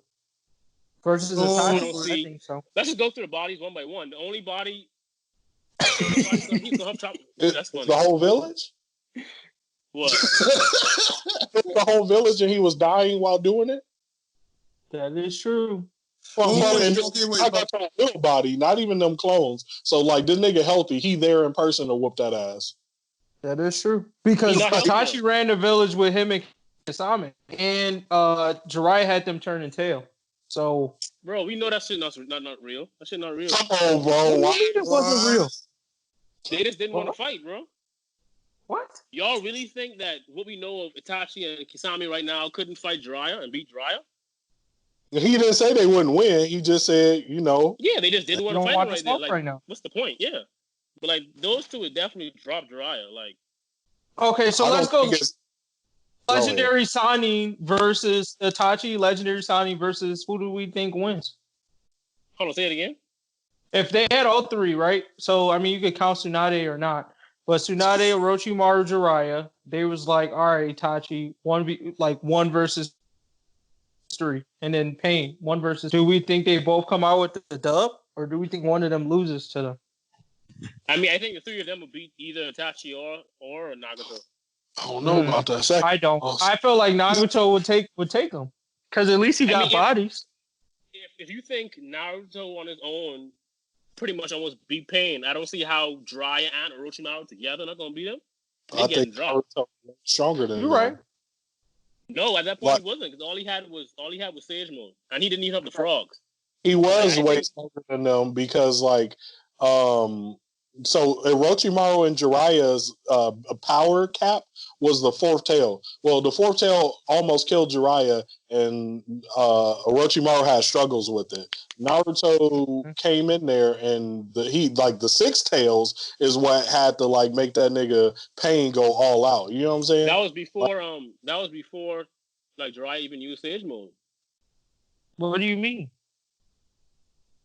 Versus Itachi, I think so. Let's just go through the bodies one by one. The only body that's funny. The whole village? What? The whole village and he was dying while doing it? That is true. I got a real body, not even them clones. So, like, this nigga healthy. He there in person to whoop that ass. That is true. Because Itachi ran the village with him and Kisame. And Jiraiya had them turning tail. So... Bro, we know that shit not real. That shit not real. Come on, bro. What do you mean it wasn't real? They just didn't want to fight, bro. What? Y'all really think that what we know of Itachi and Kisame right now couldn't fight Jiraiya and beat Jiraiya? He didn't say they wouldn't win. He just said, you know. Yeah, they just didn't want to fight him right there. Like, right now. What's the point? Yeah. But, like, those two would definitely drop Jiraiya. Like, okay, so let's go. Legendary Sannin versus Itachi. Legendary Sannin versus who do we think wins? Hold on, say it again. If they had all three, right? So I mean, you could count Tsunade or not, but Tsunade, Orochimaru, Jiraiya, they was like, all right, Itachi, one versus three, and then Pain, one versus. Do we think they both come out with the dub, or do we think one of them loses to them? I mean, I think the three of them will beat either Itachi or Nagato. I don't know about that second. I don't. I feel like Nagato would take them because at least he got bodies. If you think Naruto on his own pretty much almost beat Pain, I don't see how Jiraiya and Orochimaru together not gonna beat him. I think Naruto stronger than you're right. No, at that point he wasn't, because all he had was Sage Mode, and he didn't even have the frogs. He was way stronger than them because so Orochimaru and Jiraiya's power cap was the fourth tail. Well, the fourth tail almost killed Jiraiya, and Orochimaru had struggles with it. Naruto came in there, and the six tails is what had to make that nigga Pain go all out. You know what I'm saying? That was before Jiraiya even used Sage Mode. What do you mean?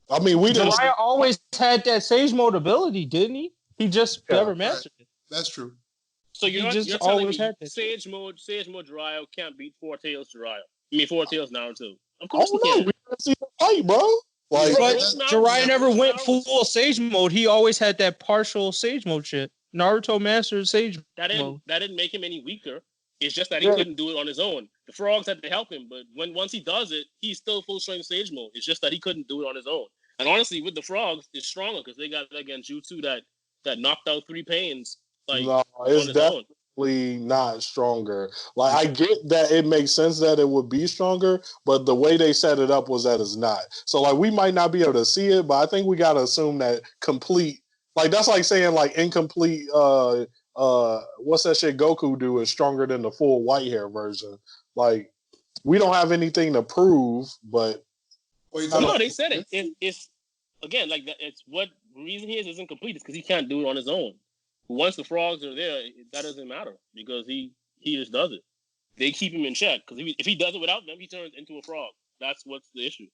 I mean, Jiraiya always had that Sage Mode ability, didn't he? He just never mastered it. That's true. So you're always had that. Sage Mode Jiraiya can't beat Four Tails Jiraiya. I mean, Four Tails Naruto. Of course he can. We didn't see the fight, bro. But Jiraiya never went full Sage Mode. He always had that partial Sage Mode shit. Naruto mastered Sage Mode. That didn't make him any weaker. It's just that he couldn't do it on his own. The frogs had to help him, but once he does it, he's still full strength Sage Mode. It's just that he couldn't do it on his own. And honestly, with the frogs, it's stronger because they got that Genjutsu that knocked out three Pains. No, it's definitely not stronger. I get that it makes sense that it would be stronger, but the way they set it up was that it's not. So we might not be able to see it, but I think we gotta assume that complete. That's like saying incomplete. What's that shit Goku do is stronger than the full white hair version. We don't have anything to prove, but. No, they said it. It's again it's what reason he isn't complete is because he can't do it on his own. Once the frogs are there, that doesn't matter because he just does it. They keep him in check because if he does it without them, he turns into a frog. That's what's the issue.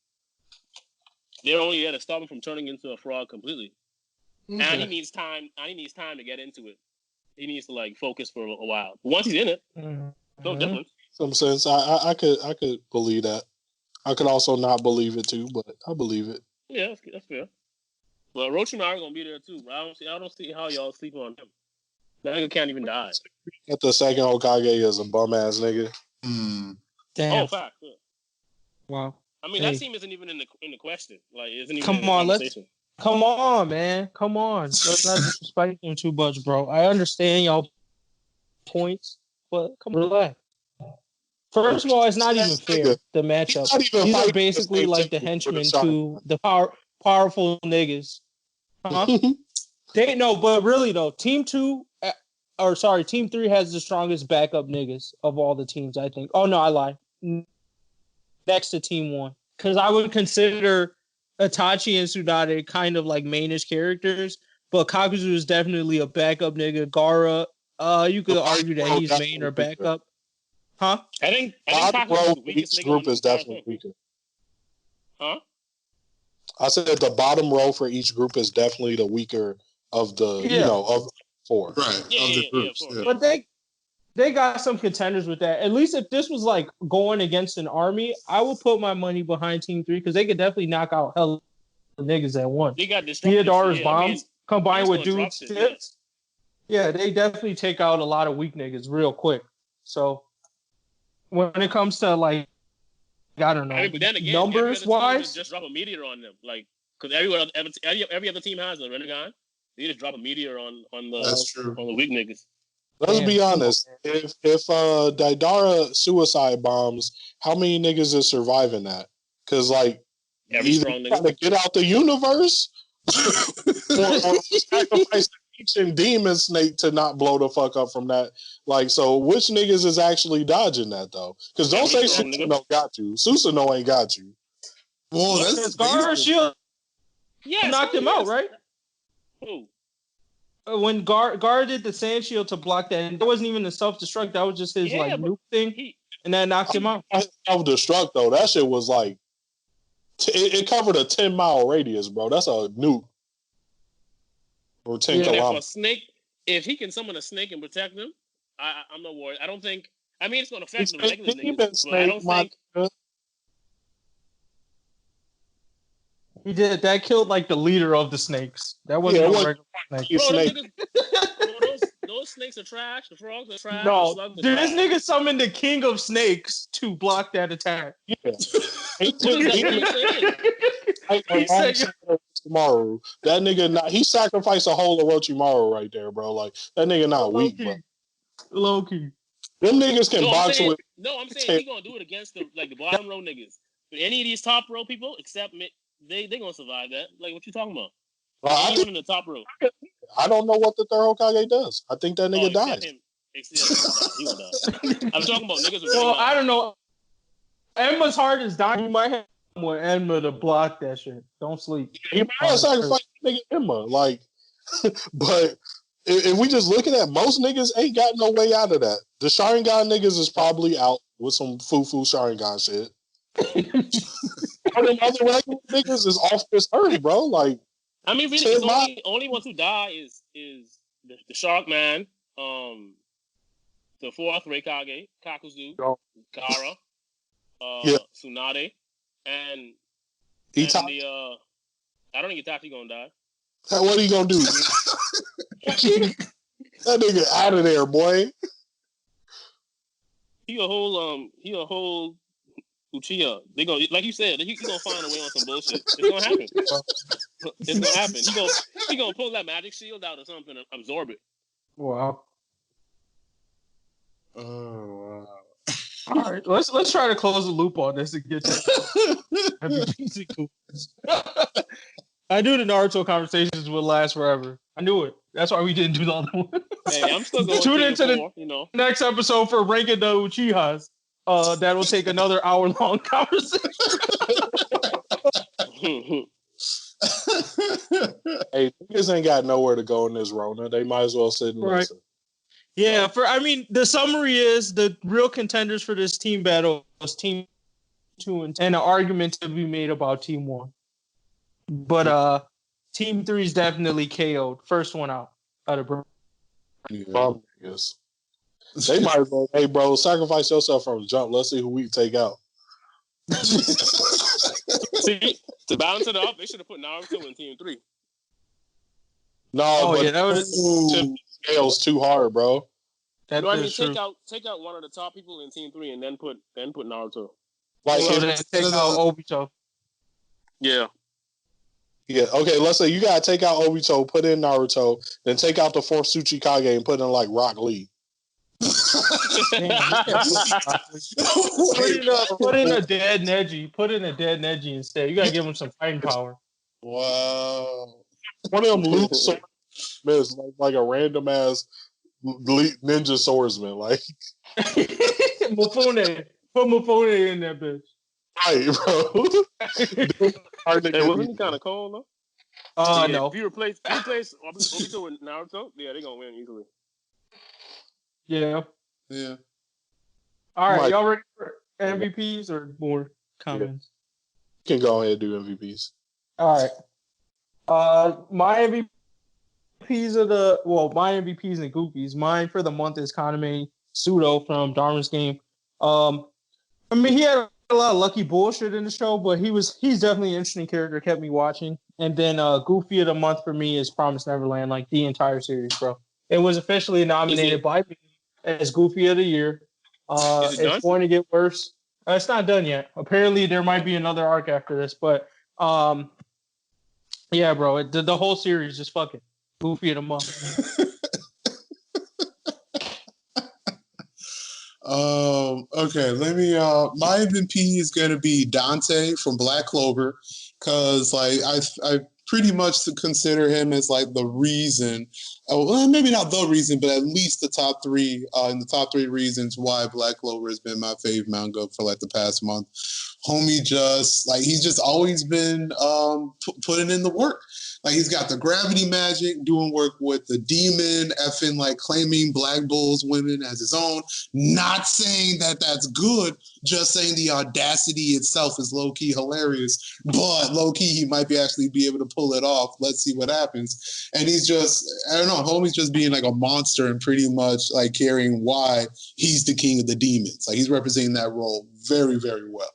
They're only there to stop him from turning into a frog completely. Okay. And he needs time. And he needs time to get into it. He needs to focus for a while. But once he's in it, no difference. Some sense. I could believe that. I could also not believe it too, but I believe it. Yeah, that's fair. Well, Orochimaru gonna be there too. I don't see how y'all sleep on him. That nigga can't even die. That the second Hokage is a bum ass nigga. Damn. Oh, fact. Yeah. Wow. I mean, that team isn't even in the question. Isn't even come on, man. Come on. Let's not disrespect him too much, bro. I understand y'all points, but come on, relax. First of all, it's not even fair, the matchup. These are basically the henchmen to the powerful niggas. Huh? But really though, Team 3 has the strongest backup niggas of all the teams, I think. Oh no, I lied. Next to Team 1. Because I would consider Itachi and Tsunade kind of mainish characters, but Kakuzu is definitely a backup nigga. Gaara, you could argue that he's main or backup. Huh? I think bottom row for each group is definitely weaker. Huh? I said that the bottom row for each group is definitely the weaker of the of four. Right. Yeah, of the groups. Yeah. But they got some contenders with that. At least if this was going against an army, I would put my money behind Team 3 because they could definitely knock out hell niggas at once. They got Theodore's bombs combined with dudes' tips. Yeah, they definitely take out a lot of weak niggas real quick. So when it comes to I don't know, but then again, numbers wise, just drop a meteor on them, because every other team has a Renegon. They just drop a meteor on the weak niggas. Let's be honest. If Daidara suicide bombs, how many niggas is surviving that? Because every either strong trying to get out the universe or sacrifice ancient demon snake to not blow the fuck up from that. So which niggas is actually dodging that though? Because don't say Susanoo got you. Susanoo ain't got you. Well, that's Gaara's shield. Yeah, knocked him out, right? Who? When Gaara did the sand shield to block that, and that wasn't even a self-destruct. That was just his nuke thing, and that knocked him out. Self-destruct though, that shit was It covered a 10-mile radius, bro. That's a nuke. Or 10 kilometers. A snake, if he can summon a snake and protect them, I'm not worried. I don't think. I mean, it's going to affect the regular niggas, but I don't think. He did. That killed like the leader of the snakes. That wasn't a regular snake. Bro, those snakes are trash. The frogs are trash. No, this nigga summoned the king of snakes to block that attack. Yeah. He said, Orochimaru. That nigga he sacrificed a whole Orochimaru right there, bro. Like that nigga not weak, bro. Low key. Them niggas can box with. No, I'm saying he gonna do it against the bottom row niggas. But any of these top row people, except they gonna survive that. Like what you talking about? I think in the top row. I don't know what the third Hokage does. I think that nigga dies. He gonna die. I'm talking about niggas. Well, I don't know. Enma's heart is dying. You might have with Enma to block that shit. Don't sleep. He might have sacrificed nigga Enma, like, but if we just looking at most niggas ain't got no way out of that. The Sharingan niggas is probably out with some foo-foo Sharingan shit. All them other regular niggas is off this earth, bro. Like, I mean, really, the only ones who die is the Shark Man, the fourth Raikage, Kakuzu, Kara, Tsunade, and the I don't think Itachi gonna die. What are you gonna do? That nigga out of there, boy. He a whole UCHIHA. They gonna, like you said, he gonna find a way on some bullshit. It's gonna happen. It's gonna happen. He gonna pull that magic shield out or something and absorb it. Wow. Oh wow. All right, let's try to close the loop on this and get to I knew the Naruto conversations would last forever. I knew it. That's why we didn't do the other one. Hey, I'm still going Tune into the next episode for ranking the Uchihas. That will take another hour-long conversation. Hey, niggas ain't got nowhere to go in this Rona. They might as well sit and listen. Yeah, the summary is the real contenders for this team battle was Team 2 and an argument to be made about Team 1. But Team 3 is definitely KO'd. First one out of Yes. They might as well, hey bro, sacrifice yourself from the jump. Let's see who we can take out. See, to balance it up, they should have put Naruto in Team 3. No, that was scales too hard, bro. Take out one of the top people in Team 3 and then put Naruto. Like take out Obito. Yeah. Yeah, okay, let's say you gotta take out Obito, put in Naruto, then take out the fourth Tsuchikage and put in like Rock Lee. Put in a dead Neji. Put in a dead Neji instead. You gotta give him some fighting power. Wow. One of them loot swordsmen is like a random ass ninja swordsman. Like Mufune. Put Mufune in that bitch. Right, bro. Hey, wasn't he kind of cold though? No. If you replace Obito with Naruto, yeah, they're gonna win easily. Yeah. All right, y'all ready for MVPs or more comments? You can go ahead and do MVPs. All right. My MVPs are my MVPs and Goofies. Mine for the month is Kaname Sudo from Dharma's Game. I mean, he had a lot of lucky bullshit in the show, but he's definitely an interesting character, kept me watching. And then Goofy of the month for me is Promised Neverland, like the entire series, bro. It was officially nominated by me as Goofy of the Year. It's going to get worse. It's not done yet. Apparently, there might be another arc after this, but yeah, bro, the whole series just fucking Goofy of the month. Okay, let me my MVP is gonna be Dante from Black Clover, because like I pretty much consider him as like the reason, well, maybe not the reason, but at least the top three reasons why Black Clover has been my fave manga for like the past month. homie just like he's just always been putting in the work. Like he's got the gravity magic, doing work with the demon, effing like claiming Black Bulls women as his own. Not saying that that's good, just saying the audacity itself is low key hilarious. But low key, he might actually be able to pull it off. Let's see what happens. And he's just, I don't know, homie's just being like a monster and pretty much like carrying why he's the king of the demons. Like he's representing that role very, very well.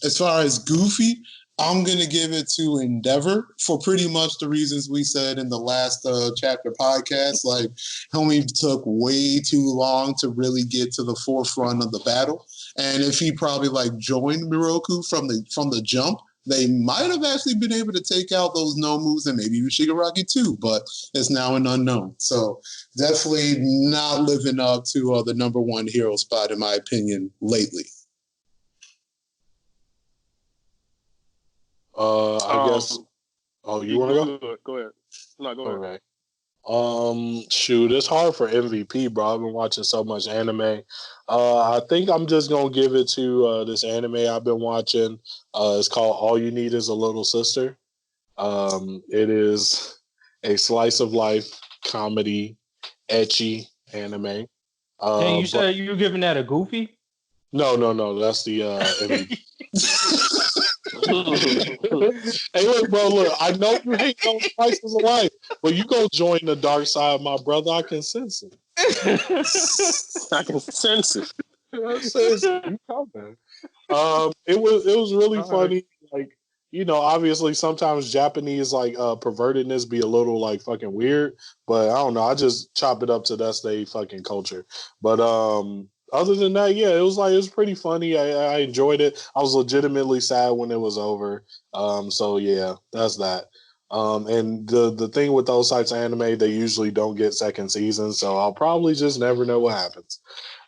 As far as Goofy, I'm going to give it to Endeavor for pretty much the reasons we said in the last chapter podcast. Like, homie took way too long to really get to the forefront of the battle. And if he probably like joined Miroku from the jump, they might have actually been able to take out those no moves and maybe even Shigaraki too, but it's now an unknown. So definitely not living up to the number one hero spot, in my opinion, lately. I guess. Oh, you want to go? Go ahead. No, go ahead. Okay. Shoot, it's hard for MVP, bro. I've been watching so much anime. I think I'm just gonna give it to this anime I've been watching. It's called All You Need Is a Little Sister. It is a slice of life comedy, ecchi anime. Hey, you said you were giving that a Goofy? No. That's the MVP. Hey, look, bro. Look, I know you hate those slices of life, but you go join the dark side, my brother. I can sense it. I can sense it. You coming? It was really funny. Like, you know, obviously sometimes Japanese like pervertedness be a little like fucking weird, but I don't know. I just chop it up to that's their fucking culture. But other than that, yeah, it was pretty funny. I enjoyed it. I was legitimately sad when it was over. So yeah, that's that. And the thing with those types of anime, they usually don't get second seasons, so I'll probably just never know what happens.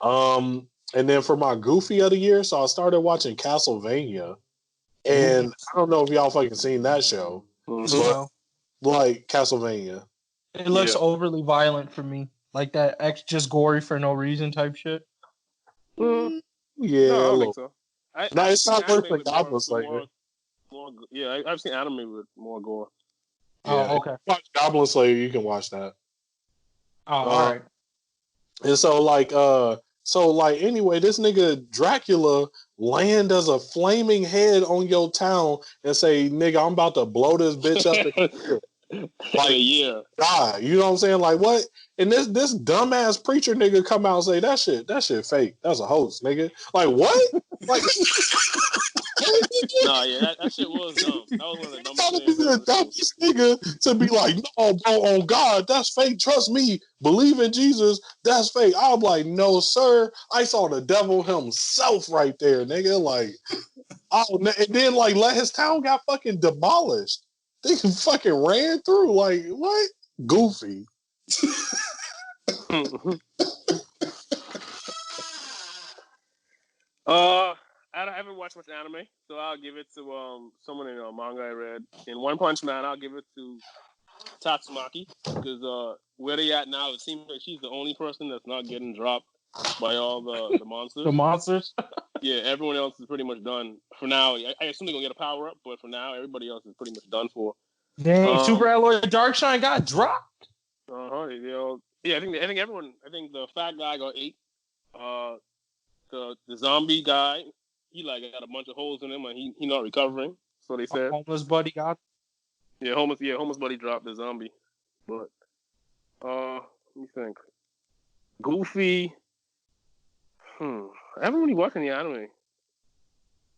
And then for my Goofy of the year, so I started watching Castlevania, and I don't know if y'all fucking seen that show, but like Castlevania, it looks overly violent for me, like that just gory for no reason type shit. Yeah, no, I don't think so. No, it's not worth the Goblin Slayer. Yeah, I've seen anime with more gore. Oh, okay. Watch Goblin Slayer, you can watch that. Oh, all right. And so anyway, this nigga Dracula land as a flaming head on your town and say, nigga, I'm about to blow this bitch up. Like, yeah, God, you know what I'm saying? Like, what? And this dumbass preacher nigga come out and say that shit fake. That's a hoax, nigga. Like, what? Like, nah, yeah, that shit was dumb. That was one of the dumbest things. The dumbest nigga to be like, no, bro, on God, that's fake. Trust me, believe in Jesus, that's fake. I'm like, no, sir. I saw the devil himself right there, nigga. Like, and then like let his town got fucking demolished. They fucking ran through. Like, what? Goofy. I haven't watched much anime, so I'll give it to someone in manga I read. In One Punch Man, I'll give it to Tatsumaki, because where they at now, it seems like she's the only person that's not getting dropped by all the monsters. The monsters? Yeah, everyone else is pretty much done for now. I assume they're gonna get a power up, but for now, everybody else is pretty much done for. Dang, Super Alloy Darkshine got dropped. Yeah, I think everyone. I think the fat guy got 8. The zombie guy, he like got a bunch of holes in him, and he not recovering. So they said. Homeless buddy got. Yeah, homeless buddy dropped the zombie. But let me think. Goofy. I haven't really watched any anime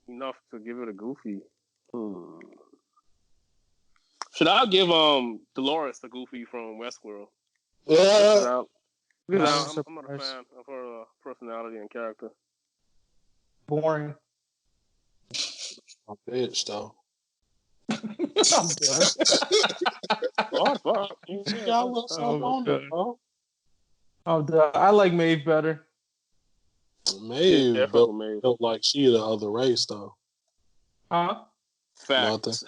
enough to give it a Goofy. Should I give Dolores the Goofy from Westworld? Yeah. Because I'm not a fan of her personality and character. Boring. A bitch, though. I'm done. Fuck. Y'all look so on it, bro. I'm done. I like Maeve better. Maeve built like she the other race, though. Huh? Facts.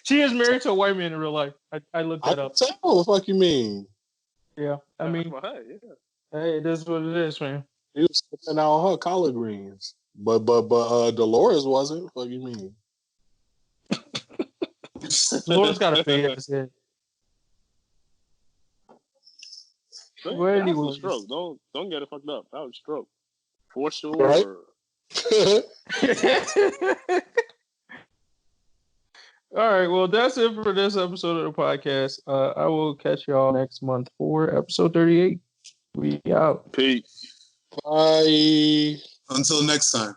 She is married to a white man in real life. I looked that up. What the fuck you mean? Yeah, I mean, Hey, it is what it is, man. He was sipping out her collard greens, but Dolores wasn't. What do you mean? Dolores got a fade ass head. Well, That was a stroke. Don't get it fucked up. That was a stroke. For sure. Right? All right, well, that's it for this episode of the podcast. I will catch y'all next month for episode 38. We out. Peace. Bye. Until next time.